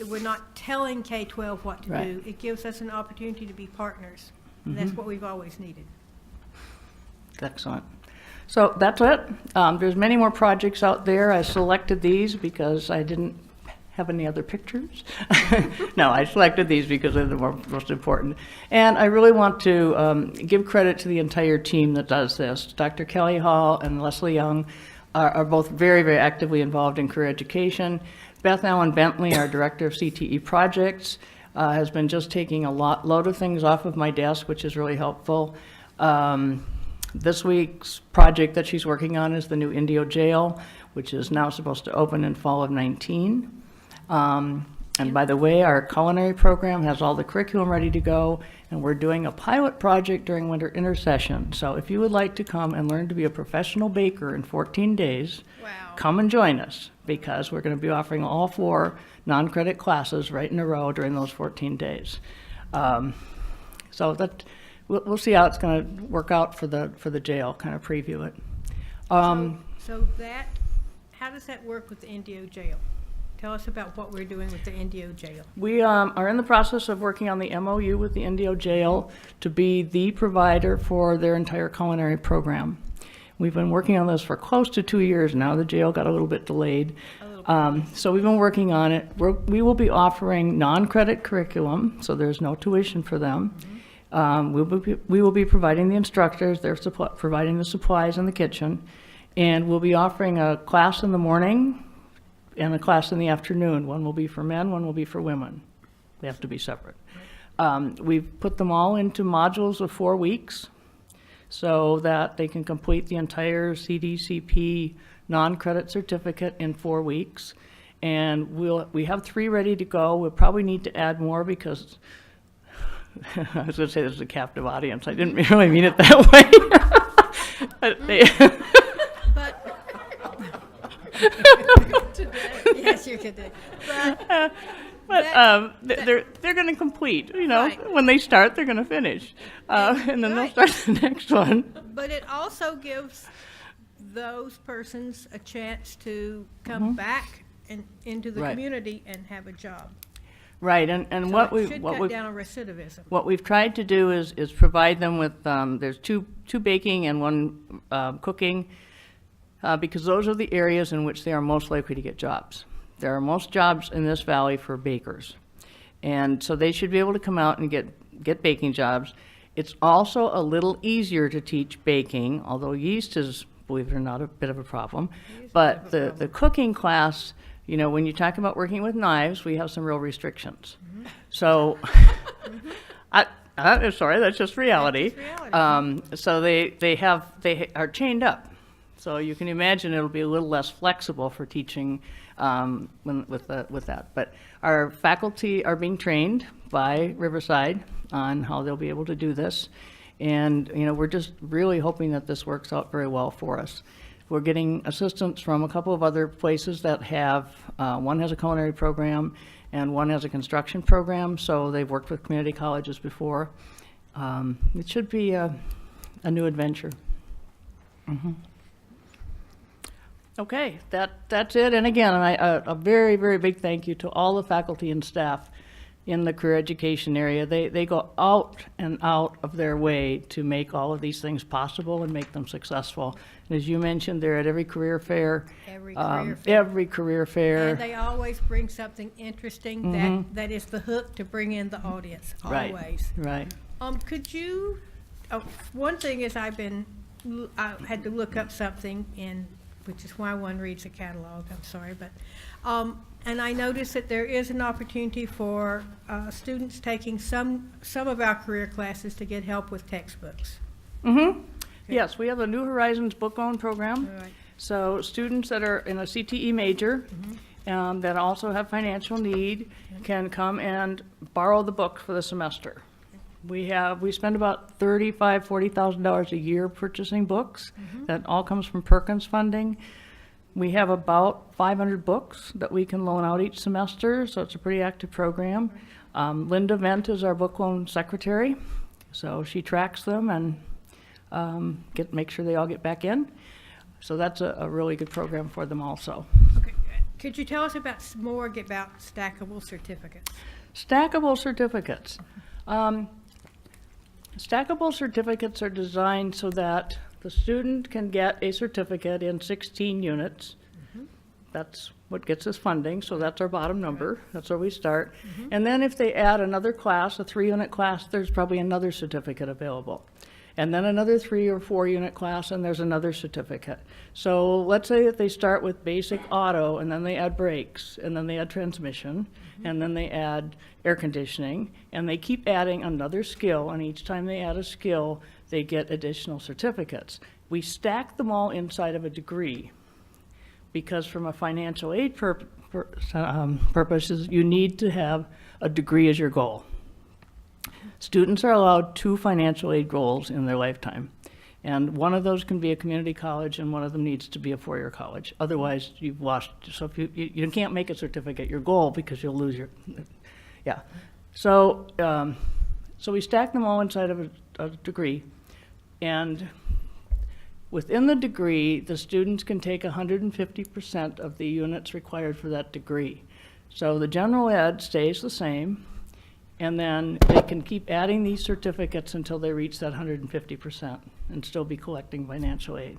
We're not telling K-12 what to do. It gives us an opportunity to be partners, and that's what we've always needed. Excellent. So that's it. There's many more projects out there. I selected these because I didn't have any other pictures. No, I selected these because they're the most important. And I really want to give credit to the entire team that does this. Dr. Kelly Hall and Leslie Young are both very, very actively involved in career education. Beth Allen Bentley, our Director of CTE Projects, has been just taking a load of things off of my desk, which is really helpful. This week's project that she's working on is the new Indio Jail, which is now supposed to open in fall of 19. And by the way, our culinary program has all the curriculum ready to go, and we're doing a pilot project during winter intersession. So if you would like to come and learn to be a professional baker in 14 days, come and join us, because we're going to be offering all 4 non-credit classes right in a row during those 14 days. So that we'll see how it's going to work out for the jail, kind of preview it. So that, how does that work with the Indio Jail? Tell us about what we're doing with the Indio Jail. We are in the process of working on the MOU with the Indio Jail to be the provider for their entire culinary program. We've been working on this for close to 2 years now. The jail got a little bit delayed. So we've been working on it. We will be offering non-credit curriculum, so there's no tuition for them. We will be providing the instructors, they're providing the supplies in the kitchen, and we'll be offering a class in the morning and a class in the afternoon. One will be for men, one will be for women. They have to be separate. We've put them all into modules of 4 weeks so that they can complete the entire CDCP non-credit certificate in 4 weeks. And we have 3 ready to go. We'll probably need to add more because I was going to say this is a captive audience. I didn't really mean it that way. Yes, you could do. They're going to complete, you know, when they start, they're going to finish. And then they'll start the next one. But it also gives those persons a chance to come back into the community and have a job. Right, and So what it should cut down on recidivism. What we've tried to do is provide them with, there's two baking and 1 cooking, because those are the areas in which they are most likely to get jobs. There are most jobs in this valley for bakers. And so they should be able to come out and get baking jobs. It's also a little easier to teach baking, although yeast is, believe it or not, a bit of a problem. But the cooking class, you know, when you talk about working with knives, we have some real restrictions. So, sorry, that's just reality. So they are chained up. So you can imagine it'll be a little less flexible for teaching with that. But our faculty are being trained by Riverside on how they'll be able to do this. And, you know, we're just really hoping that this works out very well for us. We're getting assistance from a couple of other places that have, one has a culinary program and one has a construction program, so they've worked with community colleges before. It should be a new adventure. Okay, that's it. And again, a very, very big thank you to all the faculty and staff in the career education area. They go out and out of their way to make all of these things possible and make them successful. And as you mentioned, they're at every career fair. Every career fair. Every career fair. And they always bring something interesting that is the hook to bring in the audience, always. Right. Could you, one thing is I had to look up something which is why one reads a catalog, I'm sorry, but, and I noticed that there is an opportunity for students taking some of our career classes to get help with textbooks. Yes, we have a New Horizons book loan program. Right. So students that are in a CTE major that also have financial need can come and borrow the book for the semester. We spend about $40,000 a year purchasing books. That all comes from Perkins funding. We have about 500 books that we can loan out each semester, so it's a pretty active program. Linda Vent is our book loan secretary, so she tracks them and make sure they all get back in. So that's a really good program for them also. Okay. Could you tell us about stackable certificates? Stackable certificates. Stackable certificates are designed so that the student can get a certificate in 16 units. That's what gets us funding, so that's our bottom number. That's where we start. And then if they add another class, a 3-unit class, there's probably another certificate available. And then another 3 or 4-unit class, and there's another certificate. So let's say that they start with basic auto, and then they add brakes, and then they add transmission, and then they add air conditioning, and they keep adding another skill, and each time they add a skill, they get additional certificates. We stack them all inside of a degree, because from a financial aid purposes, you need to have a degree as your goal. Students are allowed 2 financial aid goals in their lifetime. And one of those can be a community college, and one of them needs to be a 4-year college. Otherwise, you've lost. So if you can't make a certificate your goal because you'll lose your, yeah. So we stack them all inside of a degree. And within the degree, the students can take 150% of the units required for that degree. So the general ed stays the same. And then they can keep adding these certificates until they reach that 150% and still be collecting financial aid.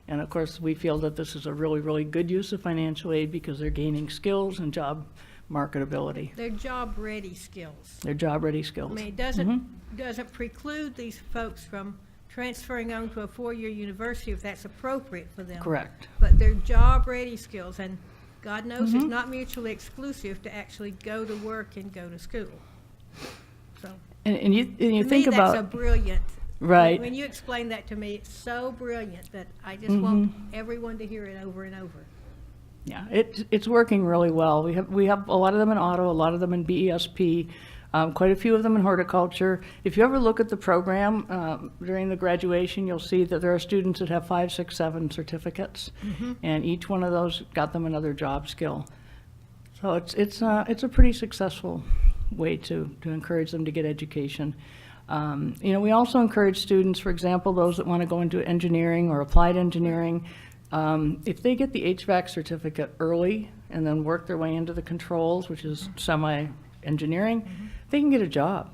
And of course, we feel that this is a really, really good use of financial aid because they're gaining skills and job marketability. They're job-ready skills. They're job-ready skills. I mean, it doesn't preclude these folks from transferring on to a 4-year university if that's appropriate for them. Correct. But they're job-ready skills, and God knows it's not mutually exclusive to actually go to work and go to school. So, and you to think me, about that's a brilliant. Right. When you explain that to me, it's so brilliant that I just want everyone to hear it over and over. Yeah, it's working really well. We have a lot of them in auto, a lot of them in BESP, quite a few of them in horticulture. If you ever look at the program during the graduation, you'll see that there are students that have 5, 6, 7 certificates, and each one of those got them another job skill. So it's a pretty successful way to encourage them to get education. We also encourage students, for example, those that want to go into engineering or applied engineering, if they get the HVAC certificate early and then work their way into the controls, which is semi-engineering, they can get a job.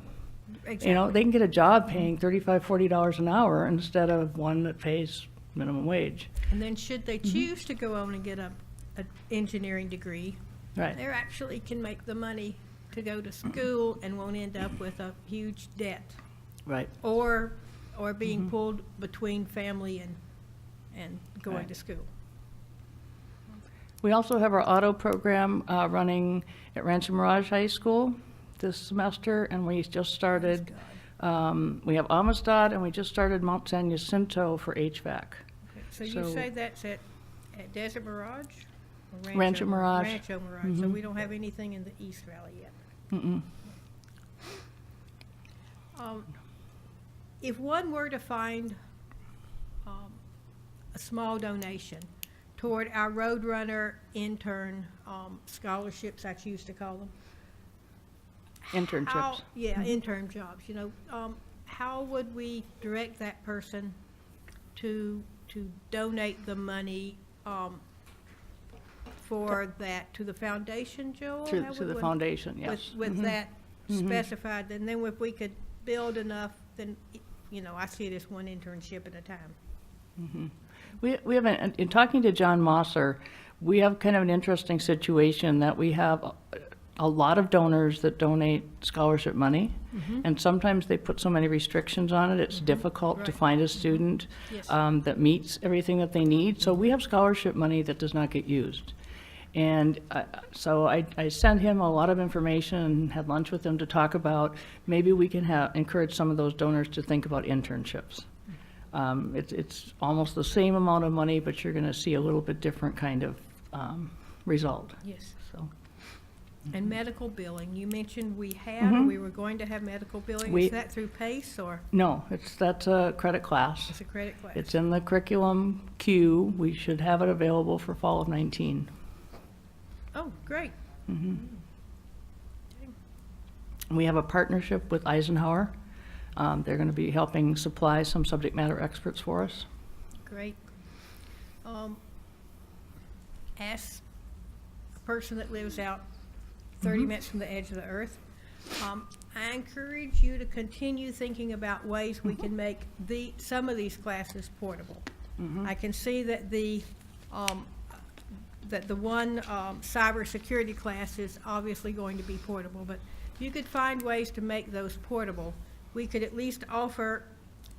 Exactly. They can get a job paying $35, $40 an hour instead of one that pays minimum wage. And then should they choose to go on and get an engineering degree, Right. they actually can make the money to go to school and won't end up with a huge debt. Right. Or being pulled between family and going to school. We also have our auto program running at Rancho Mirage High School this semester, and we just started, we have Amistad, and we just started Mount San Jacinto for HVAC. Okay. So you say that's at Desert Mirage? Or Rancho Mirage. Rancho Mirage. So we don't have anything in the East Valley yet. If one were to find a small donation toward our Roadrunner intern scholarships, I choose to call them. Internships. Intern jobs, how would we direct that person to donate the money for that to the foundation, Joel? To How the would- foundation, yes. With Mhm. that Mhm. specified, and then if we could build enough, then, you know, I see it as one internship at a time. Mhm. We have, in talking to John Mosser, we have kind of an interesting situation that we have a lot of donors that donate scholarship money, Mhm. and sometimes they put so many restrictions on it, it's difficult to find a student Yes. that meets everything that they need. So we have scholarship money that does not get used. And so I sent him a lot of information and had lunch with him to talk about maybe we can encourage some of those donors to think about internships. It's almost the same amount of money, but you're going to see a little bit different kind of result. Yes. So. And medical billing, you mentioned we were going to have medical billing. Is that through PACE or? No, that's a credit class. It's a credit class. It's in the curriculum queue. We should have it available for fall of 19. Oh, great. Mhm. We have a partnership with Eisenhower. They're going to be helping supply some subject matter experts for us. Great. As a person that lives out 30 minutes from the edge of the earth, I encourage you to continue thinking about ways we can make some of these classes portable. I can see that the one cybersecurity class is obviously going to be portable, but if you could find ways to make those portable, we could at least offer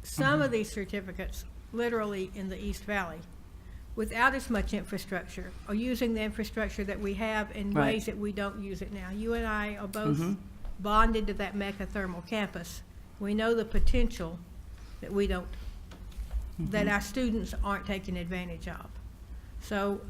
some of these certificates literally in the East Valley without as much infrastructure, or using the infrastructure that we have in Right. ways that we don't use it now. You and I are both bonded to that mechathermal campus. We know the potential that we don't, that our students aren't taking advantage of. So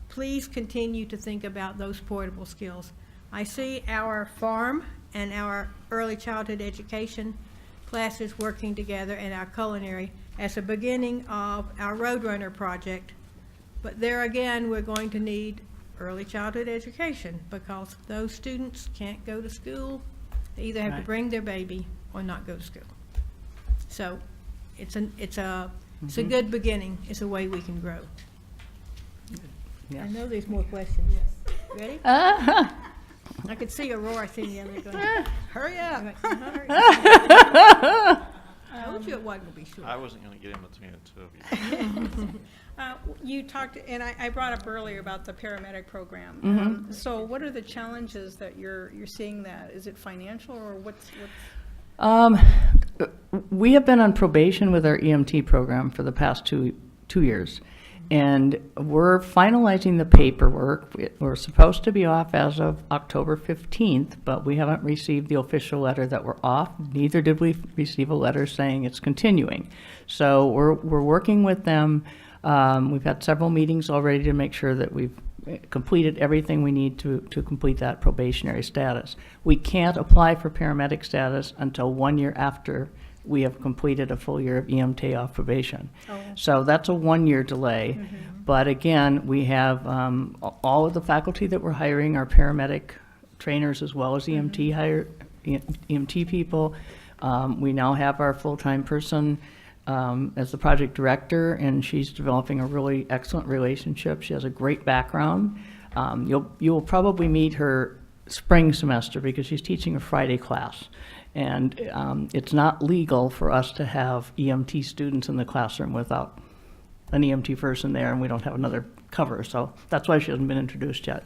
please continue to think about those portable skills. I see our farm and our early childhood education classes working together, and our culinary as a beginning of our Roadrunner project. But there again, we're going to need early childhood education because those students can't go to school. They either have to Right. bring their baby or not go to school. So it's a good beginning. It's a way we can grow. I know there's more questions. Ready? I could see Aurora sitting down there going, hurry up. I told you it wasn't going to be short. I wasn't going to get in between the two of you. You talked, and I brought up earlier about the paramedic program. Mhm. So what are the challenges that you're seeing that? Is it financial or what's? We have been on probation with our EMT program for the past two years, and we're finalizing the paperwork. We're supposed to be off as of October 15th, but we haven't received the official letter that we're off. Neither did we receive a letter saying it's continuing. So we're working with them. We've had several meetings already to make sure that we've completed everything we need to complete that probationary status. We can't apply for paramedic status until 1 year after we have completed a full year of EMT off probation. Oh. So that's a 1 year delay. But again, we have all of the faculty that we're hiring are paramedic trainers as well as EMT people. We now have our full-time person as the project director, and she's developing a really excellent relationship. She has a great background. You'll probably meet her spring semester because she's teaching a Friday class. And it's not legal for us to have EMT students in the classroom without an EMT person there, and we don't have another cover. So that's why she hasn't been introduced yet.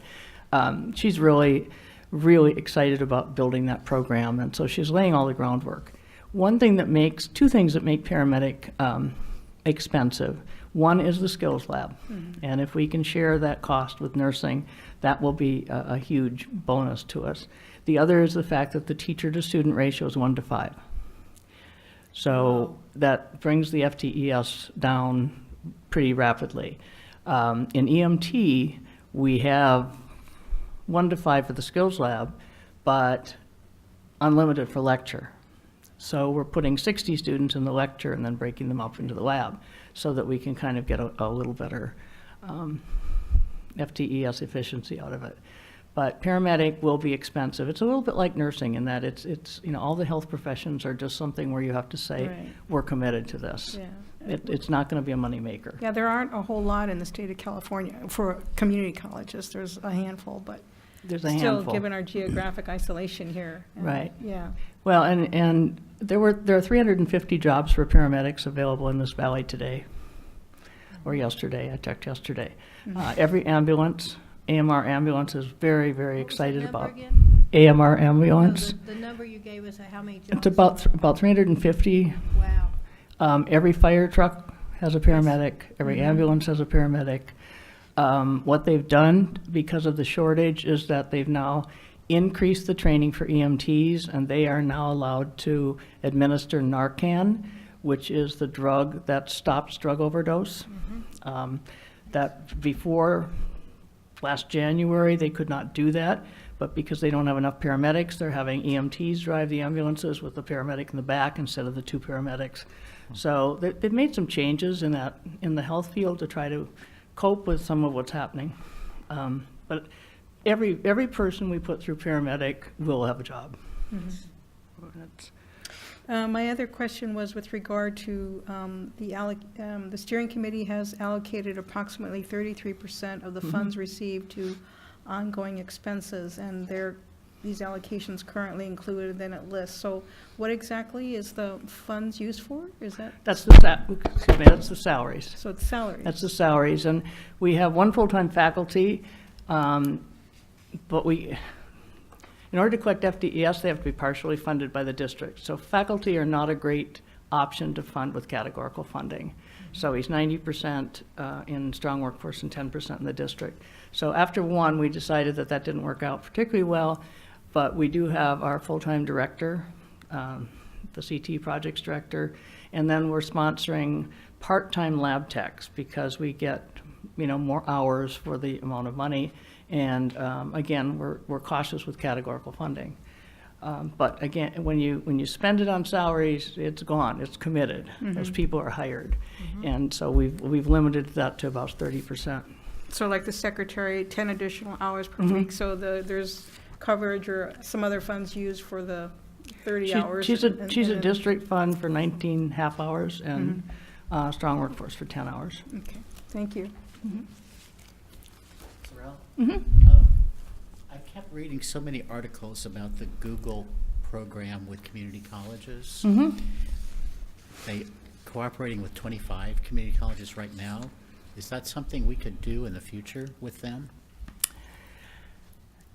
She's really, really excited about building that program, and so she's laying all the groundwork. Two things that make paramedic expensive. One is the skills lab, and if we can share that cost with nursing, that will be a huge bonus to us. The other is the fact that the teacher-to-student ratio is 1 to 5. So that brings the FTES down pretty rapidly. In EMT, we have 1 to 5 for the skills lab, but unlimited for lecture. So we're putting 60 students in the lecture and then breaking them up into the lab so that we can kind of get a little better FTES efficiency out of it. But paramedic will be expensive. It's a little bit like nursing in that it's you know, all the health professions are just something where you have to say, Right. we're committed to this. Yeah. It's not going to be a moneymaker. Yeah, there aren't a whole lot in the state of California for community colleges. There's a handful, but There's a still, handful. given our geographic isolation here. Right. Yeah. Well, and there are 350 jobs for paramedics available in this valley today, or yesterday. I checked yesterday. Every ambulance, AMR ambulance, is very, very excited about AMR ambulance. The number you gave us, how many jobs? It's about 350. Wow. Every fire truck has a paramedic. Every ambulance has a paramedic. What they've done because of the shortage is that they've now increased the training for EMTs, and they are now allowed to administer Narcan, which is the drug that stops drug overdose. That before last January, they could not do that, but because they don't have enough paramedics, they're having EMTs drive the ambulances with the paramedic in the back instead of the 2 paramedics. So they've made some changes in the health field to try to cope with some of what's happening. But every person we put through paramedic will have a job. My other question was with regard to the steering committee has allocated approximately 33% of the funds received to ongoing expenses, and these allocations currently included, and then it lists. So what exactly is the funds used for? Is that? That's the salaries. So it's salaries. That's the salaries, and we have 1 full-time faculty, but in order to collect FDES, they have to be partially funded by the district. So faculty are not a great option to fund with categorical funding. So he's 90% in strong workforce and 10% in the district. So after 1, we decided that didn't work out particularly well, but we do have our full-time director, the CT projects director, and then we're sponsoring part-time lab techs because we get, more hours for the amount of money. And again, we're cautious with categorical funding. But again, when you spend it on salaries, it's gone, it's committed. Those people are hired. And so we've limited that to about 30%. So like the secretary, 10 additional hours per week, so there's coverage or some other funds used for the 30 hours? She's a district fund for 19 half hours and strong workforce for 10 hours. Okay, thank you. I kept reading so many articles about the Google program with community colleges. They cooperating with 25 community colleges right now. Is that something we could do in the future with them?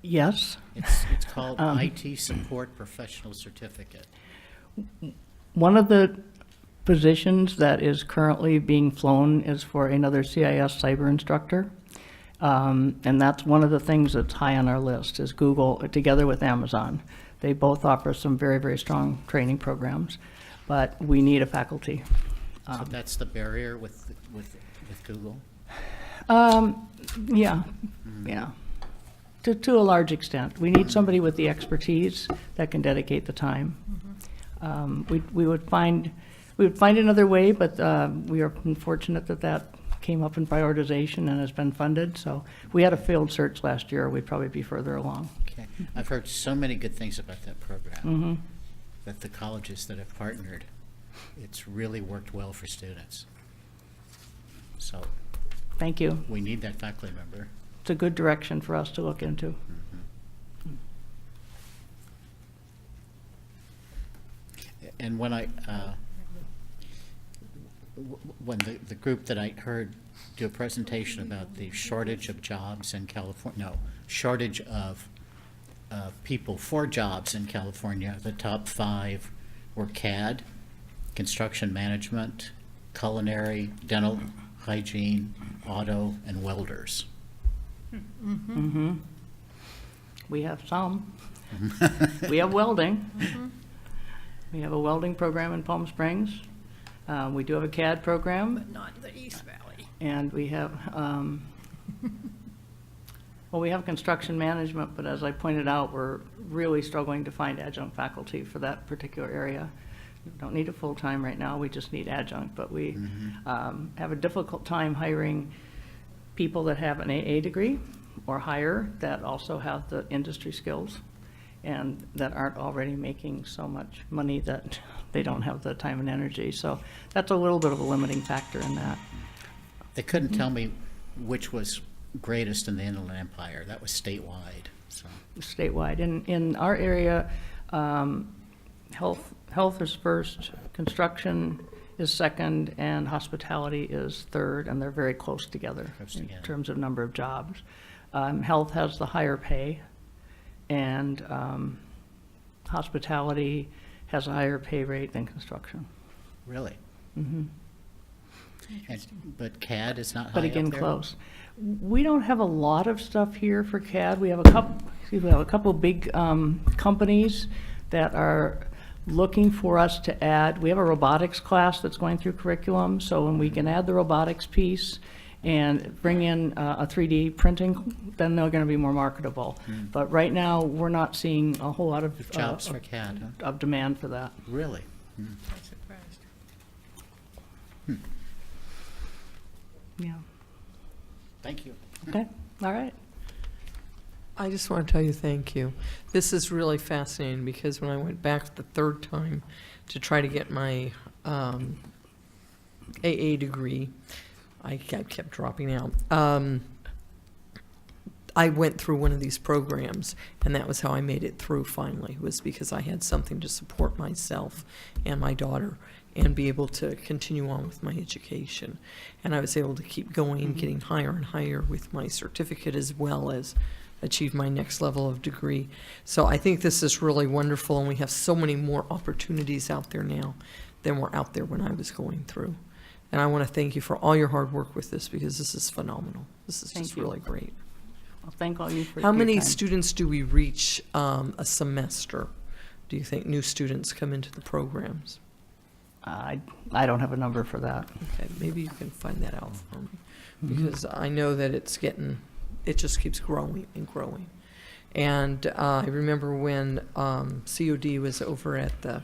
Yes. It's called IT Support Professional Certificate. One of the positions that is currently being flown is for another CIS cyber instructor. And that's one of the things that's high on our list is Google together with Amazon. They both offer some very, very strong training programs, but we need a faculty. So that's the barrier with Google? Yeah. To a large extent. We need somebody with the expertise that can dedicate the time. We would find another way, but we are fortunate that came up in prioritization and has been funded. So if we had a failed search last year, we'd probably be further along. Okay. I've heard so many good things about that program, that the colleges that have partnered, it's really worked well for students. So thank you. We need that faculty member. It's a good direction for us to look into. And when when the group that I heard do a presentation about the shortage of jobs in California, shortage of people for jobs in California, the top 5 were CAD, construction management, culinary, dental hygiene, auto, and welders. We have some. We have welding. We have a welding program in Palm Springs. We do have a CAD program. But not the East Valley. And we have, well, we have construction management, but as I pointed out, we're really struggling to find adjunct faculty for that particular area. We don't need a full-time right now, we just need adjunct, but we have a difficult time hiring people that have an AA degree or higher that also have the industry skills and that aren't already making so much money that they don't have the time and energy. So that's a little bit of a limiting factor in that. They couldn't tell me which was greatest in the Inland Empire. That was statewide, so. Statewide. In our area, health is first, construction is second, and hospitality is third, and they're very close together in terms of number of jobs. Health has the higher pay, and hospitality has a higher pay rate than construction. Really? Mm-hmm. But CAD is not high But again, up there? close. We don't have a lot of stuff here for CAD. We have a couple big companies that are looking for us to add. We have a robotics class that's going through curriculum, so when we can add the robotics piece and bring in a 3D printing, then they're going to be more marketable. But right now, we're not seeing a whole lot of Jobs for CAD, huh? of demand for that. Really? I'm surprised. Yeah. Thank you. Okay, all right. I just want to tell you thank you. This is really fascinating because when I went back the third time to try to get my AA degree, I kept dropping out. I went through one of these programs, and that was how I made it through finally, was because I had something to support myself and my daughter and be able to continue on with my education. And I was able to keep going, getting higher and higher with my certificate as well as achieve my next level of degree. So I think this is really wonderful, and we have so many more opportunities out there now than were out there when I was going through. And I want to thank you for all your hard work with this, because this is phenomenal. This is just really great. Well, thank all you for How your many time. students do we reach a semester? Do you think new students come into the programs? I don't have a number for that. Okay, maybe you can find that out for me, because I know that it just keeps growing and growing. And I remember when COD was over at the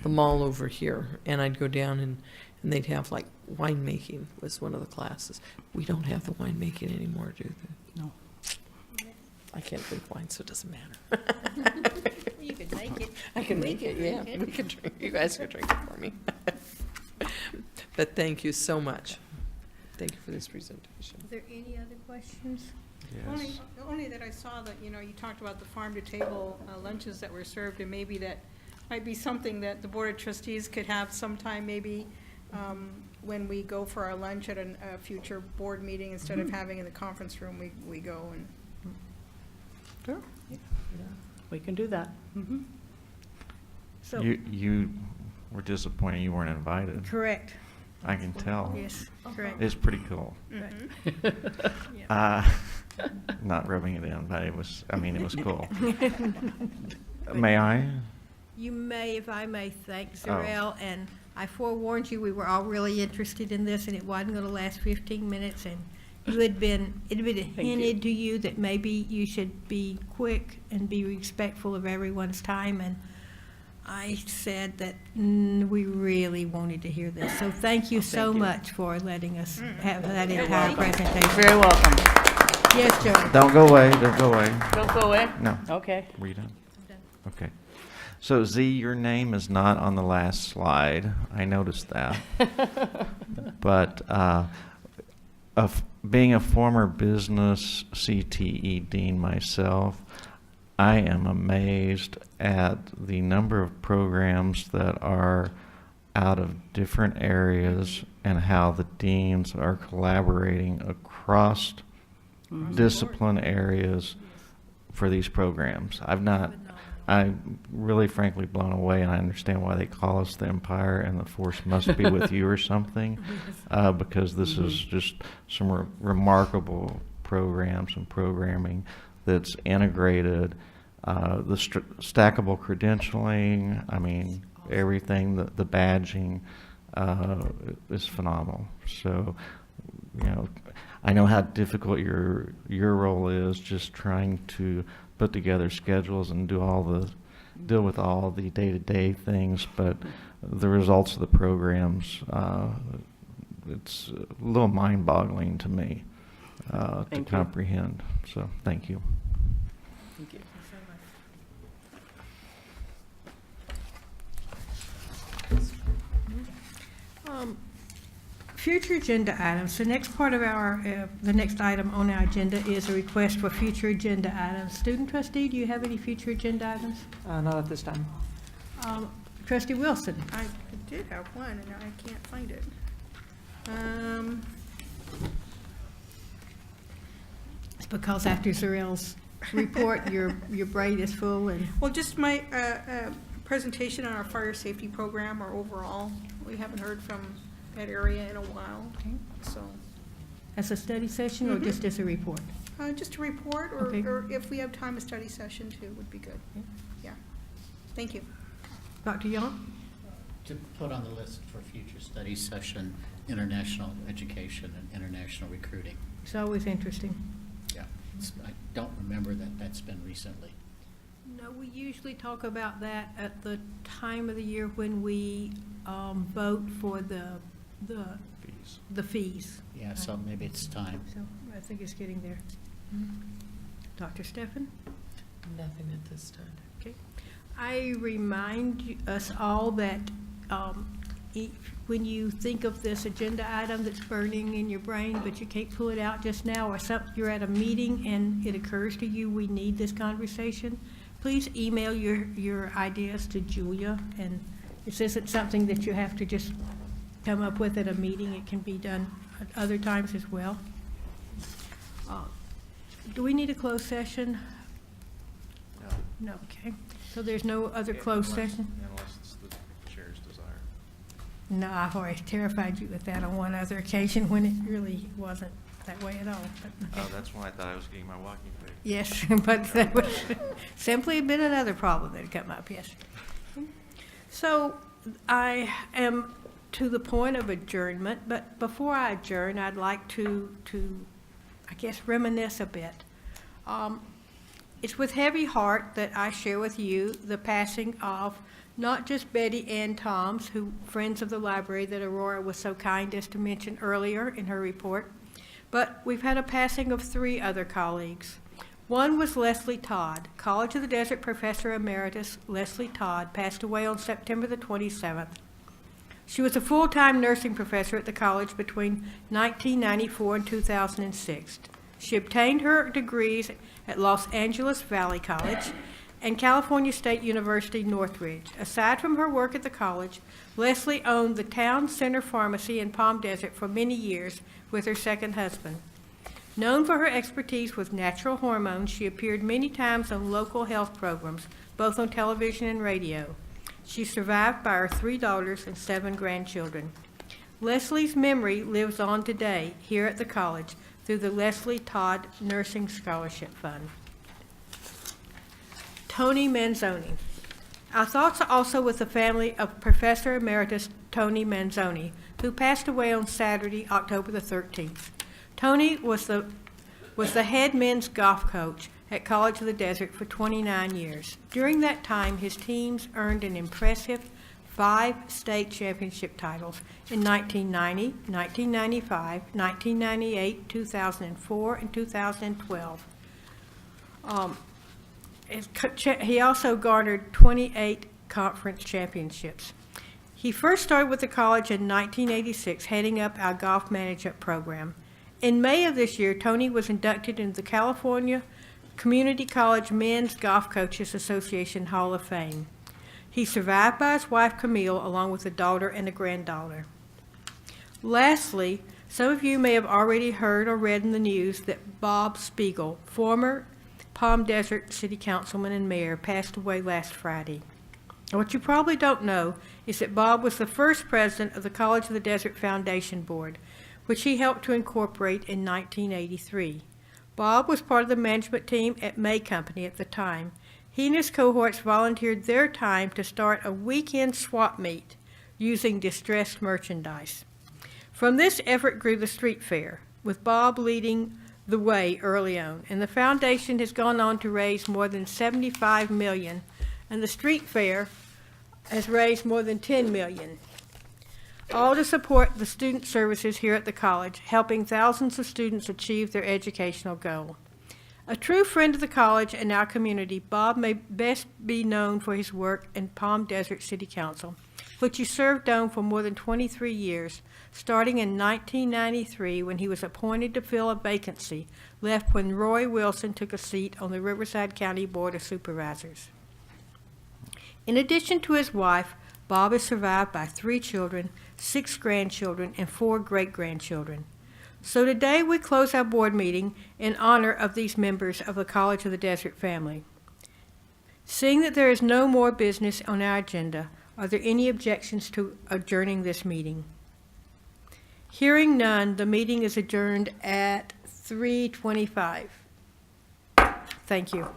mall over here, and I'd go down and they'd have like winemaking was one of the classes. We don't have the winemaking anymore, do they? No. I can't drink wine, so it doesn't matter. You could make it. I can make it, yeah. Drink it. We can drink. You guys can drink it for me. But thank you so much. Thank you for this presentation. Are there any other questions? Only that I saw that, you talked about the farm-to-table lunches that were served, and maybe that might be something that the Board of Trustees could have sometime, maybe when we go for our lunch at a future board meeting, instead of having in the conference room, we go and. Sure. We can do that. So. You were disappointed you weren't invited. Correct. I can tell. Yes, correct. It's pretty cool. Yep. Not rubbing it in, but it was cool. May I? You may, if I may, thank Oh. Zarel, and I forewarned you, we were all really interested in this, and it wasn't going to last 15 minutes, and it had been hinted to you that maybe you should be quick and be respectful of everyone's time, and I said that we really wanted to hear this. So thank you so much for letting us have that entire presentation. Very welcome. Yes, Joe. Don't go away. Don't go away. Don't go away? No. Okay. Were you done? Okay. So Z, your name is not on the last slide. I noticed that. But being a former business CTE dean myself, I am amazed at the number of programs that are out of different areas and how the deans are collaborating across discipline areas for these programs. I'm really frankly blown away, and I understand why they call us the Empire and the force must be with you or something, because this is just some remarkable programs and programming that's integrated, the stackable credentialing, I mean, everything, the badging is phenomenal. So, I know how difficult your role is, just trying to put together schedules and deal with all the day-to-day things, but the results of the programs, it's a little mind-boggling to me. to Thank you. comprehend. So, thank you. Thank you. Future agenda items. The next part of the next item on our agenda is a request for future agenda items. Student trustee, do you have any future agenda items? Not at this time. Trustee Wilson? I did have one, and I can't find it. It's because after Zarell's report, your brain is full and. Well, just my presentation on our fire safety program or overall. We haven't heard from that area in a while, so. As a study session or just as a report? Just a report, Okay. or if we have time, a study session too would be good. Yeah. Thank you. Dr. Young? To put on the list for future study session, international education and international recruiting. It's always interesting. Yeah, I don't remember that that's been recently. No, we usually talk about that at the time of the year when we vote for the fees. Yeah, so maybe it's time. So I think it's getting there. Dr. Stephan? Nothing at this time. Okay. I remind us all that when you think of this agenda item that's burning in your brain, but you can't pull it out just now, or you're at a meeting and it occurs to you, we need this conversation, please email your ideas to Julia. And this isn't something that you have to just come up with at a meeting. It can be done at other times as well. Do we need a closed session? No. Okay. So there's no other closed session? Unless it's the chair's desire. No, I've already terrified you with that on one other occasion when it really wasn't that way at all. But, okay. That's why I thought I was getting my walking paper. Yes, but that would simply been another problem that had come up, yes. So I am to the point of adjournment, but before I adjourn, I'd like to I guess, reminisce a bit. It's with heavy heart that I share with you the passing of not just Betty Ann Toms, who friends of the library that Aurora was so kind as to mention earlier in her report, but we've had a passing of 3 other colleagues. One was Leslie Todd. College of the Desert Professor Emeritus Leslie Todd passed away on September the 27th. She was a full-time nursing professor at the college between 1994 and 2006. She obtained her degrees at Los Angeles Valley College and California State University Northridge. Aside from her work at the college, Leslie owned the Town Center Pharmacy in Palm Desert for many years with her second husband. Known for her expertise with natural hormones, she appeared many times on local health programs, both on television and radio. She's survived by her 3 daughters and 7 grandchildren. Leslie's memory lives on today here at the college through the Leslie Todd Nursing Scholarship Fund. Tony Manzoni. Our thoughts are also with the family of Professor Emeritus Tony Manzoni, who passed away on Saturday, October the 13th. Tony was the head men's golf coach at College of the Desert for 29 years. During that time, his teams earned an impressive 5 state championship titles in 1990, 1995, 1998, 2004, and 2012. He also garnered 28 conference championships. He first started with the college in 1986, heading up our golf management program. In May of this year, Tony was inducted into the California Community College Men's Golf Coaches Association Hall of Fame. He's survived by his wife, Camille, along with a daughter and a granddaughter. Lastly, some of you may have already heard or read in the news that Bob Spiegel, former Palm Desert City Councilman and Mayor, passed away last Friday. What you probably don't know is that Bob was the first president of the College of the Desert Foundation Board, which he helped to incorporate in 1983. Bob was part of the management team at May Company at the time. He and his cohorts volunteered their time to start a weekend swap meet using distressed merchandise. From this effort grew the street fair, with Bob leading the way early on, and the foundation has gone on to raise more than $75 million, and the street fair has raised more than $10 million. all to support the student services here at the college, helping thousands of students achieve their educational goal. A true friend of the college and our community, Bob may best be known for his work in Palm Desert City Council, which he served on for more than 23 years, starting in 1993 when he was appointed to fill a vacancy left when Roy Wilson took a seat on the Riverside County Board of Supervisors. In addition to his wife, Bob is survived by 3 children, 6 grandchildren, and 4 great-grandchildren. So today we close our board meeting in honor of these members of the College of the Desert family. Seeing that there is no more business on our agenda, are there any objections to adjourning this meeting? Hearing none, the meeting is adjourned at 3:25. Thank you.